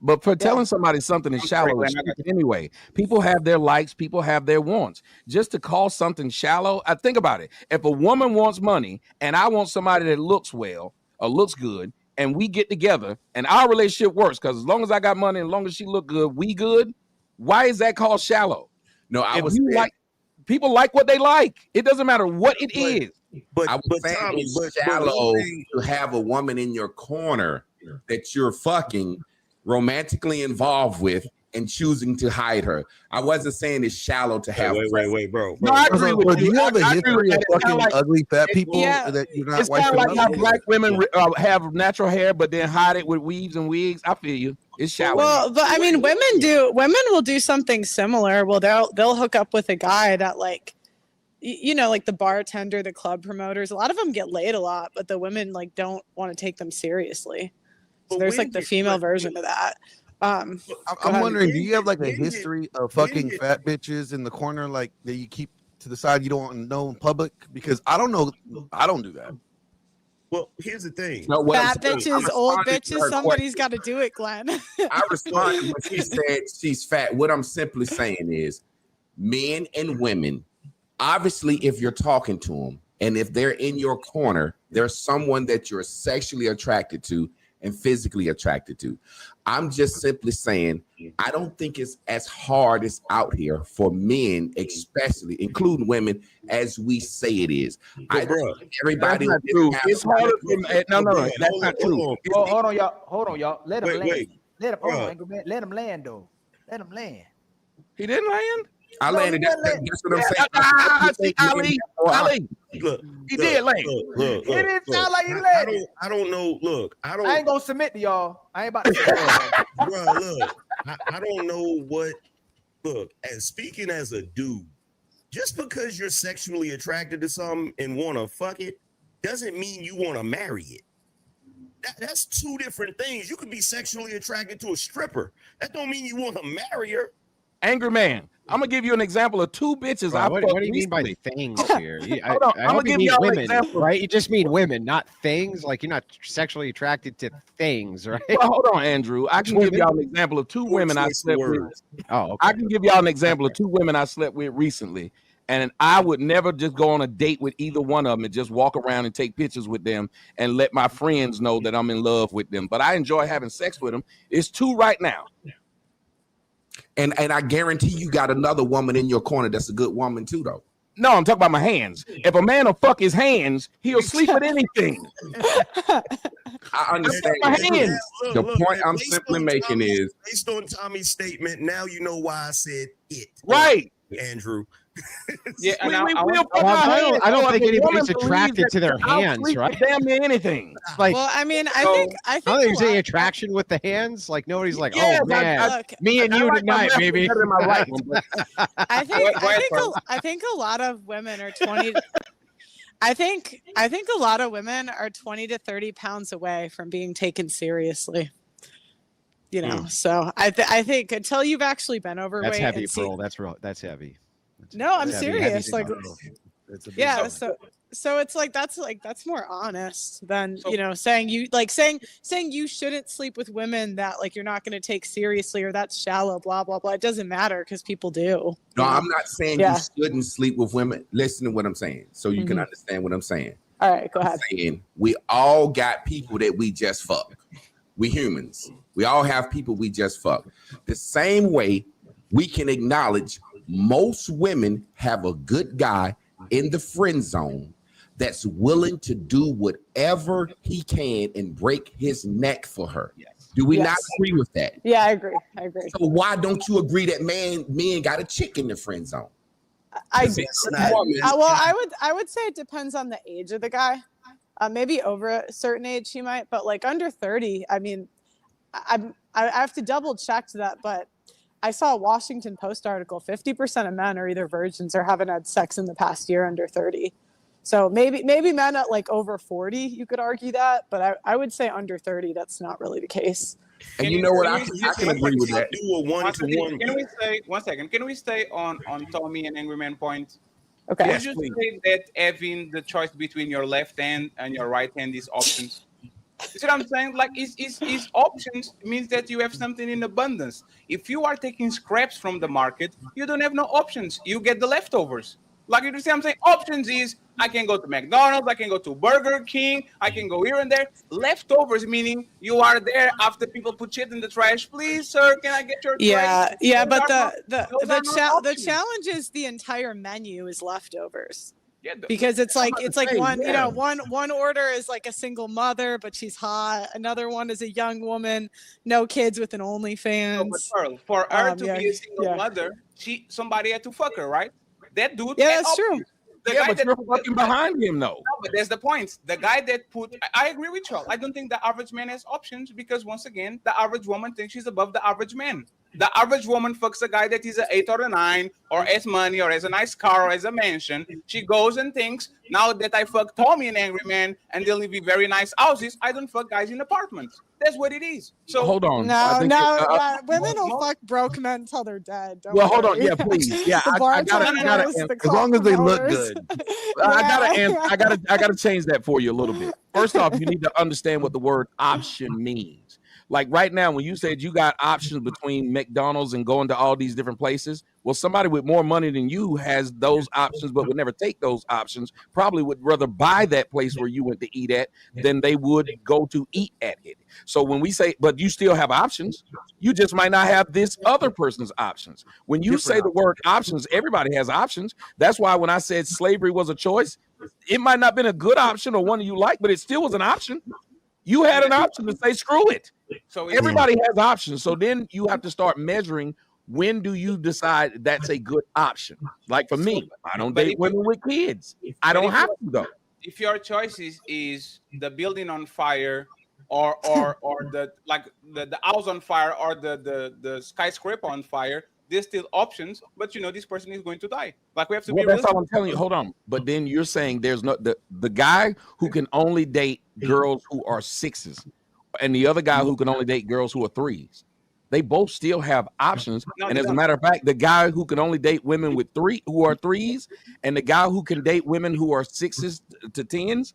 but for telling somebody something is shallow is stupid anyway. People have their likes, people have their wants. Just to call something shallow, I think about it. If a woman wants money and I want somebody that looks well or looks good, and we get together and our relationship works because as long as I got money and as long as she look good, we good. Why is that called shallow? No, I if was you saying, like people like what they like. It doesn't matter what it is. But I was saying Tommy, it's shallow to have a woman in your corner that you're fucking romantically involved with and choosing to hide her. I wasn't saying it's shallow to have. Wait, bro. No, I agree with Do you have a I agree with history of that. It's kinda fucking like- ugly fat people Yeah. that you're not It's kind of wiping like how up? black women have natural hair, but then hide it with weaves and wigs. I feel you. It's shallow. Well, but I mean, women will do something similar. Well, they'll hook up with a guy that like, you know, like the bartender, the club promoters. A lot of them get laid a lot, but the women like don't want to take them seriously. So there's like the female version of that. I'm wondering, do you have like a history of fucking fat bitches in the corner, like that you keep to the side you don't want to know in public? Because I don't know, I don't do that. Well, here's the thing. No, what I'm Fat saying, bitches, I'm old responding to bitches. her Somebody's got to do it, Glenn. I responded when she said she's fat. What I'm simply saying is men and women, obviously, if you're talking to them and if they're in your corner, there's someone that you're sexually attracted to and physically attracted to. I'm just simply saying, I don't think it's as hard as out here for men, especially, including women, as we say it is. I don't think everybody. That's not true. It's harder for no, that's not true. Hold on, y'all. Let him land. Let him. Let him land though. Let him land. He didn't land. I landed. That's what I'm saying. I see Ali. Look, he did land. Look, It didn't sound like you landed. I don't know. Look, I ain't gonna submit to y'all. I ain't about to. Bro, look, I don't know what. Look, as speaking as a dude, just because you're sexually attracted to something and want to fuck it, doesn't mean you want to marry it. That's two different things. You could be sexually attracted to a stripper. That don't mean you want to marry her. Angry man. I'm gonna give you an example of two bitches. Bro, what do you mean by things here? Hold on, I'm gonna give y'all women, an example. right? You just mean women, not things. Like you're not sexually attracted to things, right? Well, hold on, Andrew. I can give y'all an example of two women I slept with. Oh, okay. I can give y'all an example of two women I slept with recently, and I would never just go on a date with either one of them and just walk around and take pictures with them and let my friends know that I'm in love with them. But I enjoy having sex with them. It's two right now. And I guarantee you got another woman in your corner that's a good woman too, though. No, I'm talking about my hands. If a man will fuck his hands, he'll sleep with anything. I understand. My hands. The point I'm simply making is based on Tommy's statement. Now you know why I said it. Right, Andrew. Yeah, and I don't think anybody's attracted to their hands, right? Damn near anything. Like, well, I mean, I I think don't think there's any attraction with the hands. Like nobody's like, Yes, oh man, look, me and you tonight, baby. I think a lot of women are 20. I think a lot of women are 20 to 30 pounds away from being taken seriously. You know, so I think until you've actually been overweight. That's heavy, and Pearl. That's real. That's heavy. No, I'm That's serious. heavy Like, stuff. yeah. So it's like that's more honest than saying you shouldn't sleep with women that like you're not going to take seriously or that's shallow. Blah blah blah. It doesn't matter because people do. no. I'm not saying you shouldn't sleep with women. Listen to what I'm saying, so you can understand what I'm saying. All right, go ahead. Saying we all got people that we just fuck. We humans. We all have people we just fuck. The same way we can acknowledge most women have a good guy in the friend zone that's willing to do whatever he can and break his neck for her. Do we not agree with that? Yeah, I agree. So why don't you agree that men got a chick in the friend zone? I would say it depends on the age of the guy. Maybe over a certain age he might, but like under 30, I mean, I have to double check that, but I saw a Washington Post article. 50% of men are either virgins or haven't had sex in the past year under 30. So maybe men at like over 40, you could argue that, but I would say under 30, that's not really the case. And you know what? I can agree with that. Do a one-to-one. Can we say 1 second? Can we stay on Tommy and Angry Man point? Okay. Would you say that having the choice between your left hand and your right hand is options? You see what I'm saying? Like, is options means that you have something in abundance. If you are taking scraps from the market, you don't have no options. You get the leftovers. Like, you see what I'm saying? Options is I can go to McDonald's, I can go to Burger King, I can go here and there. Leftovers meaning you are there after people put shit in the trash. Please, sir, can I get your trash? Yeah, but the challenge is the entire menu is leftovers. Yeah, because it's like one order is like a single mother, but she's hot. Another one is a young woman, no kids with an OnlyFans. No, for her to be a single mother, somebody had to fuck her, right? That dude. Yeah, that's true. The Yeah, guy but you're fucking behind him, though. No, but there's the point. The guy that put, I agree with you. I don't think the average man has options because, once again, the average woman thinks she's above the average man. The average woman fucks a guy that is an 8 or a 9 or has money or has a nice car or has a mansion. She goes and thinks, now that I fuck Tommy and Angry Man and they live in very nice houses, I don't fuck guys in apartments. That's what it is. So hold on. Women will fuck broke men until they're dead. Don't Well, hold on. worry. Yeah, please. Yeah, I gotta answer. The As long as they look promoters. good. I gotta answer. I gotta change that for you a little bit. First off, you need to understand what the word option means. Like right now, when you said you got options between McDonald's and going to all these different places, well, somebody with more money than you has those options, but would never take those options. Probably would rather buy that place where you went to eat at than they would go to eat at it. So when we say, but you still have options, you just might not have this other person's options. When you say the word options, everybody has options. That's why when I said slavery was a choice, it might not have been a good option or one you like, but it still was an option. You had an option to say, screw it. So everybody has options. So then you have to start measuring, when do you decide that's a good option? Like for me, I don't date women with kids. I don't have to though. If your choice is the building on fire or the house on fire or the skyscraper on fire, there's still options, but this person is going to die. Like, we have to be That's all I'm telling you. Hold on. But then you're saying there's no the guy who can only date girls who are 6s and the other guy who can only date girls who are 3s. They both still have options. And as a matter of fact, the guy who can only date women with 3s and the guy who can date women who are 6s to 10s,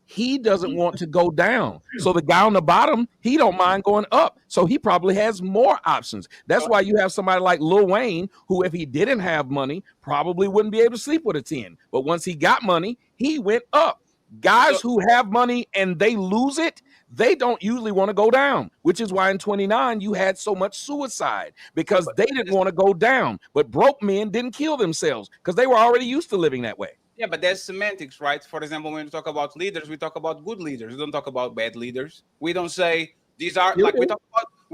he doesn't want to go down. So the guy on the bottom, he don't mind going up. So he probably has more options. That's why you have somebody like Lil Wayne, who if he didn't have money, probably wouldn't be able to sleep with a 10. But once he got money, he went up. Guys who have money and they lose it, they don't usually want to go down, which is why in 29 you had so much suicide, because they didn't want to go down. But broke men didn't kill themselves because they were already used to living that way. Yeah, but there's semantics, right? For example, when we talk about leaders, we talk about good leaders. We don't talk about bad leaders. We don't say these are like we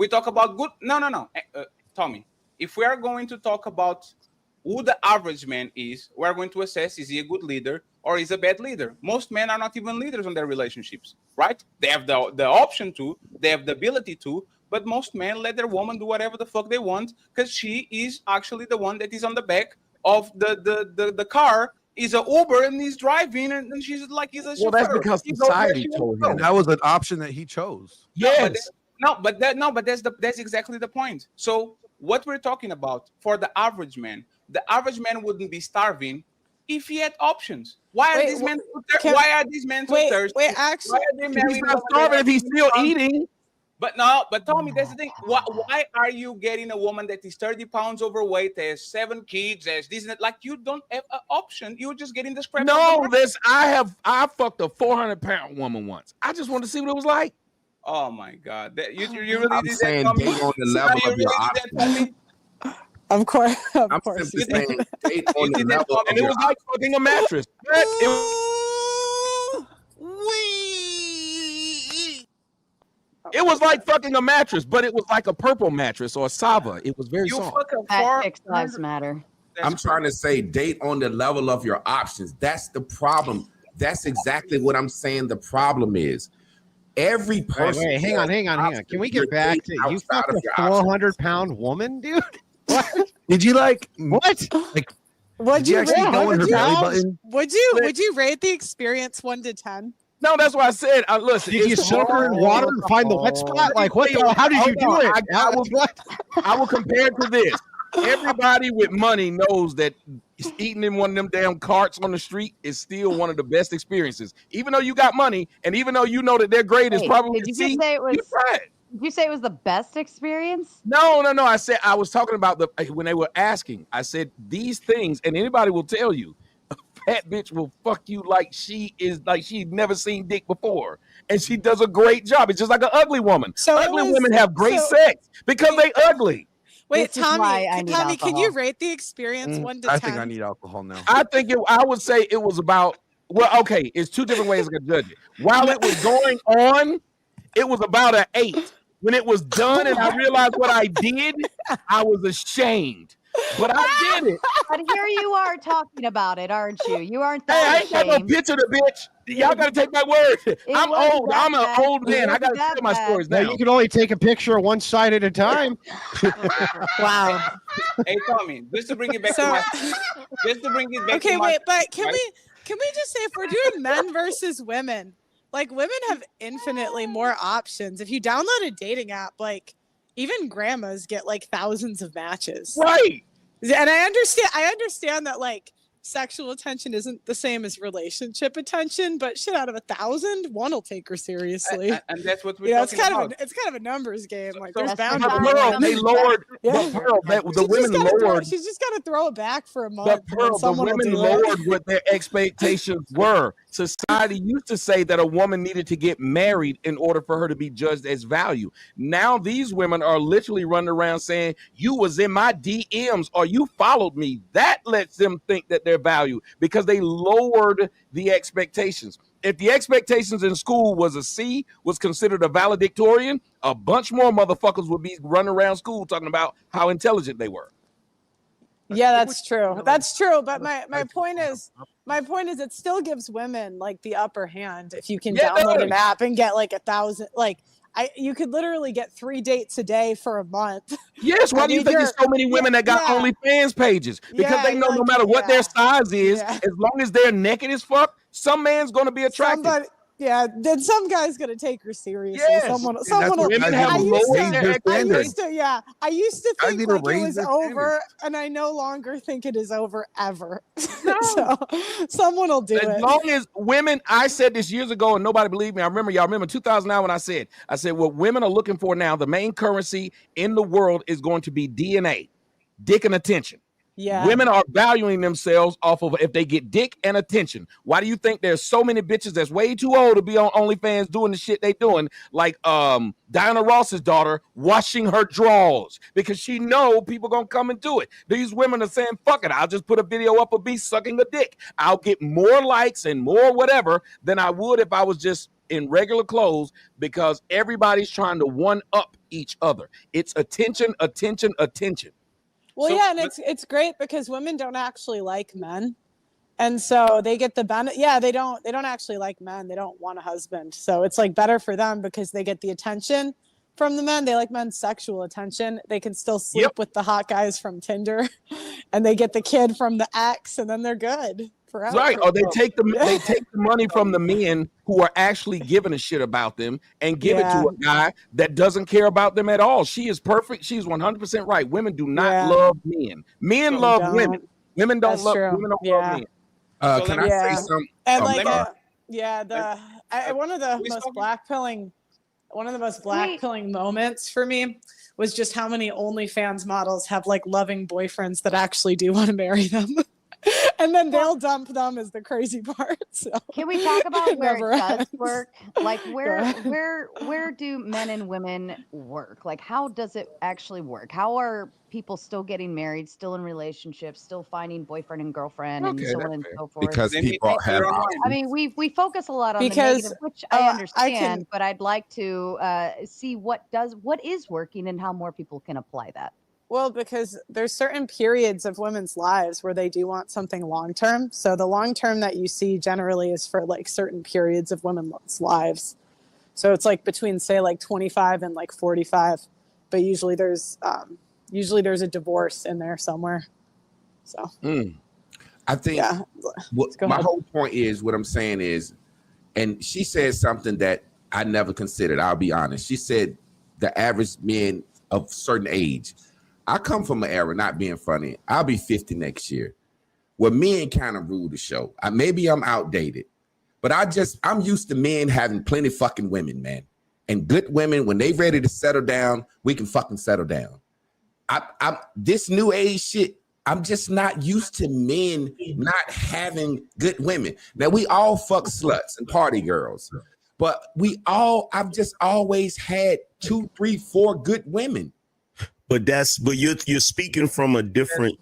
talk about good. No. Tommy, if we are going to talk about who the average man is, we are going to assess, is he a good leader or is a bad leader? Most men are not even leaders on their relationships, right? They have the option to, they have the ability to, but most men let their woman do whatever the fuck they want because she is actually the one that is on the back of the car. He's an Uber and he's driving and she's like, he's a chauffeur. Well, that's because society told him. That was an option that he chose. Yes. But that's exactly the point. So what we're talking about for the average man wouldn't be starving if he had options. Why are these men so thirsty? Wait, actually, he's not starving if he's still eating. But no, but Tommy, that's the thing. Why are you getting a woman that is 30 pounds overweight, has 7 kids, has this and that? Like, you don't have an option. You're just getting the scrap. No, I fucked a 400-pound woman once. I just wanted to see what it was like. Oh my God. You really I'm did saying that, Tommy? date on the level You of your really did that, options. Tommy? Of course. I'm simply saying date on the level of And it your was like fucking a mattress. It was like fucking a mattress, but it was like a purple mattress or a Sava. It was very soft. Fat chicks lives matter. I'm trying to say date on the level of your options. That's the problem. That's exactly what I'm saying. The problem is every person. Wait, hang on. Can we get back to you fucked a 400-pound woman, dude? What? Did you like what? Like, Would did you actually go in her belly button? Would you rate the experience 1 to 10? No, that's why I said. Listen, did you soak her in water and find the wet spot? Like what? How did you do it? I will compare it to this. Everybody with money knows that eating in one of them damn carts on the street is still one of the best experiences. Even though you got money, and even though you know that their grade is probably Did you say it was? Did you say it was the best experience? No. I said I was talking about when they were asking. I said these things, and anybody will tell you. Fat bitch will fuck you like she'd never seen dick before, and she does a great job. It's just like an ugly woman. So ugly women have great sex because they ugly. Wait, This is why I need Tommy, can you alcohol. rate the experience 1 to 10? I think I need alcohol now. I would say it was about. Well, okay, it's two different ways I could judge it. While it was going on, it was about an 8. When it was done and I realized what I did, I was ashamed. But I did it. But here you are talking about it, aren't you? You aren't Hey, I that ain't got no ashamed. picture of the bitch. Y'all gotta take my word. I'm wasn't old. that I'm an bad. old man. I It gotta wasn't that tell my bad. stories No, now. you can only take a picture one side at a time. Wow. Hey, Tommy, just to bring it back Okay, wait, but can we just say if we're doing men versus women, like women have infinitely more options. If you download a dating app, like even grandmas get like thousands of matches. Right. And I understand that like sexual attention isn't the same as relationship attention, but shit, out of 1,000, one will take her seriously. And that's what we're it's talking kind about. of a numbers game. Like So- there's But boundaries. Pearl, they lowered. Yeah. But Pearl, the women lowered. She's just got to throw it back for a month. But and then Pearl, the someone will women do it. lowered what their expectations were. Society used to say that a woman needed to get married in order for her to be judged as value. Now these women are literally running around saying, you was in my DMs or you followed me. That lets them think that they're valued because they lowered the expectations. If the expectations in school was a C, was considered a valedictorian, a bunch more motherfuckers would be running around school talking about how intelligent they were. Yeah, that's true. That's true. But my point is it still gives women like the upper hand if you can download an app and get like 1,000. Like you could literally get 3 dates a day for a month. Yes, why do you think there's so many women that got OnlyFans pages? Because they know no matter what their size is, as long as they're naked as fuck, some man's gonna be attracted. Then some guy's gonna take her seriously. Yes. Someone And will. women have lowered their standards. I used to think need to like it raise was their over, and I no longer think it is over ever. So someone will do it. As long as women, I said this years ago and nobody believed me. Y'all remember 2009 when I said what women are looking for now, the main currency in the world is going to be DNA, dick and attention. Yeah. Women are valuing themselves off of if they get dick and attention. Why do you think there's so many bitches that's way too old to be on OnlyFans doing the shit they doing? Like Diana Ross's daughter washing her drawers because she know people gonna come and do it. These women are saying, fuck it, I'll just put a video up of me sucking a dick. I'll get more likes and more whatever than I would if I was just in regular clothes because everybody's trying to one up each other. It's attention, attention, attention. Well, and it's great because women don't actually like men, and so they get the benefit. Yeah, they don't actually like men. They don't want a husband, so it's like better for them because they get the attention from the men. They like men's sexual attention. They can still sleep with the hot guys from Tinder, and they get the kid from the ex, and then they're good forever. Right, or they take the money from the men who are actually giving a shit about them and give it to a guy that doesn't care about them at all. She is perfect. She's 100% right. Women do not love men. Men love women. Women don't love men. Can I say something? And one of the most blackpilling one of the most blackpilling moments for me was just how many OnlyFans models have like loving boyfriends that actually do want to marry them. And then they'll dump them is the crazy part. So can we talk about where never it does ends. work? Like Go where ahead. do men and women work? Like how does it actually work? How are people still getting married, still in relationships, still finding boyfriend and girlfriend and so on and so forth? Because people have I mean, we focus a lot on the Because, negative, which I understand, can- but I'd like to see what is working and how more people can apply that. Well, because there's certain periods of women's lives where they do want something long term. So the long term that you see generally is for like certain periods of women's lives. So it's like between say like 25 and like 45, but usually there's a divorce in there somewhere. So I think my whole point is what I'm saying is, and she said something that I never considered. I'll be honest. She said the average men of certain age. I come from an era, not being funny. I'll be 50 next year, where men kind of rule the show. Maybe I'm outdated, but I'm used to men having plenty fucking women, man. And good women, when they ready to settle down, we can fucking settle down. I'm this new age shit. I'm just not used to men not having good women. Now we all fuck sluts and party girls, but I've just always had 2, 3, 4 good women. But you're speaking from a different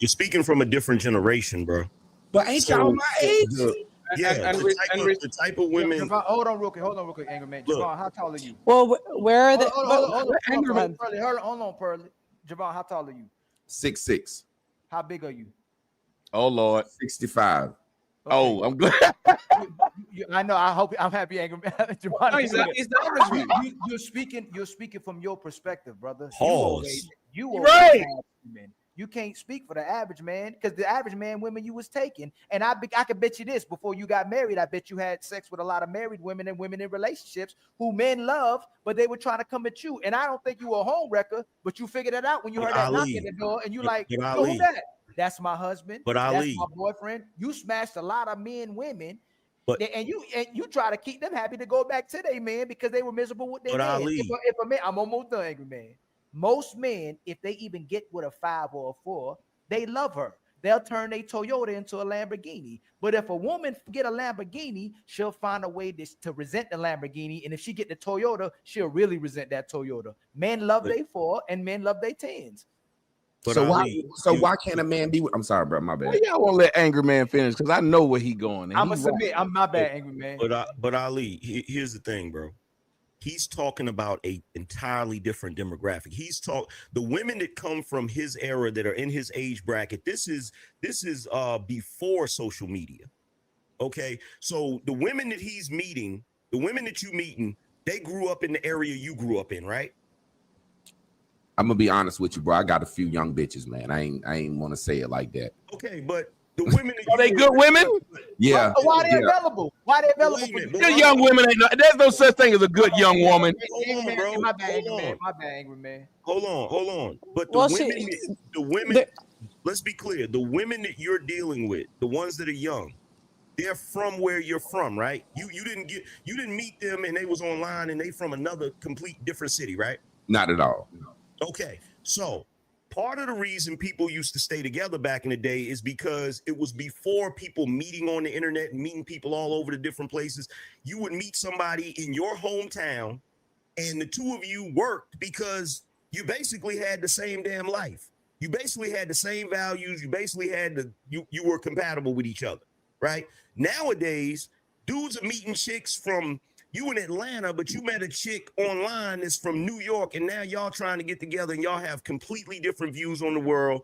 generation, bro. But ain't y'all my age? The type of women. Javon, hold on real quick, Angry Man. Javon, how tall are you? Well, where are they? Hold on, Pearly. Javon, how tall are you? 6'6". How big are you? Oh Lord, 65. Okay. Oh, I'm glad. I know. I'm happy, Angry Man. Javon, No, he's the average man. You're speaking from your perspective, brother. Pause. You are right. You can't speak for the average man because the average man women you was taking, and I could bet you this: before you got married, I bet you had sex with a lot of married women and women in relationships who men love, but they were trying to come at you. And I don't think you were a home wrecker, but you figured it out when you heard that knock at the door, and you like, yo, who that? That's my husband. But that's Ali, my boyfriend. You smashed a lot of men, women. But and you try to keep them happy to go back to their man because they were miserable with their man. Ali, if a man, I'm almost done, Angry Man. Most men, if they even get with a 5 or a 4, they love her. They'll turn their Toyota into a Lamborghini. But if a woman get a Lamborghini, she'll find a way to resent the Lamborghini. And if she get the Toyota, she'll really resent that Toyota. Men love their 4 and men love their 10s. So why can't a man be with? I'm sorry, bro. My bad. Well, y'all won't let Angry Man finish because I know where he going. I'm gonna submit. I'm my bad, Angry Man. But Ali, here's the thing, bro. He's talking about a entirely different demographic. The women that come from his era that are in his age bracket. This is before social media. Okay, so the women that he's meeting, the women that you meeting, they grew up in the area you grew up in, right? I'm gonna be honest with you, bro. I got a few young bitches, man. I ain't want to say it like that. Okay, but the women are they good women? Yeah. Why are they available? Why are they available? Good young women there's no such thing as a good young woman. Hold on, bro. My bad, Angry Man. Hold on. But the women, let's be clear. The women that you're dealing with, the ones that are young, they're from where you're from, right? You didn't meet them and they was online and they from another complete different city, right? Not at all. Okay, so part of the reason people used to stay together back in the day is because it was before people meeting on the internet and meeting people all over the different places. You would meet somebody in your hometown and the two of you worked because you basically had the same damn life. You basically had the same values. You basically had you were compatible with each other, right? Nowadays, dudes are meeting chicks from you in Atlanta, but you met a chick online that's from New York, and now y'all trying to get together and y'all have completely different views on the world.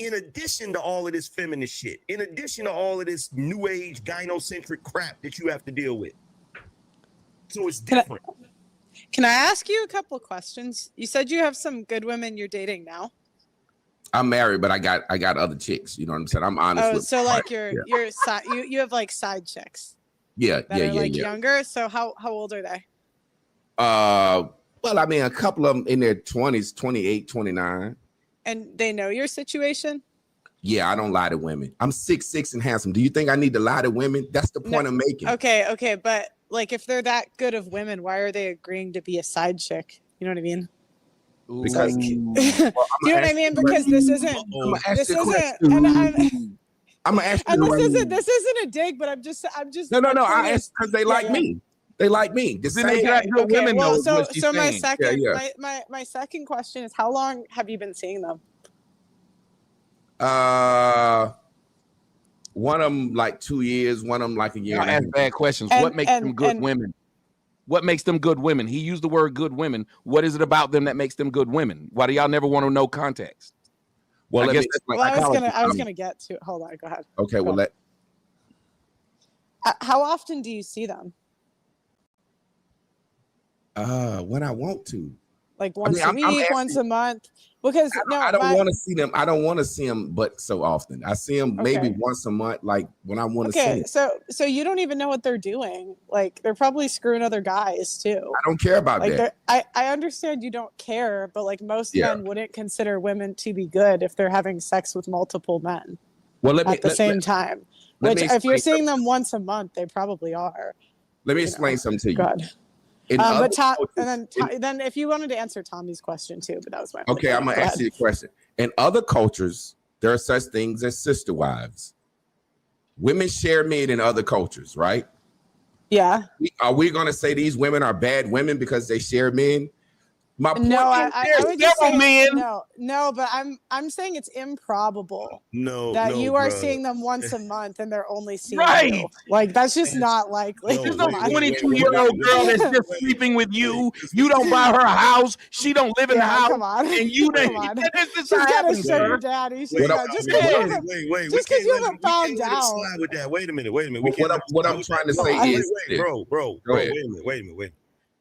In addition to all of this feminist shit, in addition to all of this new age gynocentric crap that you have to deal with. So it's different. Can I ask you a couple of questions? You said you have some good women you're dating now. I'm married, but I got other chicks. You know what I'm saying? I'm honest with so like you have like side chicks. Yeah. Younger. So how old are they? Well, I mean, a couple of them in their 20s, 28, 29. And they know your situation? Yeah, I don't lie to women. I'm 6'6" and handsome. Do you think I need to lie to women? That's the point I'm making. Okay, but like if they're that good of women, why are they agreeing to be a side chick? You know what I mean? Because you know what I mean? Because this isn't and I'm gonna ask you. And this isn't a dig, but I'm just No. my I point asked because they like me. They like me. The Then same. they got good women, well, though, is so what she's so my saying. second Yeah. my second question is, how long have you been seeing them? One of them like 2 years. One of them like a year. Y'all ask bad questions. What makes them good women? What makes them good women? He used the word good women. What is it about them that makes them good women? Why do y'all never want to know context? Well, I guess I was gonna get to it. Hold on, go ahead. Okay, well, how often do you see them? When I want to. Like once a week, once a month? Because I don't want to see them. I don't want to see them, but so often. I see them maybe once a month, like when I want to see them. So you don't even know what they're doing. Like they're probably screwing other guys too. I don't care about that. I understand you don't care, but like most men wouldn't consider women to be good if they're having sex with multiple men at the same time. Which if you're seeing them once a month, they probably are. Let me explain something to you. God. Then if you wanted to answer Tommy's question too, but that was my okay. I'm gonna ask you a question. In other cultures, there are such things as sister wives. Women share men in other cultures, right? Yeah. Are we gonna say these women are bad women because they share men? My point I would just say, no, but I'm saying it's improbable that you are seeing them once a month and they're only seeing you. Like that's just not likely. There's no 22-year-old girl that's just sleeping with you. You don't buy her a house. She don't live in the house. Come on. And you come on. She's gotta show your daddy. Just because you haven't found out. With that. Wait a minute. What I'm trying to say is, bro, wait a minute.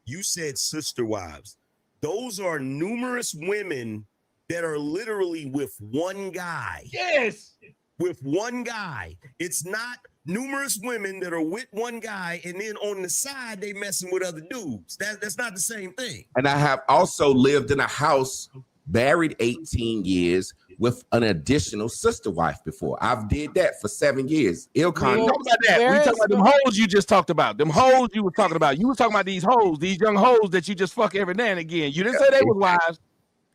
You said sister wives. Those are numerous women that are literally with one guy. Yes. With one guy. It's not numerous women that are with one guy and then on the side they messing with other dudes. That's not the same thing. And I have also lived in a house, married 18 years with an additional sister wife before. I've did that for 7 years. We talk about that. We talk about them hoes you just talked about. Them hoes you were talking about. You were talking about these hoes, these young hoes that you just fuck every now and again. You didn't say they was wives.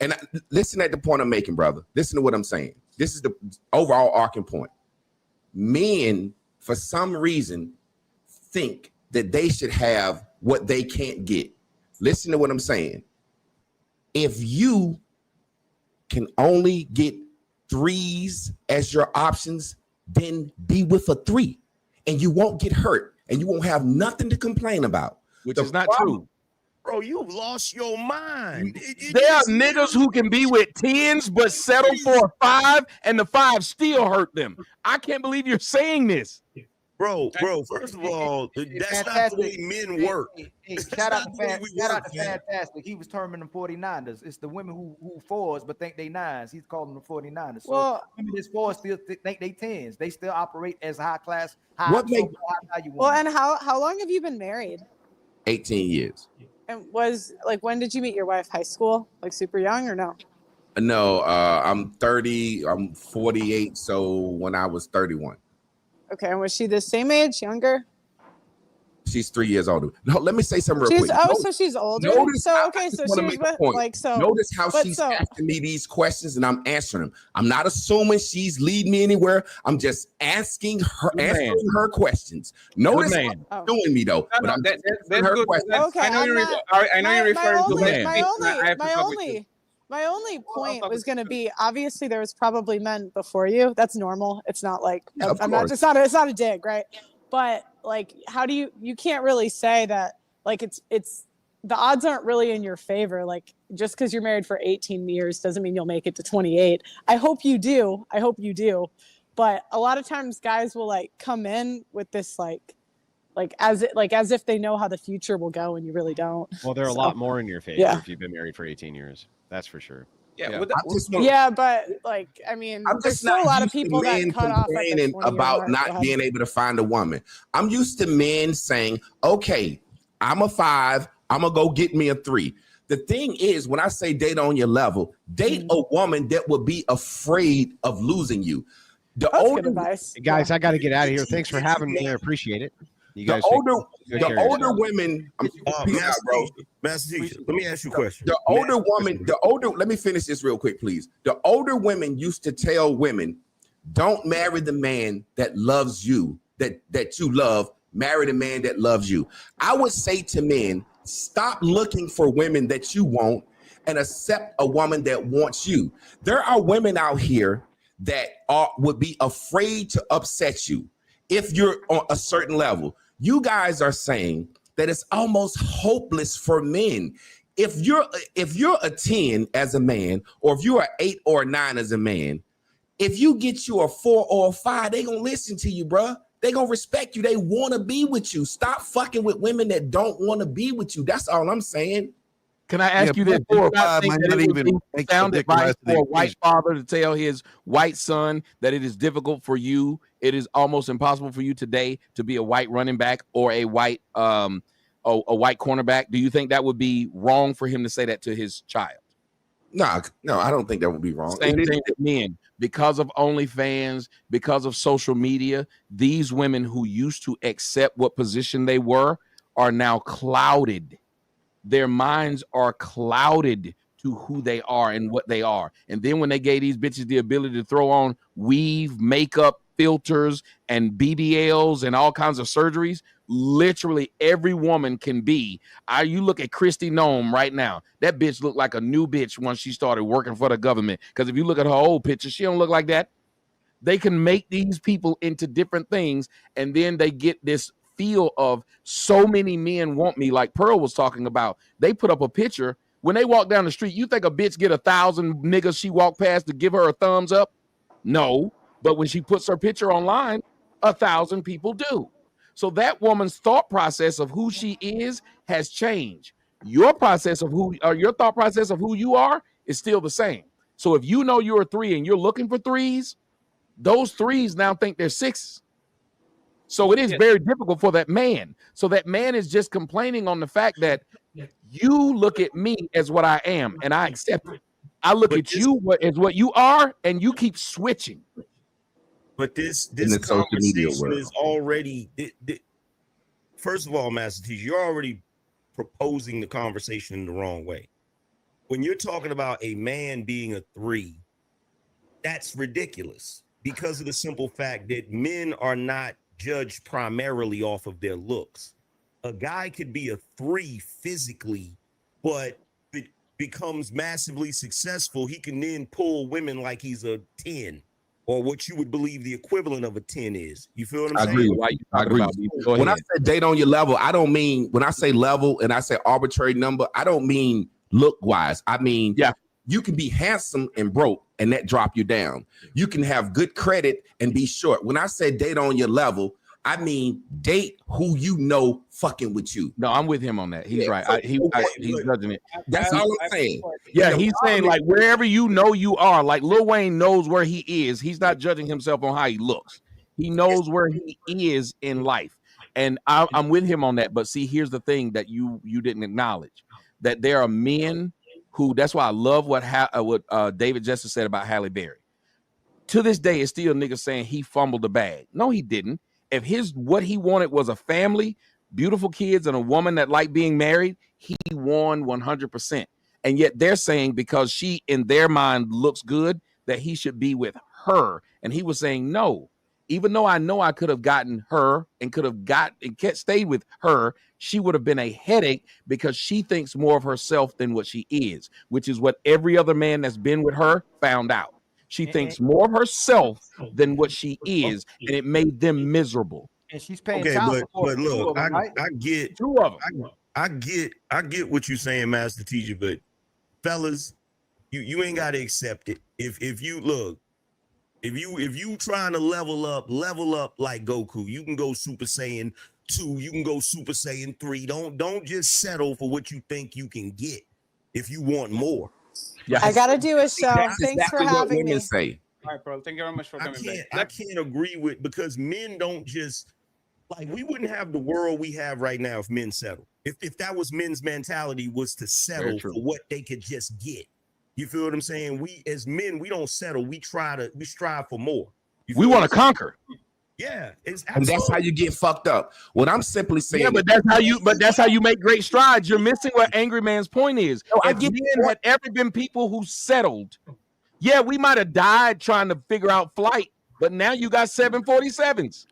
And listen at the point I'm making, brother. Listen to what I'm saying. This is the overall arcing point. Men, for some reason, think that they should have what they can't get. Listen to what I'm saying. If you can only get threes as your options, then be with a three and you won't get hurt and you won't have nothing to complain about. Which is not true. Bro, you've lost your mind. There are niggas who can be with 10s but settle for a 5 and the 5 still hurt them. I can't believe you're saying this. Bro, first of all, that's not the way men work. Shout out to Fantastic. He was terming them 49ers. It's the women who fours but think they nines. He's calling them 49ers. So women that's fours still think they 10s. They still operate as high class, high value. Well, and how long have you been married? 18 years. And when did you meet your wife? High school? Like super young or no? No, I'm 30, I'm 48. So when I was 31. Okay, and was she the same age, younger? She's 3 years older. No, let me say something real quick. So she's older. So she's like so. Notice how she's asking me these questions and I'm answering them. I'm not assuming she's leading me anywhere. I'm just asking her questions. Notice how she's doing me though. But I'm that's her good. questions. Okay, I know you're referring to my only point was going to be, obviously there was probably men before you. That's normal. It's not like it's not a dig, right? But like, how do you can't really say that like it's the odds aren't really in your favor. Like just because you're married for 18 years doesn't mean you'll make it to 28. I hope you do. But a lot of times guys will like come in with this like as if they know how the future will go and you really don't. Well, they're a lot more in your favor if you've been married for 18 years. That's for sure. But like, I mean, there's still a lot of people that cut off complaining about not being able to find a woman. I'm used to men saying, okay, I'm a 5, I'm gonna go get me a 3. The thing is, when I say date on your level, date a woman that would be afraid of losing you. Guys, I got to get out of here. Thanks for having me. I appreciate it. You guys The older women, Master Teacher, let me ask you a question. The older woman, let me finish this real quick, please. The older women used to tell women, don't marry the man that loves you, that you love, marry the man that loves you. I would say to men, stop looking for women that you want and accept a woman that wants you. There are women out here that would be afraid to upset you if you're on a certain level. You guys are saying that it's almost hopeless for men. If you're a 10 as a man, or if you're an 8 or a 9 as a man, if you get you a 4 or a 5, they gonna listen to you, bruh. They gonna respect you. They want to be with you. Stop fucking with women that don't want to be with you. That's all I'm saying. Can I ask you this? Do you not think that it would be sound advice for a white father to tell his white son that it is difficult for you, it is almost impossible for you today to be a white running back or a white white cornerback? Do you think that would be wrong for him to say that to his child? No, I don't think that would be wrong. Same thing with men. Because of OnlyFans, because of social media, these women who used to accept what position they were are now clouded. Their minds are clouded to who they are and what they are. And then when they gave these bitches the ability to throw on weave, makeup, filters, and BBLs and all kinds of surgeries, literally every woman can be. You look at Christy Nome right now. That bitch looked like a new bitch once she started working for the government. Because if you look at her old picture, she don't look like that. They can make these people into different things, and then they get this feel of so many men want me, like Pearl was talking about. They put up a picture. When they walk down the street, you think a bitch get 1,000 niggas she walked past to give her a thumbs up? No. But when she puts her picture online, 1,000 people do. So that woman's thought process of who she is has changed. Your process of your thought process of who you are is still the same. So if you know you're a 3 and you're looking for 3s, those 3s now think they're 6s. So it is very difficult for that man. So that man is just complaining on the fact that you look at me as what I am, and I accept it. I look at you as what you are, and you keep switching. But this conversation is already. First of all, Master Teacher, you're already proposing the conversation in the wrong way. When you're talking about a man being a 3, that's ridiculous because of the simple fact that men are not judged primarily off of their looks. A guy could be a 3 physically, but it becomes massively successful. He can then pull women like he's a 10, or what you would believe the equivalent of a 10 is. You feel what I'm saying? I agree. When I say date on your level, I don't mean, when I say level and I say arbitrary number, I don't mean look wise. I mean, you can be handsome and broke and that drop you down. You can have good credit and be short. When I say date on your level, I mean date who you know fucking with you. No, I'm with him on that. He's right. He's judging it. That's all I'm saying. Yeah, he's saying like wherever you know you are, like Lil Wayne knows where he is. He's not judging himself on how he looks. He knows where he is in life. And I'm with him on that. But see, here's the thing that you didn't acknowledge, that there are men who, that's why I love what David Justice said about Halle Berry. To this day, it's still niggas saying he fumbled the bag. No, he didn't. If what he wanted was a family, beautiful kids, and a woman that liked being married, he won 100%. And yet they're saying because she, in their mind, looks good, that he should be with her. And he was saying, no, even though I know I could have gotten her and stayed with her, she would have been a headache because she thinks more of herself than what she is, which is what every other man that's been with her found out. She thinks more of herself than what she is, and it made them miserable. And she's paying child support. But look, them, right? I get 2 of them. I get what you're saying, Master Teacher. But fellas, you ain't got to accept it. If you trying to level up like Goku, you can go Super Saiyan 2, you can go Super Saiyan 3. Don't just settle for what you think you can get if you want more. Yes. I gotta do a show. Thanks for having me. All right, bro. Thank you very much for coming back. I can't agree with, because men don't just, like, we wouldn't have the world we have right now if men settle. If that was men's mentality, was to settle for what they could just get. You feel what I'm saying? We as men, we don't settle. We strive for more. We want to conquer. Yeah, it's and that's how you get fucked up. What I'm simply saying. Yeah, but that's how you make great strides. You're missing what Angry Man's point is. No, I If get men had ever been people who settled, yeah, we might have died trying to figure out flight, but now you got 747s.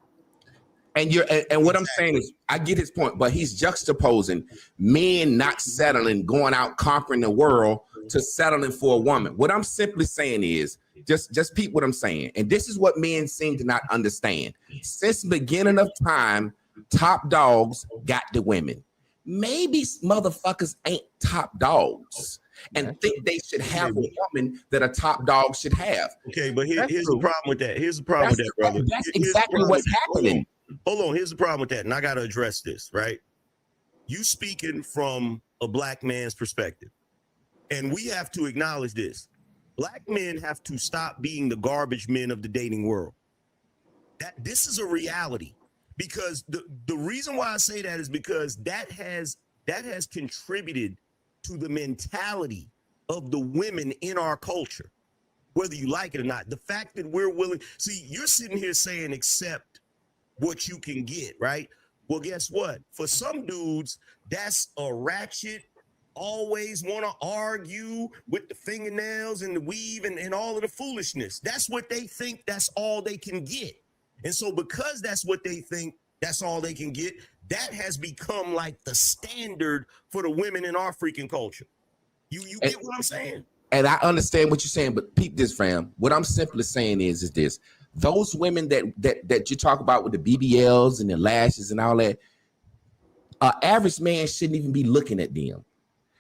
And what I'm saying is, I get his point, but he's juxtaposing men not settling, going out conquering the world to settling for a woman. What I'm simply saying is, just peep what I'm saying, and this is what men seem to not understand. Since the beginning of time, top dogs got the women. Maybe motherfuckers ain't top dogs and think they should have a woman that a top dog should have. Okay, but here's the problem with that. Here's the problem with that, brother. That's exactly what's happening. Hold on. Here's the problem with that, and I got to address this, right? You speaking from a black man's perspective, and we have to acknowledge this. Black men have to stop being the garbage men of the dating world. This is a reality, because the reason why I say that is because that has contributed to the mentality of the women in our culture, whether you like it or not. The fact that we're willing, see, you're sitting here saying accept what you can get, right? Well, guess what? For some dudes, that's a ratchet, always want to argue with the fingernails and the weave and all of the foolishness. That's what they think, that's all they can get. And so because that's what they think, that's all they can get, that has become like the standard for the women in our freaking culture. You get what I'm saying? And I understand what you're saying, but peep this, fam. What I'm simply saying is this. Those women that you talk about with the BBLs and the lashes and all that, average man shouldn't even be looking at them.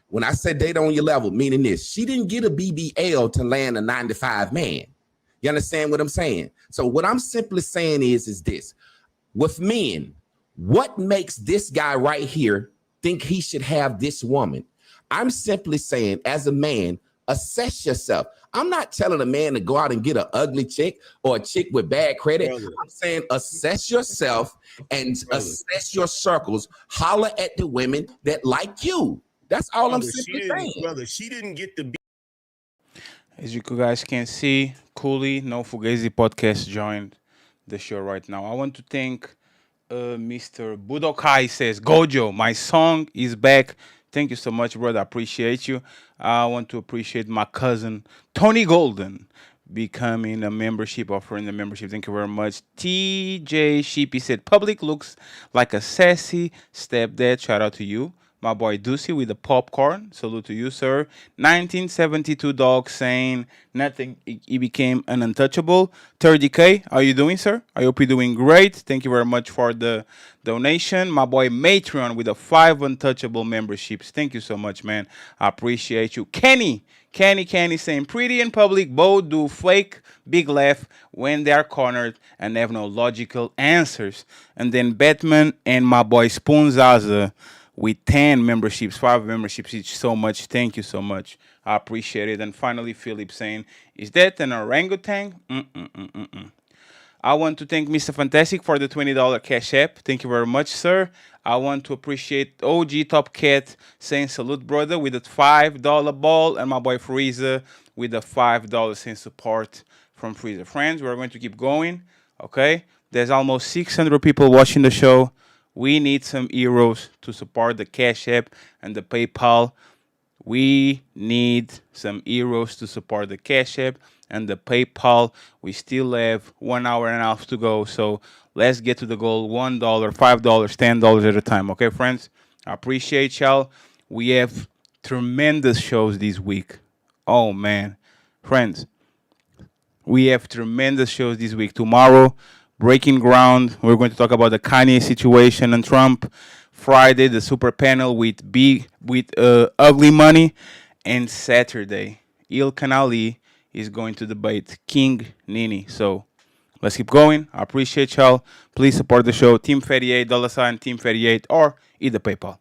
When I said date on your level, meaning this, she didn't get a BBL to land a 9-to-5 man. You understand what I'm saying? So what I'm simply saying is this. With men, what makes this guy right here think he should have this woman? I'm simply saying, as a man, assess yourself. I'm not telling a man to go out and get an ugly chick or a chick with bad credit. I'm saying assess yourself and assess your circles. Holler at the women that like you. That's all I'm simply saying. Brother, she didn't get the. As you guys can see, Cooley, No Fugazi Podcast joined the show right now. I want to thank Mr. Budokai says, Gojo, my song is back. Thank you so much, brother. I appreciate you. I want to appreciate my cousin, Tony Golden, becoming a membership, offering the membership. Thank you very much. TJ Sheepy said, public looks like a sassy stepdad. Shout out to you. My boy Ducey with the popcorn. Salute to you, sir. 1972 dog saying nothing. He became an untouchable. 30K. How you doing, sir? I hope you're doing great. Thank you very much for the donation. My boy Matreon with the 5 untouchable memberships. Thank you so much, man. I appreciate you. Kenny saying pretty in public. Both do fake big laugh when they are cornered and have no logical answers. And then Batman and my boy Spoonzaza with 10 memberships, 5 memberships each. So much. Thank you so much. I appreciate it. And finally, Philip saying, is that an orangutan? I want to thank Mr. Fantastic for the $20 cash app. Thank you very much, sir. I want to appreciate OG Top Cat saying salute, brother, with a $5 ball. And my boy Freezer with a $5 saying support from Freezer. Friends, we're going to keep going, okay? There's almost 600 people watching the show. We need some heroes to support the Cash App and the PayPal. We need some heroes to support the Cash App and the PayPal. We still have 1 hour and a half to go. So let's get to the goal. $1, $5, $10 at a time. Okay, friends? I appreciate y'all. We have tremendous shows this week. Oh, man. Friends, we have tremendous shows this week. Tomorrow, Breaking Ground. We're going to talk about the Kanye situation and Trump. Friday, the super panel with Ugly Money. And Saturday, Ilkan Ali is going to debate King Nini. So let's keep going. I appreciate y'all. Please support the show. Team 38, $, Team 38, or either PayPal.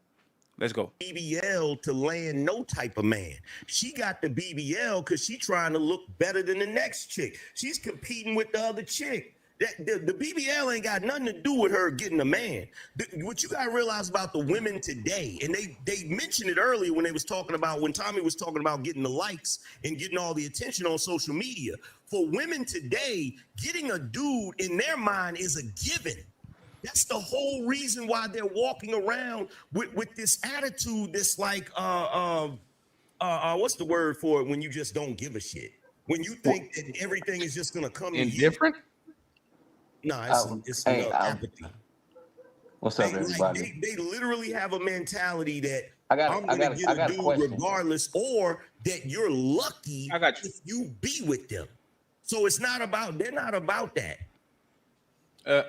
Let's go. BBL to land no type of man. She got the BBL because she trying to look better than the next chick. She's competing with the other chick. The BBL ain't got nothing to do with her getting a man. What you gotta realize about the women today, and they mentioned it earlier when Tommy was talking about getting the likes and getting all the attention on social media. For women today, getting a dude in their mind is a given. That's the whole reason why they're walking around with this attitude that's like what's the word for it when you just don't give a shit? When you think that everything is just gonna come indifferent? No, it's apathy. What's up, everybody? They literally have a mentality that I'm gonna get a dude question. regardless, or that you're lucky if you be with them. So they're not about that.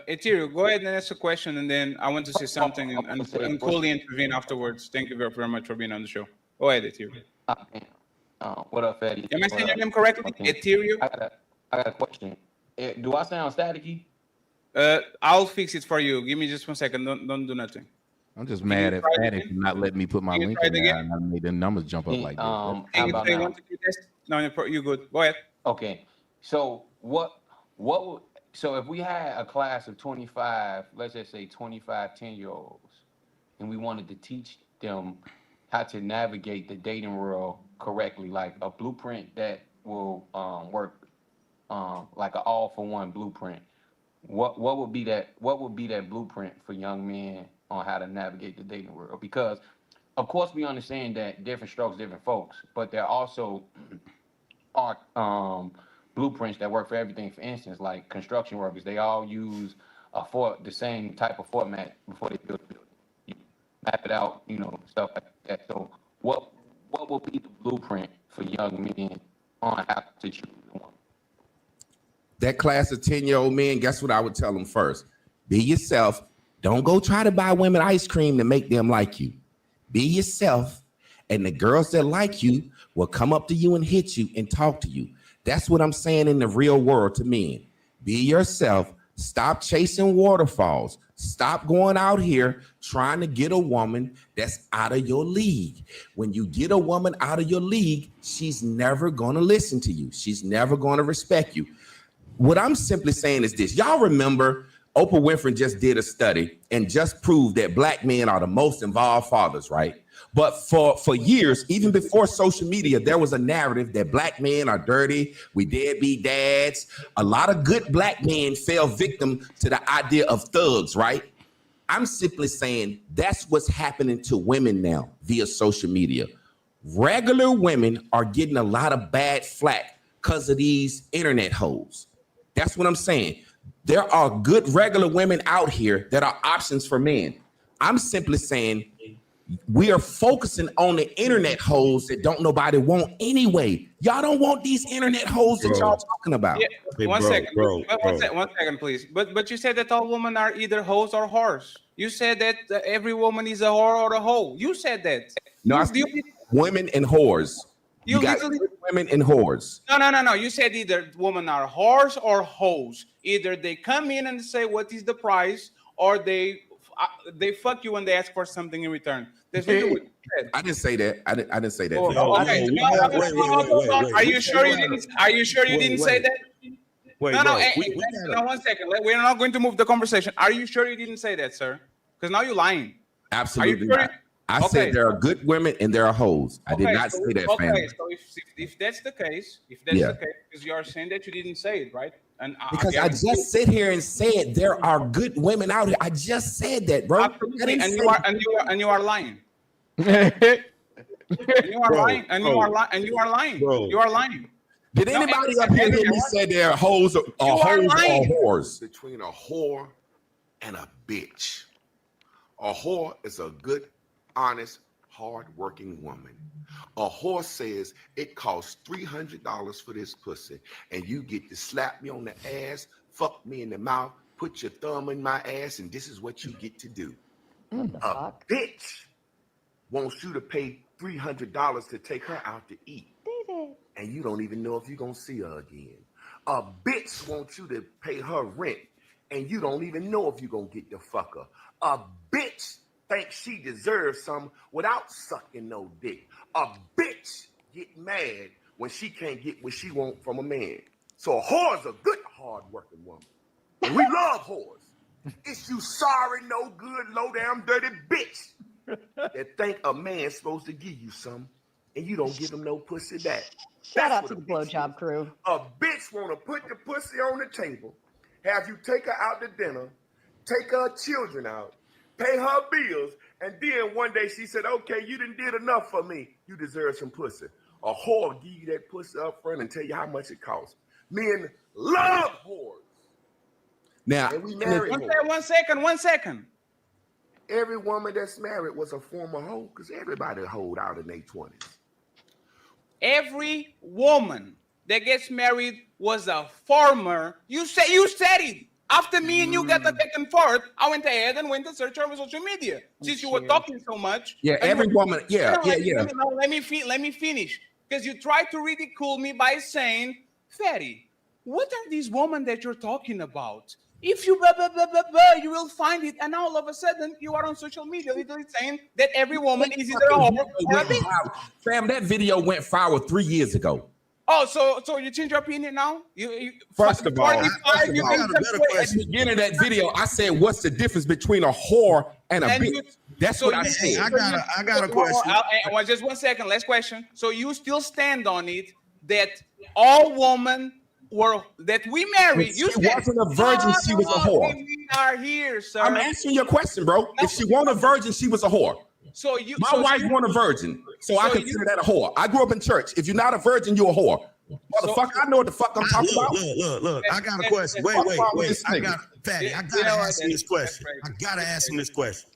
Ethereal, go ahead and ask a question, and then I want to say something and fully intervene afterwards. Thank you very much for being on the show. Go ahead, Ethereal. What up, Fatty? Am I saying your name correctly? Ethereal? I got a question. Do I sound staticky? I'll fix it for you. Give me just 1 second. Don't do nothing. I'm just mad at Fatty for not letting me put my link in there, and I made the numbers jump up like this. How about now? No, you're good. Go ahead. Okay. So so if we had a class of 25, let's just say 25 10-year-olds, and we wanted to teach them how to navigate the dating world correctly, like a blueprint that will work, like an all-for-one blueprint. What would be that blueprint for young men on how to navigate the dating world? Because of course we understand that different strokes, different folks, but there also are blueprints that work for everything. For instance, like construction workers, they all use the same type of format before they build a building. You map it out, stuff like that. So what will be the blueprint for young men on how to choose one? That class of 10-year-old men, guess what I would tell them first? Be yourself. Don't go try to buy women ice cream to make them like you. Be yourself, and the girls that like you will come up to you and hit you and talk to you. That's what I'm saying in the real world to men. Be yourself. Stop chasing waterfalls. Stop going out here trying to get a woman that's out of your league. When you get a woman out of your league, she's never going to listen to you. She's never going to respect you. What I'm simply saying is this. Y'all remember Oprah Winfrey just did a study and just proved that black men are the most involved fathers, right? But for years, even before social media, there was a narrative that black men are dirty, we deadbeat dads. A lot of good black men fell victim to the idea of thugs, right? I'm simply saying that's what's happening to women now via social media. Regular women are getting a lot of bad flack because of these internet hoes. That's what I'm saying. There are good regular women out here that are options for men. I'm simply saying we are focusing on the internet hoes that don't nobody want anyway. Y'all don't want these internet hoes that y'all talking about. Yeah, Hey, one bro, second. bro. 1 second, please. But you said that all women are either hoes or whores. You said that every woman is a whore or a hoe. You said that. No, I said women and whores. You got literally women and whores. No. You said either women are whores or hoes. Either they come in and say what is the price, or they fuck you when they ask for something in return. That's literally what you said. I didn't say that. I didn't say that. Okay. Wait. Are you sure you didn't? Are you sure you didn't say that? Wait, no. bro, No, 1 second. We're not going to move the conversation. Are you sure you didn't say that, sir? Because now you're lying. Absolutely not. I said there are good women and there are hoes. I did not say that, family. So if that's the case, because you are saying that you didn't say it, right? And because I just sit here and said there are good women out here. I just said that, bro. Absolutely. And you are lying. You are lying. Bro. You are lying. Did anybody up here hear me say there are hoes or whores? Between a whore and a bitch. A whore is a good, honest, hard-working woman. A whore says it costs $300 for this pussy, and you get to slap me on the ass, fuck me in the mouth, put your thumb in my ass, and this is what you get to do. A bitch wants you to pay $300 to take her out to eat. David. And you don't even know if you're gonna see her again. A bitch wants you to pay her rent, and you don't even know if you're gonna get the fucker. A bitch thinks she deserves something without sucking no dick. A bitch get mad when she can't get what she wants from a man. So a whore's a good, hard-working woman. And we love whores. It's you sorry, no good, low down, dirty bitch that think a man's supposed to give you something and you don't give him no pussy back. Shout out to the blowjob crew. A bitch want to put the pussy on the table, have you take her out to dinner, take her children out, pay her bills, and then one day she said, okay, you done did enough for me. You deserve some pussy. A whore will give you that pussy up front and tell you how much it costs. Men love whores. Now, and we married whores. One second. Every woman that's married was a former hoe because everybody hoed out in their 20s. Every woman that gets married was a former. You said it. After me and you got the back and forth, I went ahead and went to search over social media. Since you were talking so much. Yeah, every woman. Yeah. Let me finish. Because you tried to ridicule me by saying, Fatty, what are these women that you're talking about? If you you will find it. And now all of a sudden, you are on social media literally saying that every woman is either a whore or a bitch. Fam, that video went viral 3 years ago. Oh, so you change your opinion now? First of all, at the beginning of that video, I said, "What's the difference between a whore and a bitch?" That's what I said. I got a question. Just 1 second. Last question. So you still stand on it that all women that we married? If she wasn't a virgin, she was a whore. We are here, sir. I'm answering your question, bro. If she wasn't a virgin, she was a whore. My wife wasn't a virgin, so I consider that a whore. I grew up in church. If you're not a virgin, you're a whore. Motherfucker, I know what the fuck I'm talking about. Look. I got a question. Wait. I gotta ask him this question. I gotta ask him this question.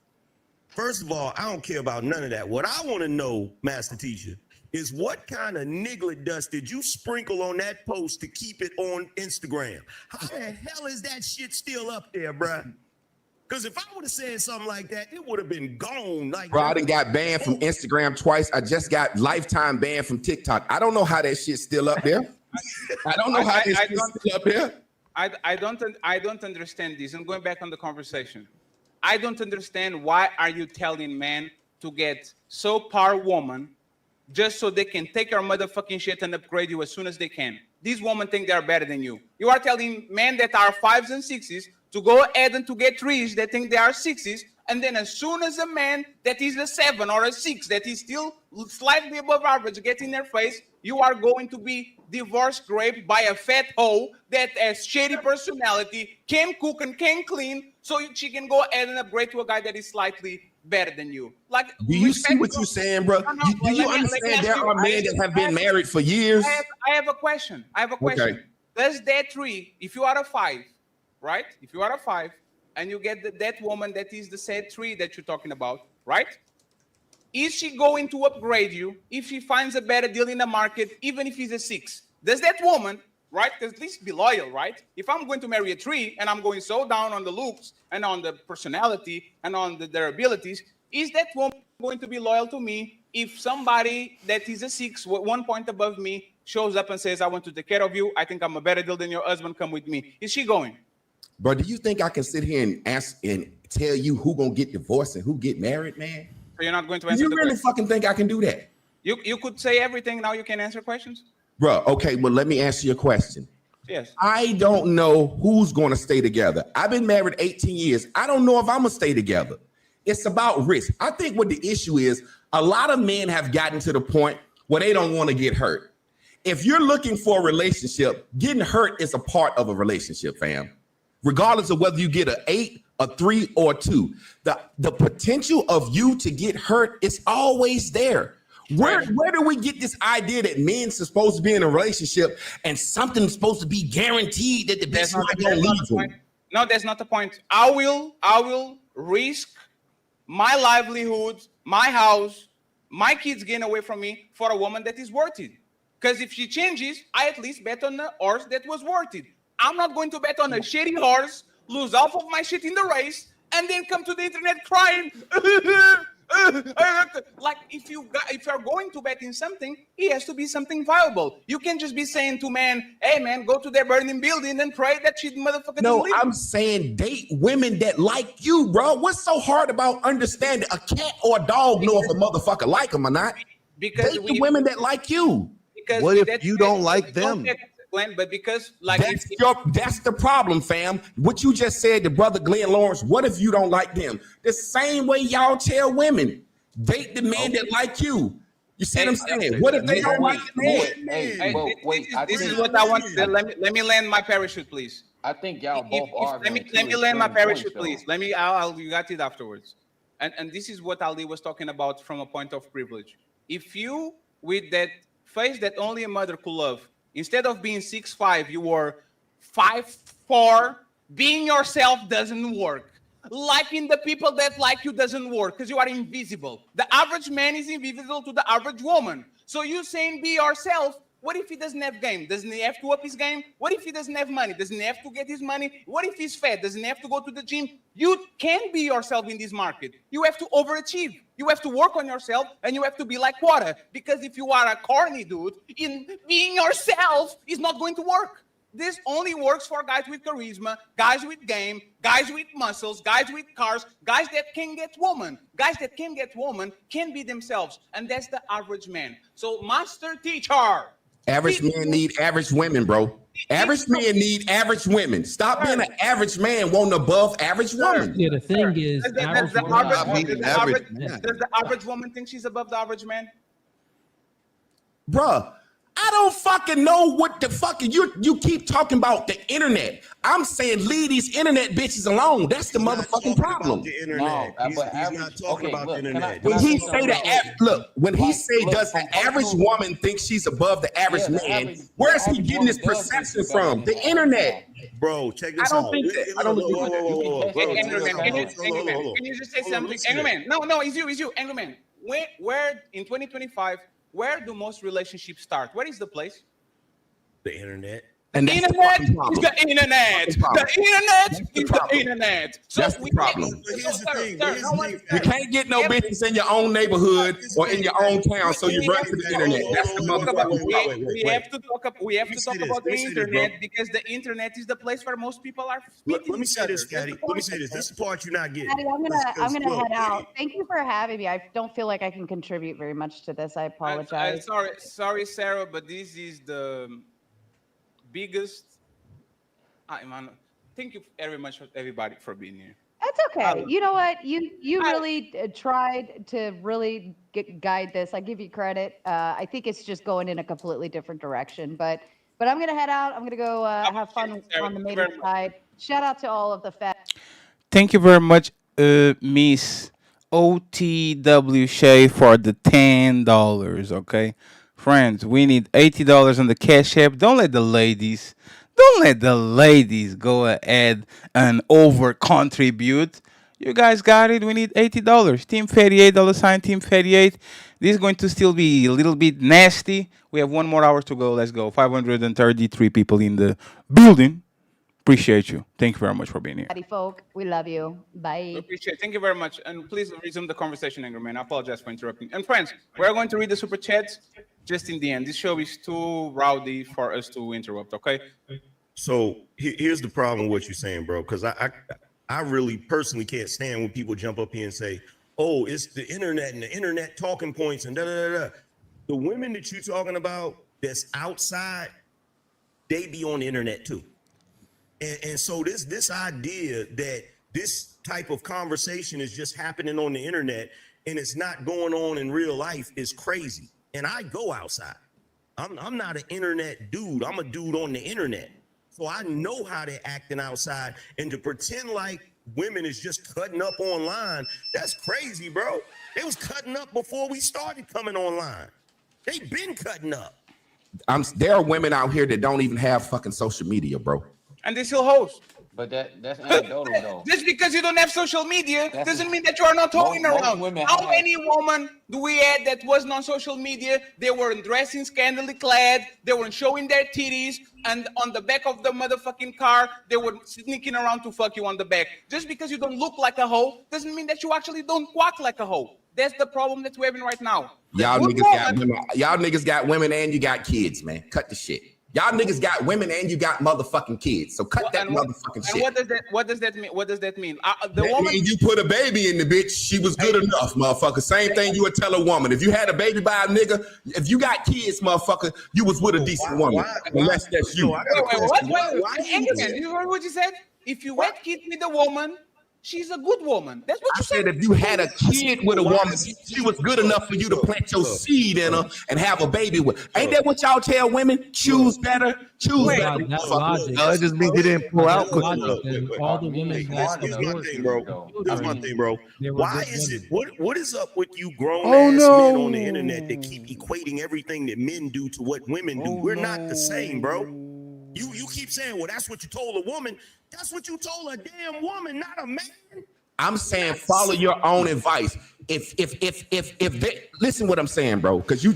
First of all, I don't care about none of that. What I want to know, Master Teacher, is what kind of nigglet dust did you sprinkle on that post to keep it on Instagram? How the hell is that shit still up there, bruh? Because if I would have said something like that, it would have been gone. Like, bro, I done got banned from Instagram twice. I just got lifetime banned from TikTok. I don't know how that shit's still up there. I don't know how that shit's still up there. I don't understand this. I'm going back on the conversation. I don't understand why are you telling men to get so power woman just so they can take your motherfucking shit and upgrade you as soon as they can. These women think they are better than you. You are telling men that are 5s and 6s to go ahead and to get 3s that think they are 6s, and then as soon as a man that is a 7 or a 6 that is still slightly above average get in their face, you are going to be divorce raped by a fat hoe that has shady personality, can cook and can clean, so she can go ahead and upgrade to a guy that is slightly better than you. Like, do you see what you're saying, bro? Do you understand there are men that have been married for years? I have a question. Okay. Does that 3, if you are a 5, right? If you are a 5 and you get that woman that is the said 3 that you're talking about, right? Is she going to upgrade you if she finds a better deal in the market, even if he's a 6? Does that woman, right? At least be loyal, right? If I'm going to marry a 3 and I'm going so down on the looks and on the personality and on their abilities, is that woman going to be loyal to me if somebody that is a 6, 1 point above me, shows up and says, I want to take care of you, I think I'm a better deal than your husband, come with me? Is she going? Bro, do you think I can sit here and ask and tell you who gonna get divorced and who get married, man? So you're not going to answer You really fucking think I can do that? You could say everything, now you can answer questions? Bro, okay, well, let me answer your question. Yes. I don't know who's gonna stay together. I've been married 18 years. I don't know if I'm gonna stay together. It's about risk. I think what the issue is, a lot of men have gotten to the point where they don't want to get hurt. If you're looking for a relationship, getting hurt is a part of a relationship, fam. Regardless of whether you get an 8, a 3, or a 2, the potential of you to get hurt is always there. Where do we get this idea that men's supposed to be in a relationship and something's supposed to be guaranteed that the bitch not gonna leave them? No, that's not the point. I will risk my livelihood, my house, my kids getting away from me for a woman that is worth it. Because if she changes, I at least bet on a horse that was worth it. I'm not going to bet on a shitty horse, lose half of my shit in the race, and then come to the internet crying. Like, if you're going to bet in something, it has to be something viable. You can't just be saying to man, hey man, go to their burning building and pray that shit motherfucker No, doesn't leave. I'm saying date women that like you, bro. What's so hard about understanding a cat or a dog know if a motherfucker like them or not? Because date the women that like you. What if you don't like them? Glenn, but because that's the problem, fam. What you just said to brother Glenn Lawrence, what if you don't like them? The same way y'all tell women, date the man that like you. You see what I'm saying? What if they don't like the man? This is what I want. Let me land my parachute, please. I think y'all both are. Let me land my parachute, please. Let me. You got it afterwards. And this is what Ali was talking about from a point of privilege. If you, with that face that only a mother could love, instead of being 6'5", you were 5'4", being yourself doesn't work. Liking the people that like you doesn't work because you are invisible. The average man is invisible to the average woman. So you saying be yourself. What if he doesn't have game? Doesn't he have to up his game? What if he doesn't have money? Doesn't he have to get his money? What if he's fat? Doesn't he have to go to the gym? You can't be yourself in this market. You have to overachieve. You have to work on yourself, and you have to be like water. Because if you are a corny dude, in being yourself is not going to work. This only works for guys with charisma, guys with game, guys with muscles, guys with cars, guys that can get woman. Guys that can get woman can be themselves, and that's the average man. So, master teacher. Average men need average women, bro. Average men need average women. Stop being an average man wanting above average woman. Yeah, the thing is, Does the average woman think she's above the average man? Bruh, I don't fucking know what the fuck you keep talking about the internet. I'm saying leave these internet bitches alone. That's the motherfucking problem. The internet. He's not talking about the internet. When he say when he say does the average woman think she's above the average man, where's he getting this perception from? The internet. Bro, check this out. I don't think that. I don't agree with that. Can you just say something? Angry man. No, it's you. Angry man. Where in 2025, where do most relationships start? Where is the place? The internet. And the internet is the internet. The internet is the internet. So that's the problem. Here's the thing. You can't get no business in your own neighborhood or in your own town, so you run to the internet. That's the motherfucking problem. We have to talk about the internet because the internet is the place where most people are. Let me say this, Caddy. Let me say this. This is the part you're not getting. Caddy, I'm gonna head out. Thank you for having me. I don't feel like I can contribute very much to this. I apologize. Sorry, Sarah, but this is the biggest. Thank you very much for everybody for being here. That's okay. You know what? You really tried to really guide this. I give you credit. I think it's just going in a completely different direction. But I'm gonna head out. I'm gonna go have fun on the maiden side. Shout out to all of the fat. Thank you very much, Miss OTW Shay, for the $10. Okay. Friends, we need $80 on the Cash App. Don't let the ladies go ahead and over contribute. You guys got it. We need $80. Team 38, $, Team 38. This is going to still be a little bit nasty. We have 1 more hour to go. Let's go. 533 people in the building. Appreciate you. Thank you very much for being here. Howdy, folk. We love you. Bye. Appreciate it. Thank you very much. And please resume the conversation, Angry Man. I apologize for interrupting. And friends, we're going to read the super chats just in the end. This show is too rowdy for us to interrupt, okay? So here's the problem with what you're saying, bro, because I really personally can't stand when people jump up here and say, oh, it's the internet and the internet talking points and da-da-da-da. The women that you're talking about that's outside, they be on the internet too. And so this idea that this type of conversation is just happening on the internet and it's not going on in real life is crazy. And I go outside. I'm not an internet dude. I'm a dude on the internet. So I know how they're acting outside. And to pretend like women is just cutting up online, that's crazy, bro. They was cutting up before we started coming online. They been cutting up. There are women out here that don't even have fucking social media, bro. And they still host. But that's anecdotal, though. Just because you don't have social media doesn't mean that you are not holding around. How many women do we have that wasn't on social media? They weren't dressing scantily clad. They weren't showing their titties. And on the back of the motherfucking car, they were sneaking around to fuck you on the back. Just because you don't look like a hoe doesn't mean that you actually don't quack like a hoe. That's the problem that we're having right now. Y'all niggas got women and you got kids, man. Cut the shit. Y'all niggas got women and you got motherfucking kids. So cut that motherfucking shit. What does that mean? What does that mean? The That woman. means you put a baby in the bitch. She was good enough, motherfucker. Same thing you would tell a woman. If you had a baby by a nigga, if you got kids, motherfucker, you was with a decent woman. Unless that's you. Wait, you heard what you said? If you had kids with a woman, she's a good woman. That's what I you said. said if you had a kid with a woman, she was good enough for you to plant your seed in her and have a baby with. Ain't that what y'all tell women? Choose better. Choose better. It just means you didn't pull out quick enough. All the women Here's my thing, bro. Here's my thing, bro. Why is it? What is up with you grown ass men on the internet that keep equating everything that men do to what women do? We're not the same, bro. You keep saying, well, that's what you told a woman. That's what you told a damn woman, not a man. I'm saying follow your own advice. If they listen what I'm saying, bro, because you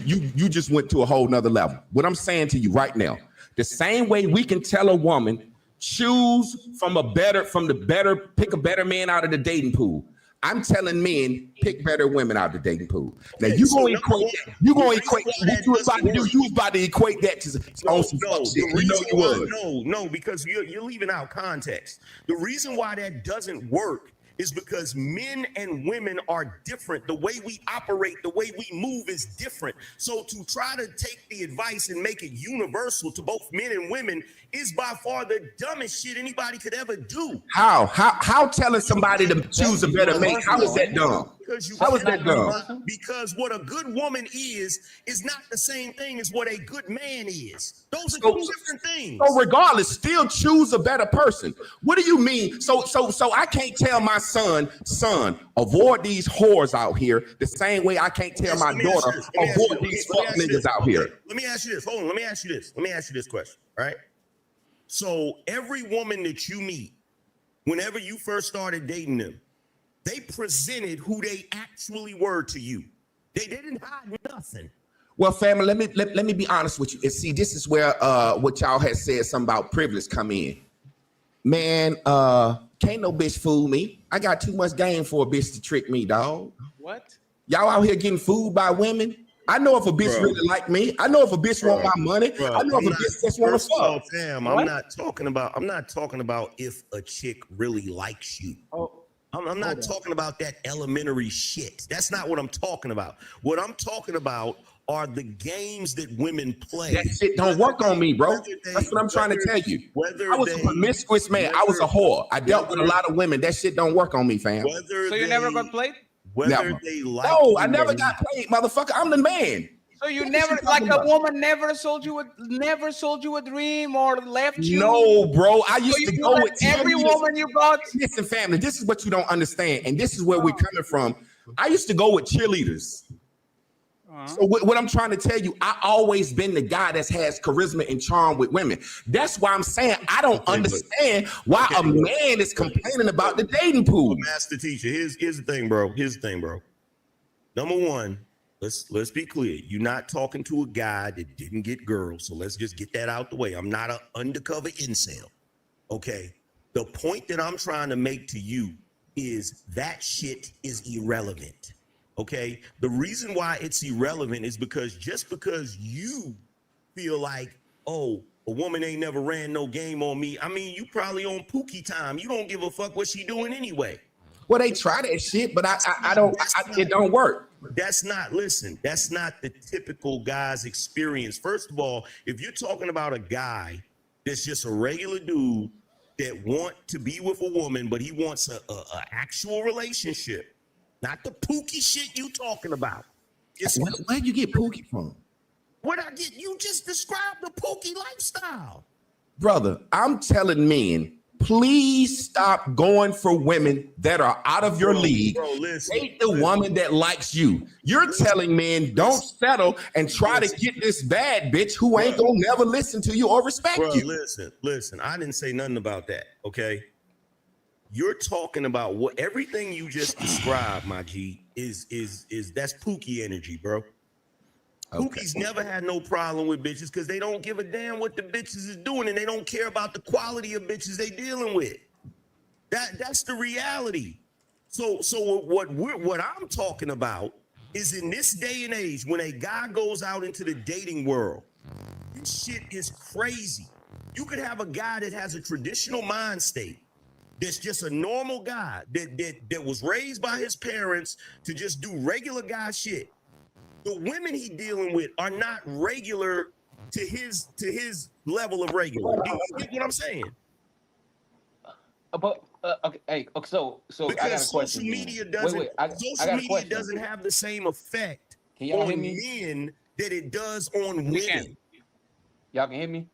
just went to a whole nother level. What I'm saying to you right now, the same way we can tell a woman choose pick a better man out of the dating pool. I'm telling men pick better women out of the dating pool. Now you gonna equate that. You gonna equate what you was about to do. You was about to equate that to on some fuck shit. You know you was. No, because you're leaving out context. The reason why that doesn't work is because men and women are different. The way we operate, the way we move is different. So to try to take the advice and make it universal to both men and women is by far the dumbest shit anybody could ever do. How telling somebody to choose a better mate? How is that dumb? How is that dumb? Because what a good woman is not the same thing as what a good man is. Those are two different things. So regardless, still choose a better person. What do you mean? So I can't tell my son, avoid these whores out here the same way I can't tell my daughter, avoid these fuck niggas out here. Let me ask you this. Hold on. Let me ask you this question. Right. So every woman that you meet, whenever you first started dating them, they presented who they actually were to you. They didn't hide nothing. Well, family, let me be honest with you. And see, this is where what y'all had said something about privilege come in. Man, can't no bitch fool me. I got too much game for a bitch to trick me, dog. What? Y'all out here getting fooled by women? I know if a bitch really like me. I know if a bitch want my money. I know if a bitch just want to fuck. Fam, I'm not talking about if a chick really likes you. I'm not talking about that elementary shit. That's not what I'm talking about. What I'm talking about are the games that women play. That shit don't work on me, bro. That's what I'm trying to tell you. I was a promiscuous man. I was a whore. I dealt with a lot of women. That shit don't work on me, fam. So you never got played? Never. No, I never got played, motherfucker. I'm the man. So you never, like a woman never sold you a dream or left you? No, bro. I used to go with every woman you got. Listen, family, this is what you don't understand, and this is where we're coming from. I used to go with cheerleaders. So what I'm trying to tell you, I always been the guy that has charisma and charm with women. That's why I'm saying I don't understand why a man is complaining about the dating pool. Master teacher, here's the thing, bro. Number one, let's be clear. You're not talking to a guy that didn't get girls. So let's just get that out the way. I'm not an undercover incel. Okay. The point that I'm trying to make to you is that shit is irrelevant. Okay, the reason why it's irrelevant is because just because you feel like, oh, a woman ain't never ran no game on me. I mean, you probably on Pookie time. You don't give a fuck what she doing anyway. Well, they try that shit, but it don't work. That's not the typical guy's experience. First of all, if you're talking about a guy that's just a regular dude that want to be with a woman, but he wants a actual relationship. Not the Pookie shit you talking about. Where'd you get Pookie from? What I get? You just described the Pookie lifestyle. Brother, I'm telling men, please stop going for women that are out of your league. Date the woman that likes you. You're telling men don't settle and try to get this bad bitch who ain't gonna never listen to you or respect you. Listen, I didn't say nothing about that, okay? You're talking about what everything you just described, my G, is that's Pookie energy, bro. Okay. Pookie's never had no problem with bitches because they don't give a damn what the bitches is doing and they don't care about the quality of bitches they dealing with. That's the reality. So what I'm talking about is in this day and age when a guy goes out into the dating world This shit is crazy. You could have a guy that has a traditional mind state, that's just a normal guy that was raised by his parents to just do regular guy shit. The women he dealing with are not regular to his level of regular. You get what I'm saying? But okay, hey, okay, so because I got a question. Social media doesn't. Social media doesn't have the same effect on men that it does on women. Y'all can hear me?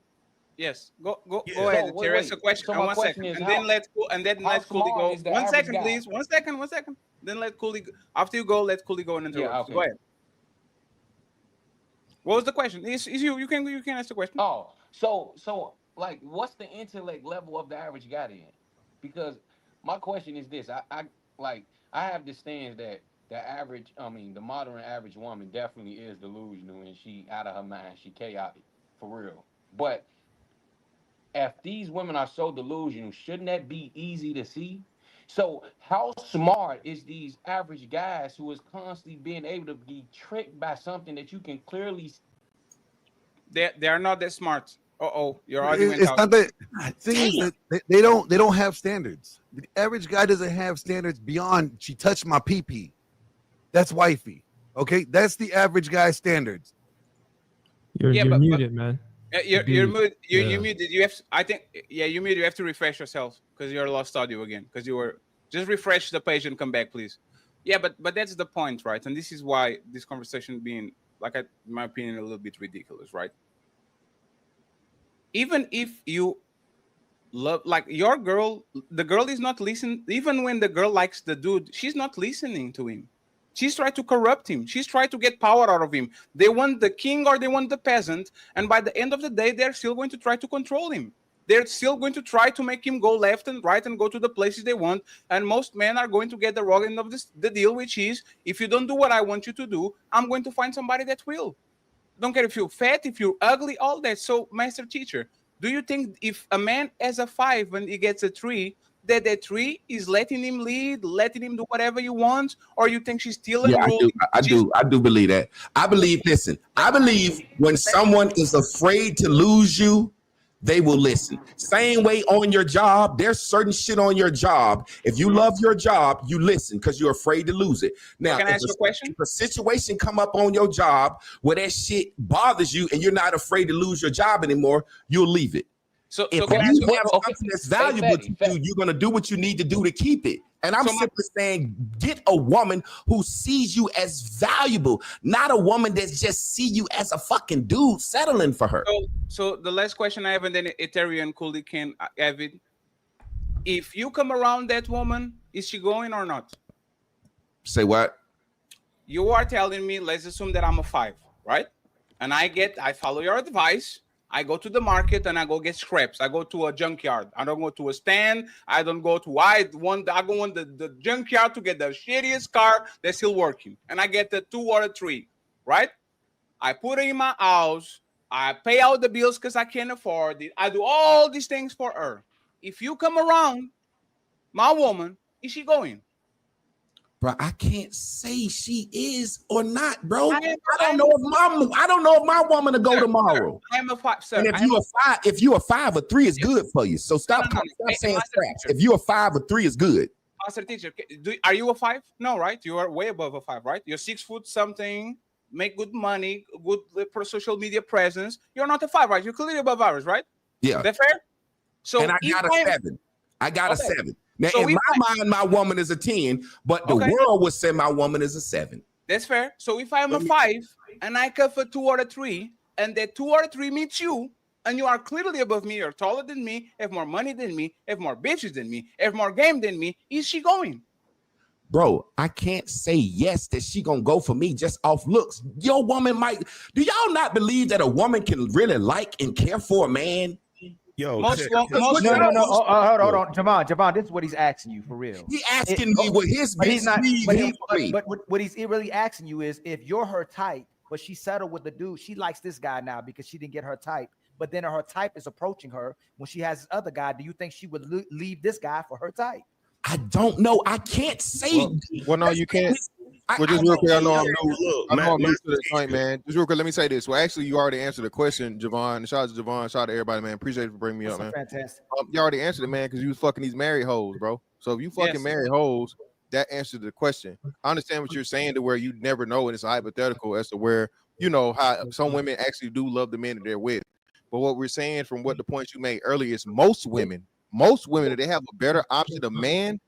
Yes. Go So, ahead. wait, Teresa, wait. question. So my One question second. is And how- then let Cooley smart go. is the 1 average second, guy? please. 1 second. 1 second. Then let Cooley go. After you go, let Cooley go and interrupt. Yeah, okay. Go ahead. What was the question? Is you can ask the question. Oh, so like, what's the intellect level of the average guy then? Because my question is this: I have this stance that the modern average woman definitely is delusional and she out of her mind, she chaotic for real. But if these women are so delusional, shouldn't that be easy to see? So how smart is these average guys who is constantly being able to be tricked by something that you can clearly see? They are not that smart. Your argument. It's not that. Thing is that they don't have standards. The average guy doesn't have standards beyond she touched my pee-pee. That's wifey. Okay, that's the average guy's standards. You're muted, man. You're muted. Yeah. You're muted. You have. I think. Yeah, you're muted. You have to refresh yourself because you're lost audio again. Because you were just refresh the page and come back, please. Yeah, but that's the point, right? And this is why this conversation being, like, in my opinion, a little bit ridiculous, right? Even if you love, like, your girl, the girl is not listening. Even when the girl likes the dude, she's not listening to him. She's trying to corrupt him. She's trying to get power out of him. They want the king or they want the peasant. And by the end of the day, they're still going to try to control him. They're still going to try to make him go left and right and go to the places they want. And most men are going to get the wrong end of the deal, which is, if you don't do what I want you to do, I'm going to find somebody that will. Don't care if you're fat, if you're ugly, all that. So, master teacher, do you think if a man has a 5 and he gets a 3, that 3 is letting him lead, letting him do whatever you want, or you think she's still enrolling? I do believe that. I believe when someone is afraid to lose you, they will listen. Same way on your job, there's certain shit on your job. If you love your job, you listen because you're afraid to lose it. Now, can I ask you a question? If a situation come up on your job where that shit bothers you and you're not afraid to lose your job anymore, you'll leave it. So if can I ask you have something that's valuable to you, you're going to do what you need to do to keep it. And I'm simply saying, get a woman who sees you as valuable, not a woman that just see you as a fucking dude settling for her. So the last question I have, and then Ethereum and Cooley can have it. If you come around that woman, is she going or not? Say what? You are telling me, let's assume that I'm a 5, right? And I follow your advice. I go to the market and I go get scraps. I go to a junkyard. I don't go to a stand. I don't go to I go on the junkyard to get the shittiest car that's still working. And I get the 2 or a 3, right? I put it in my house. I pay out the bills because I can't afford it. I do all these things for her. If you come around, my woman, is she going? Bro, I can't say she is or not, bro. I don't know if my woman to go tomorrow. I'm a 5, sir. And if you a 5 or 3 is good for you. So stop saying scraps. If you a 5 or 3 is good. Master teacher, are you a 5? No, right? You are way above a 5, right? You're 6 foot something, make good money, good social media presence. You're not a 5, right? You're clearly above average, right? Yeah. Is that fair? So and I got a 7. I got a 7. Now, so in my mind, my woman is a 10, but the world would say my woman is a 7. That's fair. So if I'm a 5 and I cut for 2 or a 3, and that 2 or a 3 meets you, and you are clearly above me, you're taller than me, have more money than me, have more bitches than me, have more game than me, is she going? Bro, I can't say yes that she gonna go for me just off looks. Your woman might. Do y'all not believe that a woman can really like and care for a man? Yo, no. Hold on, Javon. This is what he's asking you for real. He asking me what his bitch but what he's really asking you is, if you're her type, but she settled with the dude, she likes this guy now because she didn't get her type, but then her type is approaching her when she has this other guy. Do you think she would leave this guy for her type? I don't know. I can't say. Well, no, you can't. Well, just real quick, I know I'm new. Look, I know I'm new Master to the joint, man. Just real quick, let me say this. Well, actually, you already answered the question, Javon. Shout out to Javon. Shout out to everybody, man. Appreciate you for bringing me up, man. Fantastic. You already answered it, man, because you was fucking these married hoes, bro. So if you fucking Yes. married hoes, that answered the question. I understand what you're saying to where you never know, and it's a hypothetical as to where you know how some women actually do love the men that they're with. But what we're saying from what the points you made earlier is most women, if they have a better option of man,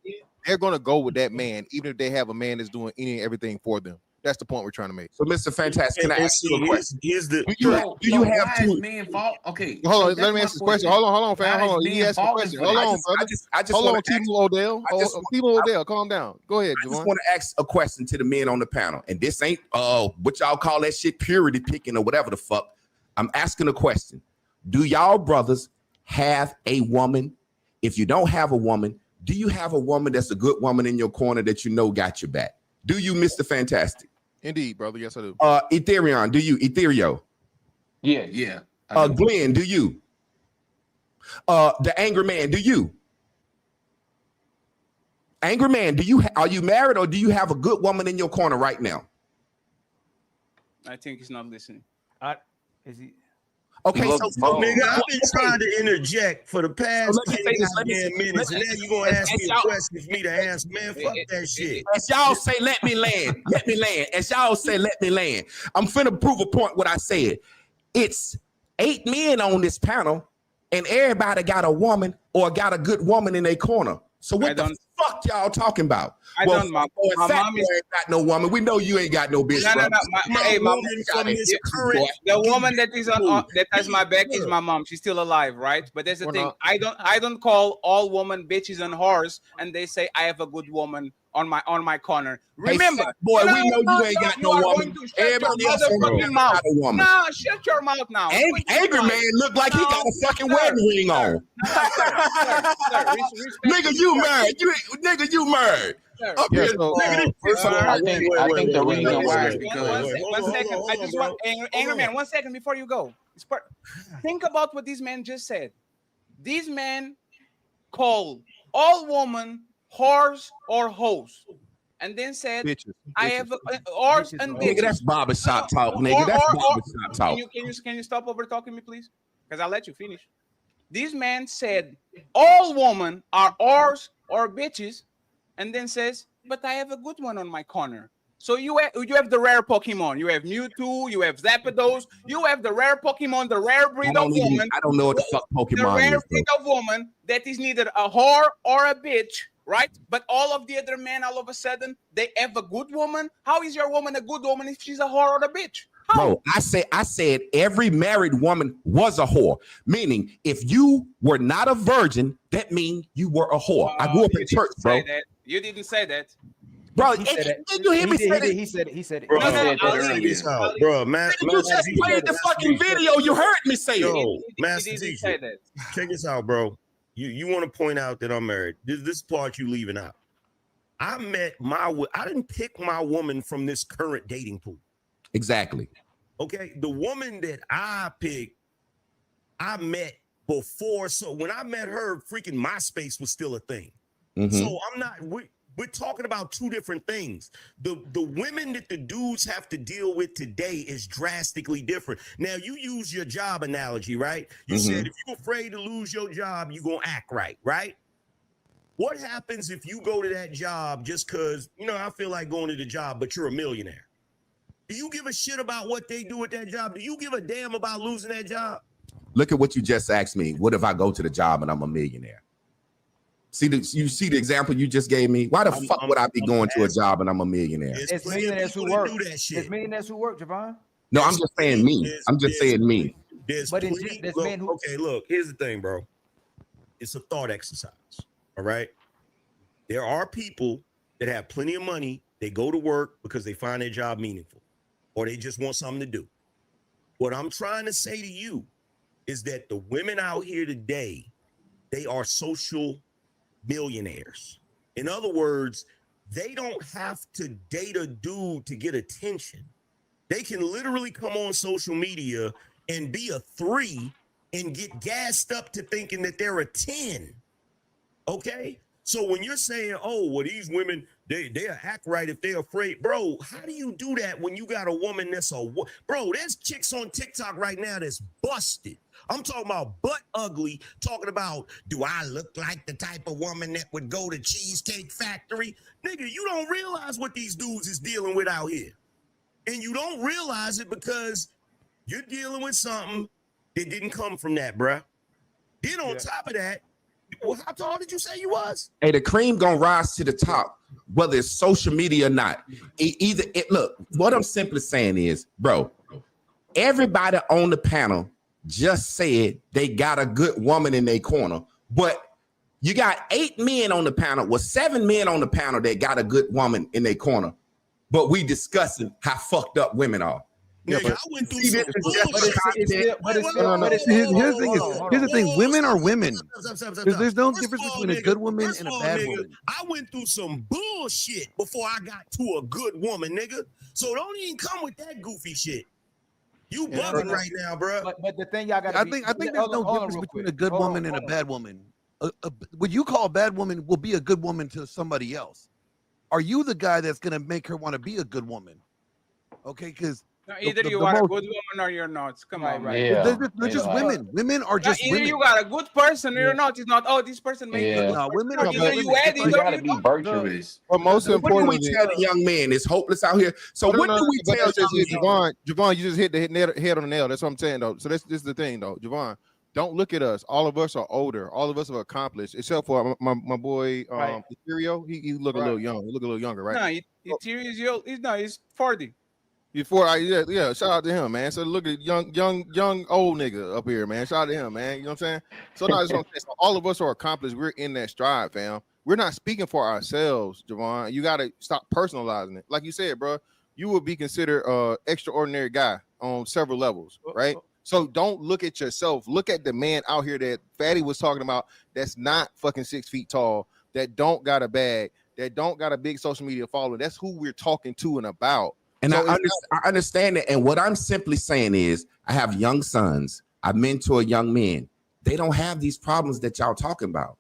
they're gonna go with that man, even if they have a man that's doing any and everything for them. That's the point we're trying to make. So, Mr. Fantastic, can I ask you a question? Here's the Do you have why to? is men fault? Okay, Hold on, that's let me my ask this question. Hold on, fam. Why Hold on. is He men asked the falling question. for Hold that? on, brother. I just Hold wanna on, ask- Timo Odell. Timo Odell, calm down. Go ahead, I just Javon. want to ask a question to the men on the panel, and this ain't what y'all call that shit purity picking or whatever the fuck. I'm asking a question. Do y'all brothers have a woman? If you don't have a woman, do you have a woman that's a good woman in your corner that you know got your back? Do you, Mr. Fantastic? Indeed, brother. Yes, I do. Ethereum, do you? Ethereum. Yeah. Glenn, do you? The Angry Man, do you? Angry Man, are you married or do you have a good woman in your corner right now? I think he's not listening. Is he? Okay, so nigga, I've been trying to interject for the past let me say this, let me say- minutes, and now you gonna ask me a question for me to answer. Man, fuck that shit. As y'all say, let me land. Let me land. As y'all say, let me land. I'm finna prove a point what I said. It's 8 men on this panel, and everybody got a woman or got a good woman in their corner. So what the fuck y'all talking about? My mom is ain't got no woman. We know you ain't got no bitch. No. bro. The woman that is that has my back is my mom. She's still alive, right? But there's the thing. I don't call all women bitches and whores, and they say I have a good woman on my corner. Remember, boy, we know you ain't got no woman. Everybody else mouth. got a woman. Nah, shut your mouth now. Angry Man look like he got a fucking wedding ring on. Nigga, you married. Nigga, you married. I think the reason why is because one second. I just want Angry Man. 1 second before you go. Think about what these men just said. These men call all women whores or hoes, and then said, bitches. "I have whores and bitches." Nigga, that's barbershop talk, nigga. That's barbershop talk. Can you stop over talking me, please? Because I'll let you finish. These men said all women are whores or bitches, and then says, "But I have a good one on my corner." So you have the rare Pokemon. You have Mewtwo. You have Zapdos. You have the rare Pokemon, the rare breed of woman. I don't know what the fuck The Pokemon rare is. breed of woman that is neither a whore or a bitch, right? But all of the other men, all of a sudden, they have a good woman. How is your woman a good woman if she's a whore or a bitch? Bro, I said every married woman was a whore. Meaning, if you were not a virgin, that means you were a whore. I grew up in church, bro. You didn't say that. Bro, He said it. did you hear me say that? He said it. Bro, No, check this out, bro. You just played the fucking video. You heard me say Yo, it. Master Teacher, check this out, bro. You want to point out that I'm married. This part you leaving out. I didn't pick my woman from this current dating pool. Exactly. Okay, the woman that I picked, I met before. So when I met her, freaking MySpace was still a thing. So I'm not. We're talking about two different things. The women that the dudes have to deal with today is drastically different. Now, you use your job analogy, right? You said if you're afraid to lose your job, you're going to act right, right? What happens if you go to that job just because, I feel like going to the job, but you're a millionaire? Do you give a shit about what they do at that job? Do you give a damn about losing that job? Look at what you just asked me. What if I go to the job and I'm a millionaire? You see the example you just gave me? Why the fuck would I be going to a job and I'm a millionaire? It's millionaires who work. It's millionaires who work, Javon. No, I'm just saying me. I'm just saying me. Okay, look, here's the thing, bro. It's a thought exercise, all right? There are people that have plenty of money. They go to work because they find their job meaningful or they just want something to do. What I'm trying to say to you is that the women out here today, they are social millionaires. In other words, they don't have to date a dude to get attention. They can literally come on social media and be a 3 and get gassed up to thinking that they're a 10. Okay? So when you're saying, oh, well, these women, they'll act right if they're afraid, bro, how do you do that when you got a woman that's bro, there's chicks on TikTok right now that's busted. I'm talking about butt ugly, talking about, do I look like the type of woman that would go to Cheesecake Factory? Nigga, you don't realize what these dudes is dealing with out here. And you don't realize it because you're dealing with something that didn't come from that, bruh. Then on top of that, well, how tall did you say you was? Hey, the cream gonna rise to the top, whether it's social media or not. Look, what I'm simply saying is, bro, everybody on the panel just said they got a good woman in their corner, but you got 8 men on the panel, well, 7 men on the panel that got a good woman in their corner, but we discussing how fucked up women are. Yeah, but I went through some here's the thing. Women are women. There's no difference between a good woman and a bad woman. I went through some bullshit before I got to a good woman, nigga. So don't even come with that goofy shit. You bugging right now, bro. But the thing y'all got. I think there's no difference between a good woman and a bad woman. What you call a bad woman will be a good woman to somebody else. Are you the guy that's gonna make her want to be a good woman? Okay, because no, either you are a good woman or you're not. Come on, right? Yeah. They're just women. Women are just either women. you got a good person or you're not. It's not. Oh, this person made good. No, women are either you add, you gotta be virtuous. But most importantly, importantly, what do we tell the young man? It's hopeless out here. So what do we tell Javon, you just hit the head on the nail. That's what I'm saying, though. So this is the thing, though, Javon. Don't look at us. All of us are older. All of us have accomplished, except for my boy Ethereal. He look a little young. He look a little younger, right? No, Ethereal he's 40. Before yeah, shout out to him, man. So look at young old nigga up here, man. Shout out to him, man. You know what I'm saying? So now that's what I'm saying. So all of us are accomplished. We're in that stride, fam. We're not speaking for ourselves, Javon. You got to stop personalizing it. Like you said, bro, you would be considered an extraordinary guy on several levels, right? So don't look at yourself. Look at the man out here that Fatty was talking about that's not fucking 6 feet tall, that don't got a bag, that don't got a big social media following. That's who we're talking to and about. And so I understand that. And what I'm simply saying is I have young sons. I mentor young men. They don't have these problems that y'all talking about.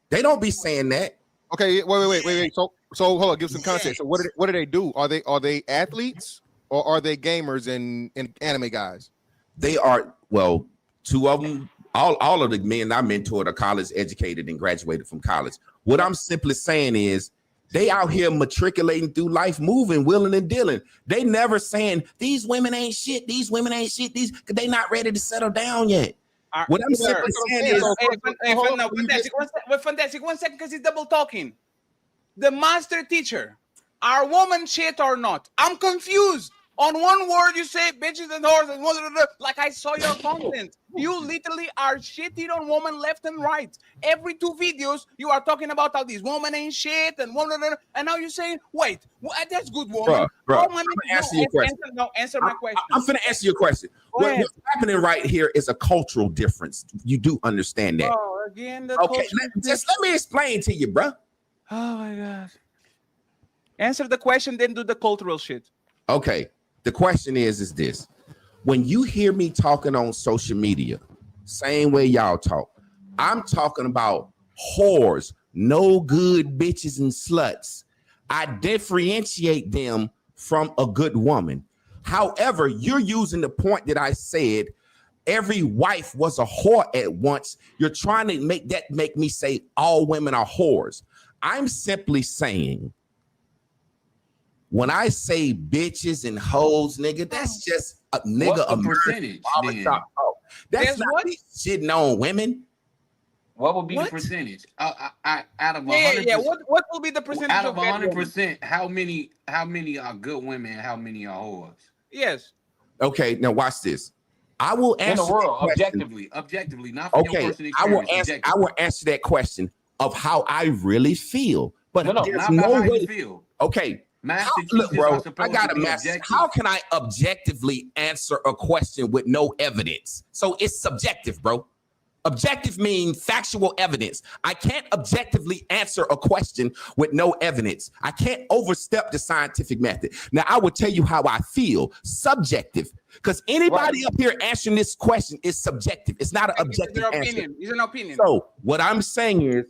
They don't be saying that. Okay, wait. So hold on, give some context. So what do they do? Are they athletes or are they gamers and anime guys? They are, well, 2 of them, all of the men I mentored are college educated and graduated from college. What I'm simply saying is they out here matriculating through life, moving, willing and dealing. They never saying these women ain't shit. These women ain't shit. They not ready to settle down yet. What I'm simply saying is, Fantastic. 1 second, because he's double talking. The master teacher, are women shit or not? I'm confused. On one word, you say bitches and whores and like I saw your content. You literally are shitting on women left and right. Every 2 videos, you are talking about how these women ain't shit and women, and now you're saying, wait, that's good woman. Bro, I'm gonna answer your question. Answer my question. I'm gonna answer your question. What's happening right here is a cultural difference. You do understand that? Oh, again, okay. Let me explain to you, bro. Oh my God. Answer the question, then do the cultural shit. Okay. The question is this: when you hear me talking on social media, same way y'all talk, I'm talking about whores, no good bitches and sluts. I differentiate them from a good woman. However, you're using the point that I said, every wife was a whore at once. You're trying to make me say all women are whores. I'm simply saying, when I say bitches and hoes, nigga, that's just a nigga. What's the percentage? That's not me shitting on women. What would be the percentage? Out of 100%. Yeah. What will be the percentage? Out of 100%, how many are good women and how many are whores? Yes. Okay, now watch this. I will answer in the world objectively, not from your personal experience. I will answer that question of how I really feel. But no, there's not no how way. you feel. Okay. Look, bro, I got a message. How can I objectively answer a question with no evidence? So it's subjective, bro. Objective means factual evidence. I can't objectively answer a question with no evidence. I can't overstep the scientific method. Now, I will tell you how I feel. Subjective. Because anybody up here answering this question is subjective. It's not an objective answer. It's an opinion. So what I'm saying is,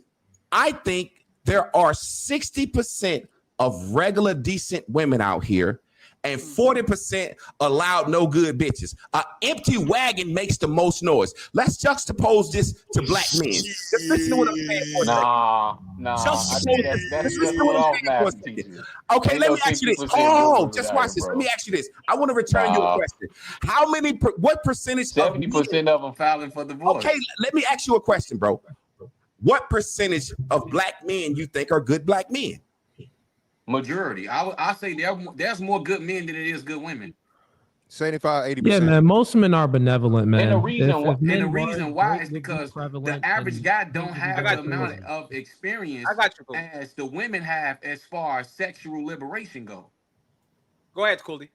I think there are 60% of regular decent women out here, and 40% allowed no good bitches. An empty wagon makes the most noise. Let's juxtapose this to black men. Just listen to what I'm saying for a second. I think that's just a little off, Master Teacher. Okay, let me ask you this. Oh, just watch this. Bro. Let me ask you this. I want to return your question. What percentage? 70% of them filing for divorce. Okay, let me ask you a question, bro. What percentage of black men you think are good black men? Majority. I say there's more good men than it is good women. 75, 80%. Yeah, man. Most men are benevolent, man. And the reason why is because the average guy don't have the amount of experience as the women have as far as sexual liberation go. Go ahead, Cooley.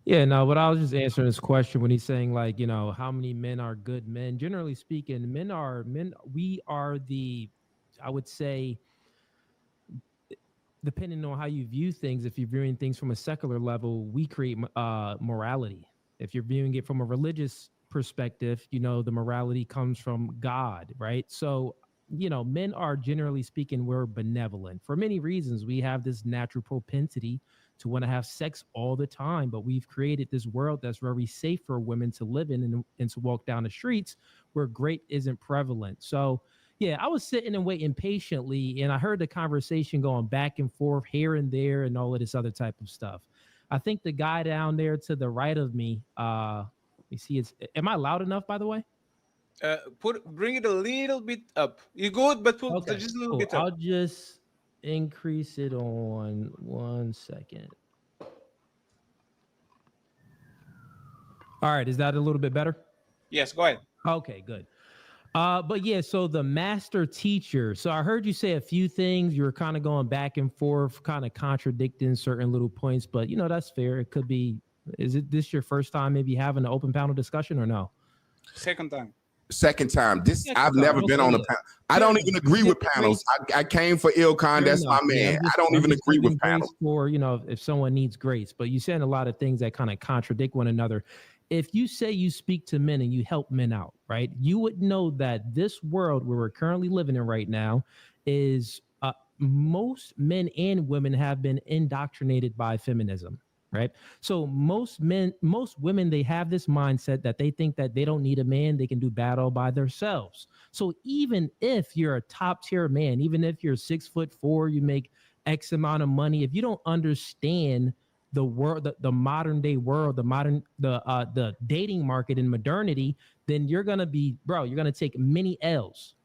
Yeah, no, but I was just answering his question when he's saying, like, you know, how many men are good men? Generally speaking, we are I would say, depending on how you view things, if you're viewing things from a secular level, we create morality. If you're viewing it from a religious perspective, you know, the morality comes from God, right? So, you know, men are, generally speaking, we're benevolent. For many reasons, we have this natural propensity to want to have sex all the time, but we've created this world that's very safe for women to live in and to walk down the streets where great isn't prevalent. So, yeah, I was sitting and waiting patiently, and I heard the conversation going back and forth here and there and all of this other type of stuff. I think the guy down there to the right of me, let me see, am I loud enough, by the way? Bring it a little bit up. You good, but just a little bit up. I'll just increase it on 1 second. All right, is that a little bit better? Yes, go ahead. Okay, good. But yeah, so the master teacher. So I heard you say a few things. You were kind of going back and forth, kind of contradicting certain little points, but you know, that's fair. It could be, is it this your first time maybe having an open panel discussion or no? Second time. I've never been on a panel. I don't even agree with panels. I came for Ilkon. That's my man. I don't even agree with panels. For, you know, if someone needs grace, but you saying a lot of things that kind of contradict one another. If you say you speak to men and you help men out, right, you would know that this world where we're currently living in right now is most men and women have been indoctrinated by feminism, right? So most women, they have this mindset that they think that they don't need a man, they can do battle by themselves. So even if you're a top tier man, even if you're 6'4", you make X amount of money, if you don't understand the world, the modern day world, the dating market and modernity, then you're gonna take many L's.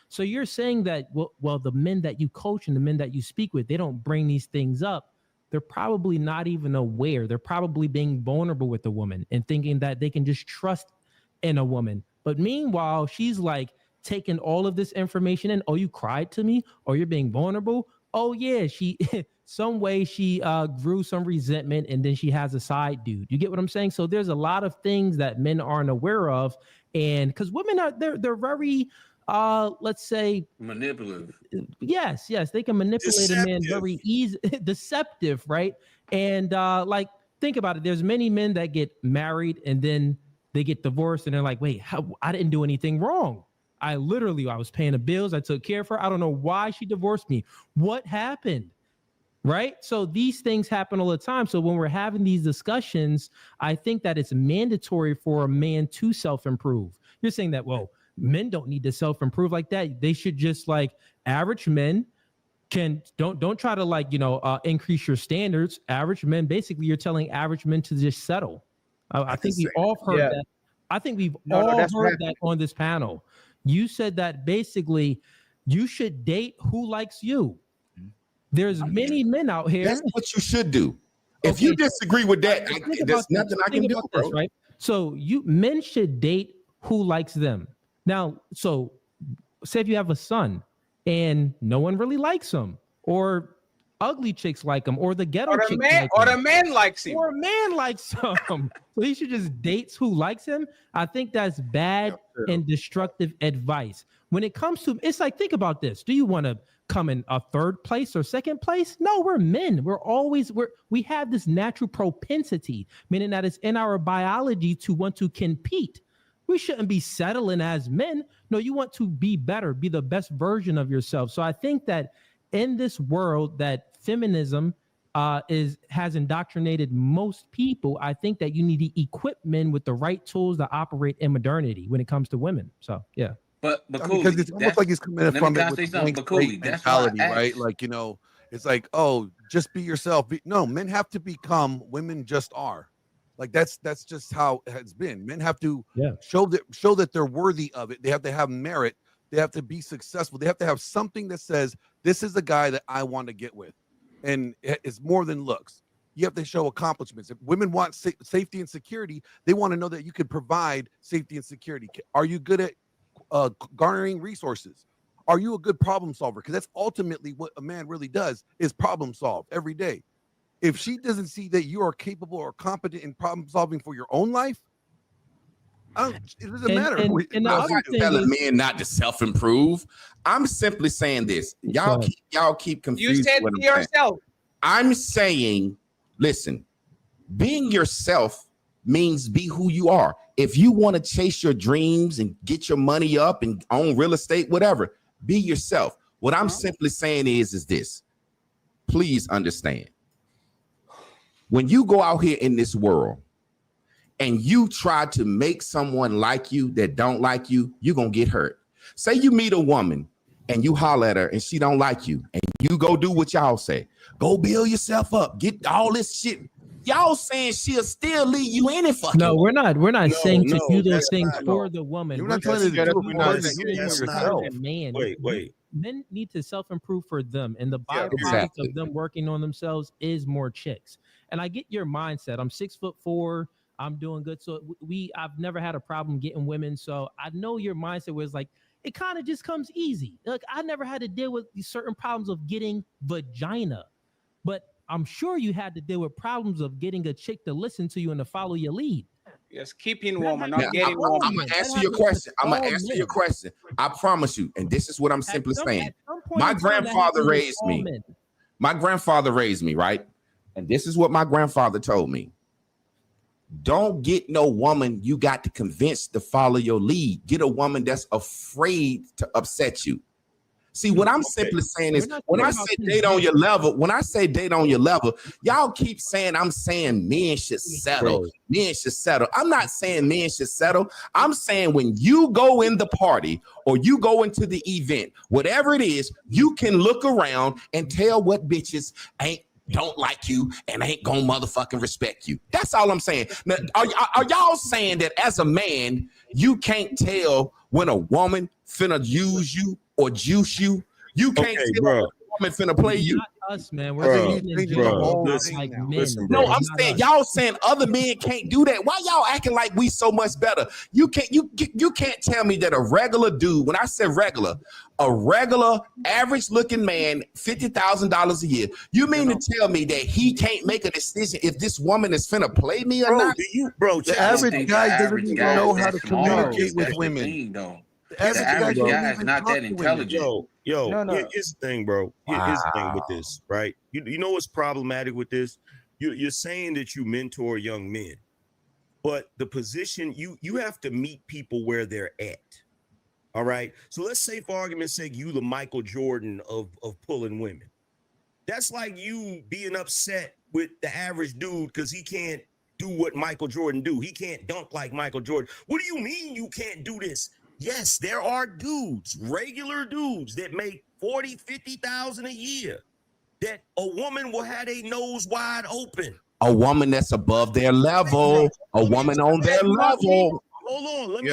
So you're saying that well, the men that you coach and the men that you speak with, they don't bring these things up. They're probably not even aware. They're probably being vulnerable with the woman and thinking that they can just trust in a woman. But meanwhile, she's like taking all of this information in. Oh, you cried to me? Oh, you're being vulnerable? Oh yeah, she some way she grew some resentment and then she has a side dude. You get what I'm saying? So there's a lot of things that men aren't aware of, and because women are they're very let's say manipulative. Yes, they can manipulate a man very easy, deceptive, right? And like think about it. There's many men that get married and then they get divorced and they're like, wait, I didn't do anything wrong. I was paying the bills. I took care of her. I don't know why she divorced me. What happened? Right? So these things happen all the time. So when we're having these discussions, I think that it's mandatory for a man to self-improve. You're saying that, well, men don't need to self-improve like that. They should just like average men don't try to like, increase your standards. Average men, basically you're telling average men to just settle. I think we all heard that. I think we've all heard that on this panel. You said that basically you should date who likes you. There's many men out here. That's what you should do. If you disagree with that, there's nothing I can do, bro. This, right? So men should date who likes them. Now, so say if you have a son and no one really likes him, or ugly chicks like him, or the ghetto or chicks a man likes him, or a man likes him. So he should just date who likes him. I think that's bad and destructive advice. When it comes to, it's like, think about this. Do you want to come in a third place or second place? No, we're men. We have this natural propensity, meaning that it's in our biology to want to compete. We shouldn't be settling as men. No, you want to be better, be the best version of yourself. So I think that in this world that feminism has indoctrinated most people, I think that you need to equip men with the right tools to operate in modernity when it comes to women. So yeah. But because it's almost like he's coming from it with a blank slate mentality, right? Like, you know, it's like, oh, just be yourself. No, men have to become, women just are. Like that's just how it has been. Men have to show that they're worthy of it. They have to have merit. They have to be successful. They have to have something that says, this is the guy that I want to get with. And it's more than looks. You have to show accomplishments. If women want safety and security, they want to know that you can provide safety and security. Are you good at garnering resources? Are you a good problem solver? Because that's ultimately what a man really does, is problem solve every day. If she doesn't see that you are capable or competent in problem solving for your own life, it doesn't matter. I'm not telling men not to self-improve. I'm simply saying this. Y'all keep confusing. You said what be I'm saying. yourself. I'm saying, listen, being yourself means be who you are. If you want to chase your dreams and get your money up and own real estate, whatever, be yourself. What I'm simply saying is this. Please understand. When you go out here in this world and you try to make someone like you that don't like you, you're going to get hurt. Say you meet a woman and you holler at her and she don't like you and you go do what y'all say. Go build yourself up. Get all this shit. Y'all saying she'll still leave you in it fucking. No, we're not saying to do those things for the woman. You're We're not trying to do it. man. Wait. Men need to self-improve for them. And the byproduct exactly. of them working on themselves is more chicks. And I get your mindset. I'm 6'4". I'm doing good. So I've never had a problem getting women. So I know your mindset was like, it kind of just comes easy. Like I never had to deal with these certain problems of getting vagina, but I'm sure you had to deal with problems of getting a chick to listen to you and to follow your lead. Yes, keeping woman, not getting I'm woman. going to answer your question. I promise you. And this is what I'm simply saying. My grandfather raised me. My grandfather raised me, right? And this is what my grandfather told me. Don't get no woman you got to convince to follow your lead. Get a woman that's afraid to upset you. See, what I'm simply saying is when I say date on your level, y'all keep saying I'm saying men should settle. Bro. Men should settle. I'm not saying men should settle. I'm saying when you go in the party or you go into the event, whatever it is, you can look around and tell what bitches don't like you and ain't gonna motherfucking respect you. That's all I'm saying. Now, are y'all saying that as a man, you can't tell when a woman finna use you or juice you? You can't tell when a woman finna play you. Not us, man. We're Listen, no, I'm saying y'all saying other men can't do that. Why y'all acting like we so much better? You can't tell me that a regular dude, when I say regular, a regular average looking man, $50,000 a year. You mean to tell me that he can't make a decision if this woman is finna play me or not? The average guy doesn't even know how to communicate with women. The average guy is not that intelligent. Yo, here's the thing, bro. Here's the thing with this, right? You know what's problematic with this? You're saying that you mentor young men, but the position you have to meet people where they're at. All right. So let's say, for argument's sake, you the Michael Jordan of pulling women. That's like you being upset with the average dude because he can't do what Michael Jordan do. He can't dunk like Michael Jordan. What do you mean you can't do this? Yes, there are dudes, regular dudes that make 40, 50,000 a year that a woman will have a nose wide open. A woman that's above their level, a woman on their level. Hold on, let me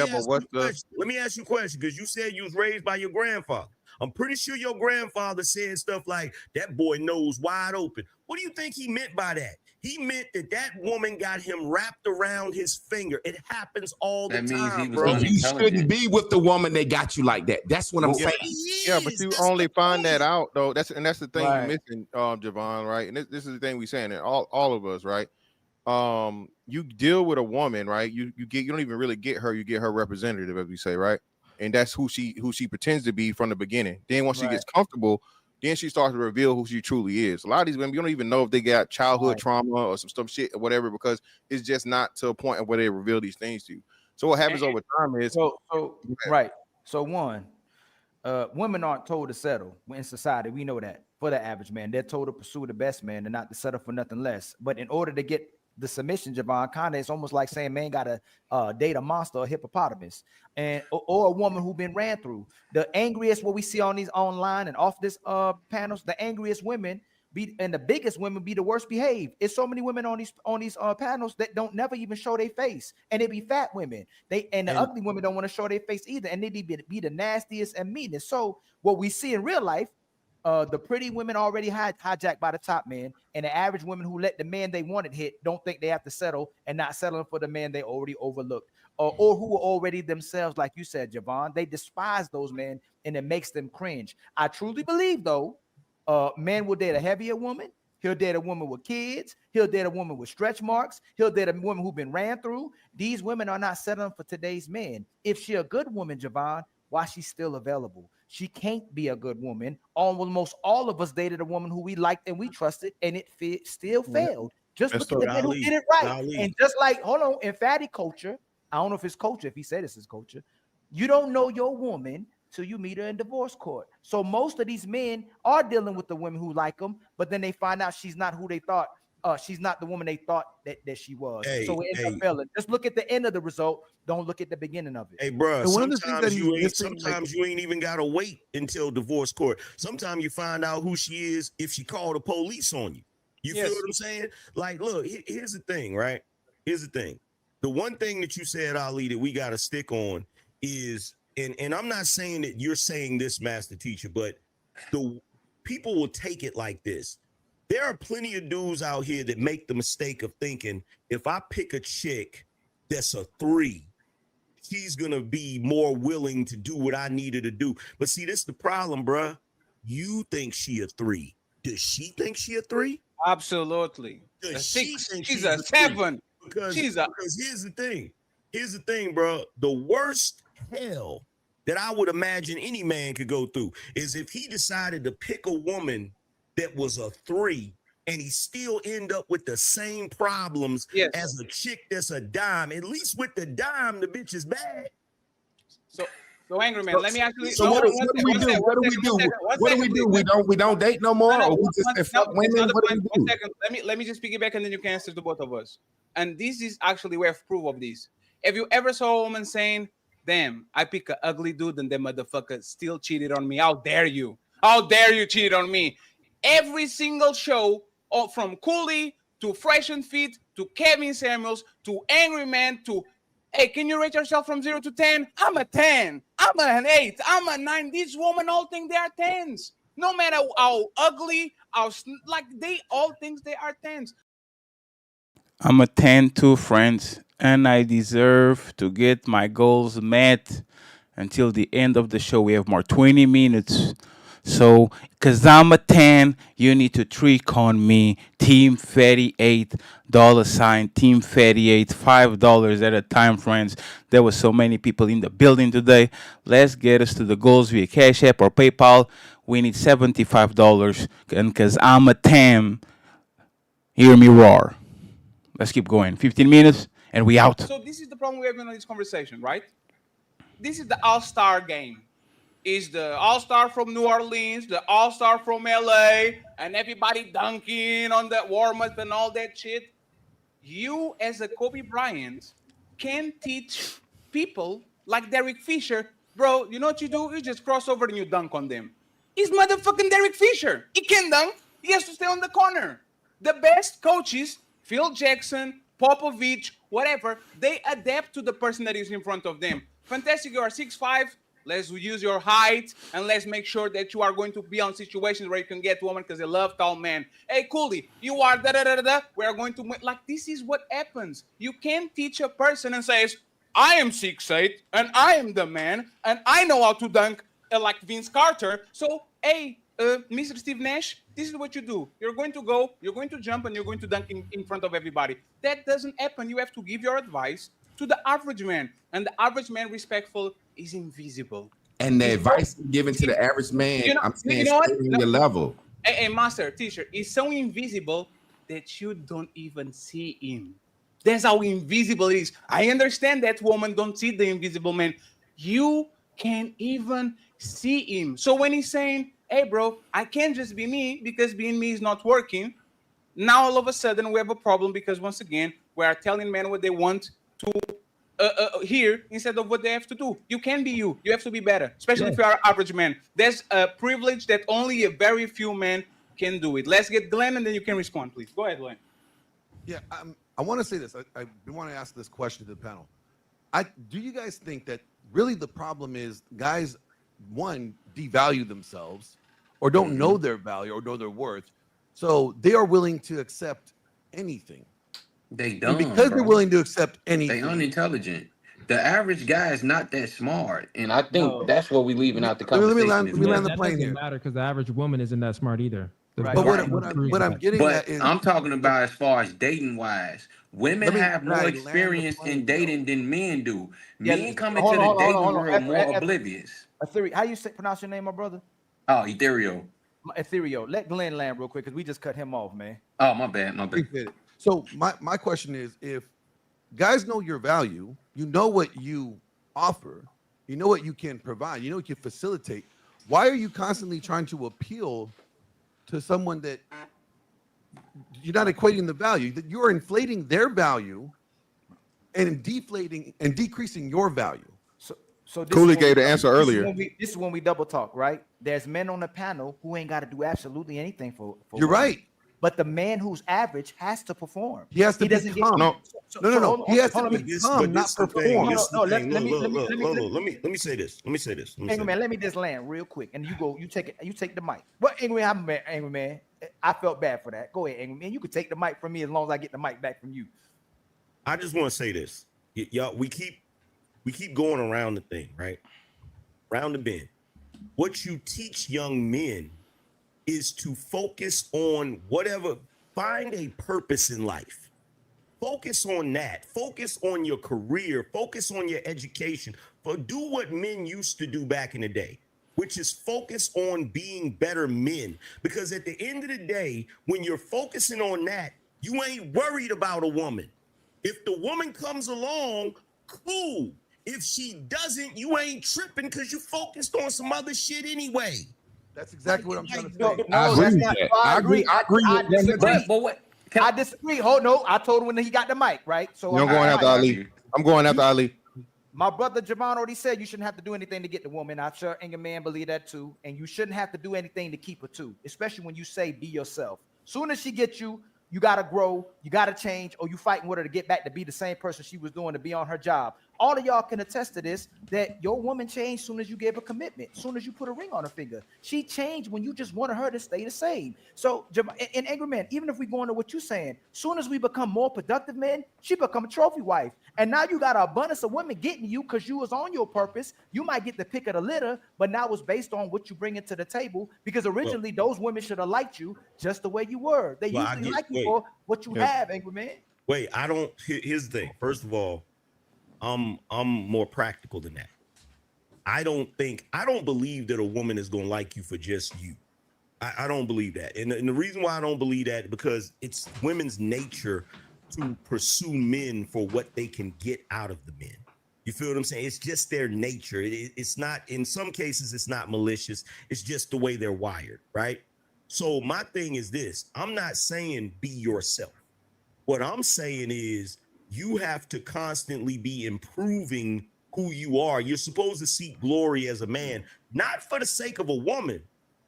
ask you a question because you said you was raised by your grandfather. I'm pretty sure your grandfather said stuff like, that boy nose wide open. What do you think he meant by that? He meant that woman got him wrapped around his finger. It happens all the time, bro. You shouldn't be with the woman that got you like that. That's what I'm saying. Yeah, but you only find that out though. That's the thing you're missing, Javon, right? And this is the thing we saying, and all of us, right? You deal with a woman, right? You don't even really get her. You get her representative, as we say, right? And that's who she pretends to be from the beginning. Then once she gets comfortable, then she starts to reveal who she truly is. A lot of these women, you don't even know if they got childhood trauma or some shit or whatever, because it's just not to a point where they reveal these things to you. So what happens over time is right. So one, women aren't told to settle in society. We know that for the average man, they're told to pursue the best man and not to settle for nothing less. But in order to get the submission, Javon, kind of, it's almost like saying man got to date a monster or a hippopotamus, and or a woman who been ran through. The angriest what we see on these online and off this panels, the angriest women be and the biggest women be the worst behaved. It's so many women on these panels that don't never even show their face, and they be fat women. The ugly women don't want to show their face either, and they be the nastiest and meanest. So what we see in real life, the pretty women already hijacked by the top man, and the average women who let the man they wanted hit don't think they have to settle and not settling for the man they already overlooked, or who are already themselves, like you said, Javon. They despise those men, and it makes them cringe. I truly believe, though, man will date a heavier woman. He'll date a woman with kids. He'll date a woman with stretch marks. He'll date a woman who's been ran through. These women are not settling for today's men. If she a good woman, Javon, why she's still available? She can't be a good woman. Almost all of us dated a woman who we liked and we trusted, and it still failed. Just look at the men who did it right. And just like, hold on, in fatty culture, I don't know if it's culture, if he said this is culture, you don't know your woman till you meet her in divorce court. So most of these men are dealing with the women who like them, but then they find out she's not who they thought. She's not the woman they thought that she was. So it ends up failing. Just look at the end of the result. Don't look at the beginning of it. Hey, bro, sometimes you ain't even got to wait until divorce court. Sometimes you find out who she is if she called the police on you. You feel what I'm saying? Like, look, here's the thing, right? Here's the thing. The one thing that you said, Ali, that we got to stick on is, and I'm not saying that you're saying this, Master Teacher, but the people will take it like this. There are plenty of dudes out here that make the mistake of thinking, if I pick a chick that's a 3, she's going to be more willing to do what I need her to do. But see, this is the problem, bruh. You think she a 3. Does she think she a 3? Absolutely. Does she think she's a 7. Because here's the thing, bro. The worst hell that I would imagine any man could go through is if he decided to pick a woman that was a 3 and he still end up with the same problems as a chick that's a dime. At least with the dime, the bitch is bad. So angry man, let me actually. So what do we do? What do we do? We don't date no more, or we just fuck women? What do we do? 1 second. Let me just piggyback, and then you can answer to both of us. And this is actually we have proof of this. Have you ever saw a woman saying, "Damn, I pick an ugly dude, and that motherfucker still cheated on me. How dare you? How dare you cheat on me?" Every single show, from Cooley to Fresh and Fit to Kevin Samuels to Angry Man to, hey, can you rate yourself from 0 to 10? I'm a 10. I'm an 8. I'm a 9. These women all think they are 10s. No matter how ugly, they all think they are 10s. I'm a 10 too, friends, and I deserve to get my goals met. Until the end of the show, we have more 20 minutes. So, because I'm a 10, you need to trick on me. Team Fatty 8, $, Team Fatty 8, $5 at a time, friends. There were so many people in the building today. Let's get us to the goals via Cash App or PayPal. We need $75. And because I'm a 10, hear me roar. Let's keep going. 15 minutes and we out. So this is the problem we're having in this conversation, right? This is the all-star game. Is the all-star from New Orleans, the all-star from LA, and everybody dunking on that warm-up and all that shit. You, as a Kobe Bryant, can teach people like Derek Fisher, bro, you know what you do? You just cross over and you dunk on them. He's motherfucking Derek Fisher. He can dunk. He has to stay on the corner. The best coaches, Phil Jackson, Popovich, whatever, they adapt to the person that is in front of them. Fantastic, you are 6'5". Let's use your height, and let's make sure that you are going to be on situations where you can get women because they love tall men. Hey, Cooley, you are da-da-da-da-da. We are going to, like, this is what happens. You can't teach a person and say, I am 6'8", and I am the man, and I know how to dunk like Vince Carter. So, hey, Mr. Steve Nash, this is what you do. You're going to go, you're going to jump, and you're going to dunk in front of everybody. That doesn't happen. You have to give your advice to the average man, and the average man, respectful, is invisible. And the advice given to the average man, I'm saying, your level. Hey, master, teacher, is so invisible that you don't even see him. That's how invisible it is. I understand that women don't see the invisible man. You can't even see him. So when he's saying, hey, bro, I can't just be me because being me is not working, now all of a sudden we have a problem because once again, we are telling men what they want to hear instead of what they have to do. You can be you. You have to be better, especially if you are an average man. There's a privilege that only a very few men can do it. Let's get Glenn and then you can respond, please. Go ahead, Glenn. Yeah, I want to say this. I want to ask this question to the panel. Do you guys think that really the problem is guys, one, devalue themselves or don't know their value or know their worth, so they are willing to accept anything? They don't. And because they're willing to accept anything. They unintelligent. The average guy is not that smart, and I think that's what we leaving out the conversation. Let me land the plane here. Matter because the average woman isn't that smart either. Right. But what I'm getting at is I'm talking about as far as dating wise. Women have more experience in dating than men do. Men come into the dating world more oblivious. Ethereal, how you pronounce your name, my brother? Oh, Ethereal. Ethereal. Let Glenn land real quick because we just cut him off, man. Oh, my bad. So my question is, if guys know your value, you know what you offer, you know what you can provide, you know what you facilitate, why are you constantly trying to appeal to someone that you're not equating the value, that you're inflating their value and deflating and decreasing your value? So Cooley gave the answer earlier. This is when we double talk, right? There's men on the panel who ain't got to do absolutely anything for You're women. right. But the man who's average has to perform. He has to become. No. He has to become, not perform. Let me say this. Angry man, let me just land real quick, and you take the mic. Well, Angry man, I felt bad for that. Go ahead, Angry man. You could take the mic from me as long as I get the mic back from you. I just want to say this, y'all. We keep going around the thing, right? Round the bend. What you teach young men is to focus on whatever, find a purpose in life. Focus on that. Focus on your career. Focus on your education. But do what men used to do back in the day, which is focus on being better men. Because at the end of the day, when you're focusing on that, you ain't worried about a woman. If the woman comes along, cool. If she doesn't, you ain't tripping because you focused on some other shit anyway. That's exactly what I'm trying to say. I agree. I disagree. Hold no, I told him when he got the mic, right? So I'm going after Ali. I'm going after Ali. My brother Javon already said you shouldn't have to do anything to get the woman. I'm sure Angry Man believe that too. And you shouldn't have to do anything to keep her too, especially when you say be yourself. Soon as she gets you, you gotta grow, you gotta change, or you fighting with her to get back to be the same person she was doing to be on her job. All of y'all can attest to this, that your woman changed soon as you gave her commitment, soon as you put a ring on her finger. She changed when you just wanted her to stay the same. So, in Angry Man, even if we go into what you're saying, soon as we become more productive men, she become a trophy wife. And now you got an abundance of women getting you because you was on your purpose. You might get the pick of the litter, but now it's based on what you bring into the table, because originally those women should have liked you just the way you were. They usually like you for what you have, Angry Man. Wait, here's the thing. First of all, I'm more practical than that. I don't believe that a woman is going to like you for just you. I don't believe that. And the reason why I don't believe that, because it's women's nature to pursue men for what they can get out of the men. You feel what I'm saying? It's just their nature. It's not, in some cases, it's not malicious. It's just the way they're wired, right? So my thing is this. I'm not saying be yourself. What I'm saying is, you have to constantly be improving who you are. You're supposed to seek glory as a man, not for the sake of a woman,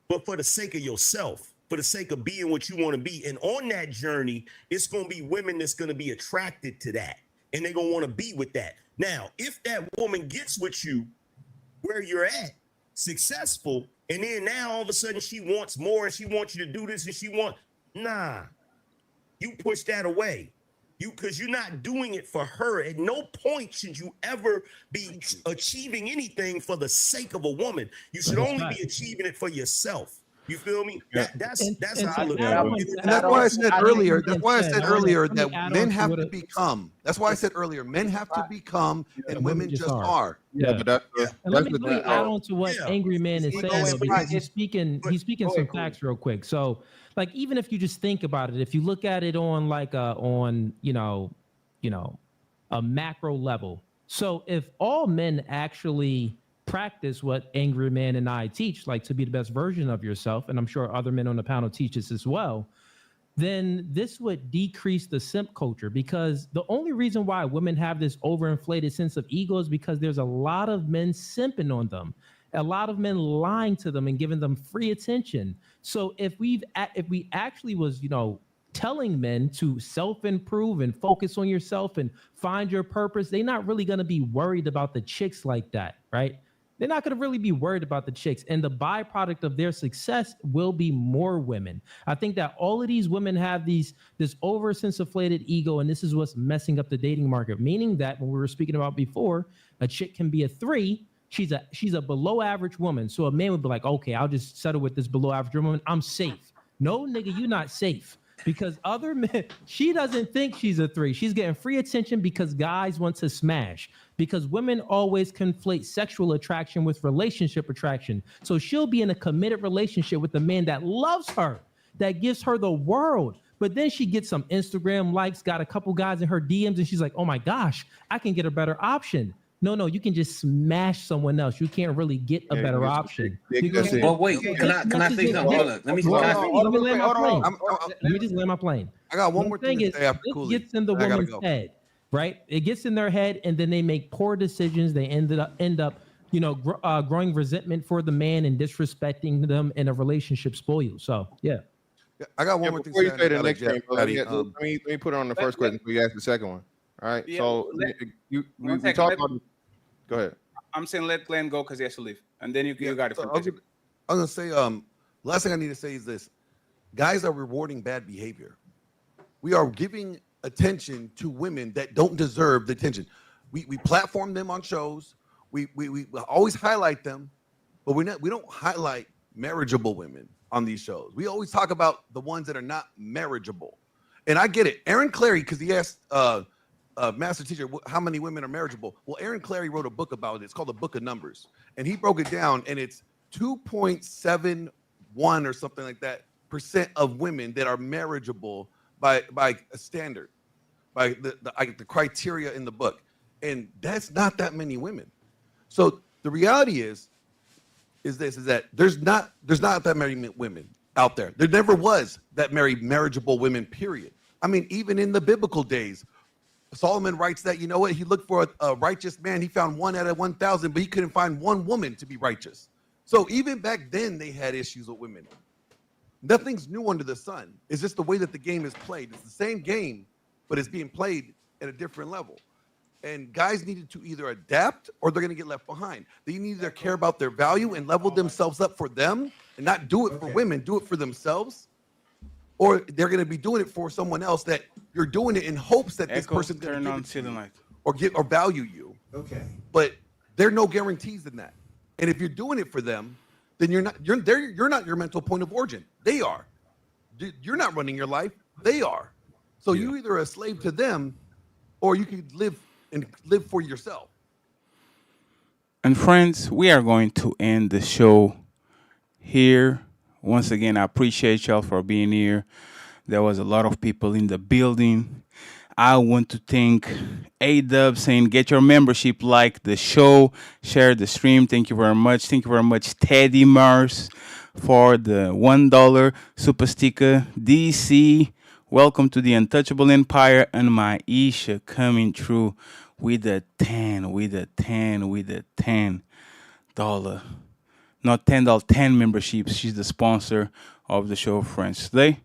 but for the sake of yourself, for the sake of being what you want to be. And on that journey, it's going to be women that's going to be attracted to that, and they're going to want to be with that. Now, if that woman gets with you where you're at, successful, and then now all of a sudden she wants more and she wants you to do this and you push that away. Because you're not doing it for her. At no point should you ever be achieving anything for the sake of a woman. You should only be achieving it for yourself. You feel me? That's how I look at it. And that's why I said earlier. That's why I said earlier that men have to become. That's why I said earlier, men have to become, and women just are. Yeah, but let me add on to what Angry Man is saying, because he's speaking some facts real quick. So, like, even if you just think about it, if you look at it on like on a macro level. So if all men actually practice what Angry Man and I teach, like to be the best version of yourself, and I'm sure other men on the panel teach this as well, then this would decrease the simp culture, because the only reason why women have this overinflated sense of ego is because there's a lot of men simping on them, a lot of men lying to them and giving them free attention. So if we actually was, telling men to self-improve and focus on yourself and find your purpose, they're not really going to be worried about the chicks like that, right? They're not going to really be worried about the chicks. And the byproduct of their success will be more women. I think that all of these women have this over-inflated ego, and this is what's messing up the dating market. Meaning that when we were speaking about before, a chick can be a 3. She's a below average woman. So a man would be like, okay, I'll just settle with this below average woman. I'm safe. No, nigga, you're not safe. Because other men, she doesn't think she's a 3. She's getting free attention because guys want to smash. Because women always conflate sexual attraction with relationship attraction. So she'll be in a committed relationship with a man that loves her, that gives her the world. But then she gets some Instagram likes, got a couple guys in her DMs, and she's like, oh my gosh, I can get a better option. No, you can just smash someone else. You can't really get a better option. But wait, can I say something? Hold on. Let me land my plane. Let me just land my plane. I got one more thing to say after It gets in the woman's head, right? It gets in their head, and then they make poor decisions. They end up, growing resentment for the man and disrespecting them, and a relationship spoil. So, yeah. I got one more thing. Before you say the next thing, let me put it on the first question before you ask the second one. All right. Yeah, so we talk about. Go ahead. I'm saying let Glenn go because he has to leave, and then you got it. So I was gonna say, last thing I need to say is this: guys are rewarding bad behavior. We are giving attention to women that don't deserve the attention. We platform them on shows. We always highlight them, but we don't highlight marriageable women on these shows. We always talk about the ones that are not marriageable. And I get it. Aaron Clary, because he asked Master Teacher, how many women are marriageable? Well, Aaron Clary wrote a book about it. It's called The Book of Numbers. And he broke it down, and it's 2.71 or something like that % of women that are marriageable by a standard, by the criteria in the book. And that's not that many women. So the reality is that there's not that many women out there. There never was that many marriageable women, period. I mean, even in the biblical days, Solomon writes that, he looked for a righteous man. He found 1 out of 1,000, but he couldn't find one woman to be righteous. So even back then, they had issues with women. Nothing's new under the sun. It's just the way that the game is played. It's the same game, but it's being played at a different level. And guys needed to either adapt or they're going to get left behind. They need to care about their value and level themselves up for them and not do it for women, do it for themselves. Or they're going to be doing it for someone else that you're doing it in hopes that this person's going to give it to you or value you. Okay. But there are no guarantees in that. And if you're doing it for them, then you're not your mental point of origin. They are. You're not running your life. They are. So you're either a slave to them or you can live for yourself. And friends, we are going to end the show here. Once again, I appreciate y'all for being here. There was a lot of people in the building. I want to thank A-Dub saying, get your membership, like the show, share the stream. Thank you very much. Thank you very much, Teddy Mars, for the $1 super sticker. DC, welcome to the Untouchable Empire. And my Isha coming through with a $10. Not $10, 10 memberships. She's the sponsor of the show, friends. Today,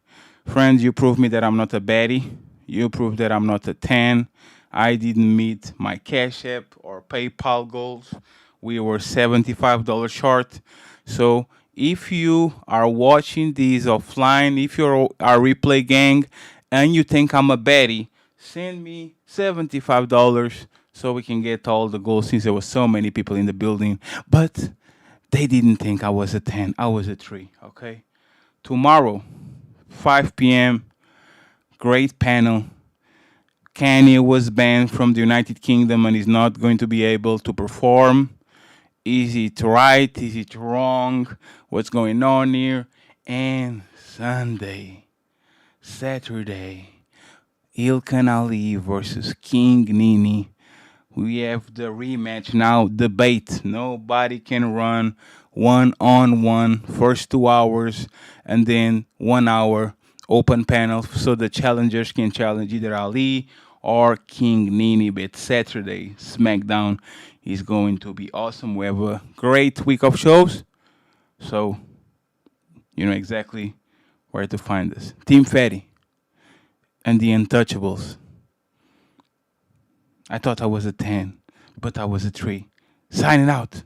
friends, you proved me that I'm not a baddie. You proved that I'm not a 10. I didn't meet my Cash App or PayPal goals. We were $75 short. So if you are watching these offline, if you're our replay gang and you think I'm a baddie, send me $75 so we can get all the goals, since there were so many people in the building. But they didn't think I was a 10. I was a 3, okay? Tomorrow, 5 p.m., great panel. Kanye was banned from the United Kingdom and is not going to be able to perform. Is it right? Is it wrong? What's going on here? And Saturday, Ilkan Ali versus King Nini. We have the rematch now. Debate. Nobody can run 1-on-1 first 2 hours and then 1 hour open panel so the challengers can challenge either Ali or King Nini. But Saturday, SmackDown is going to be awesome. We have a great week of shows. So you know exactly where to find us. Team Fatty and the Untouchables. I thought I was a 10, but I was a 3. Signing out.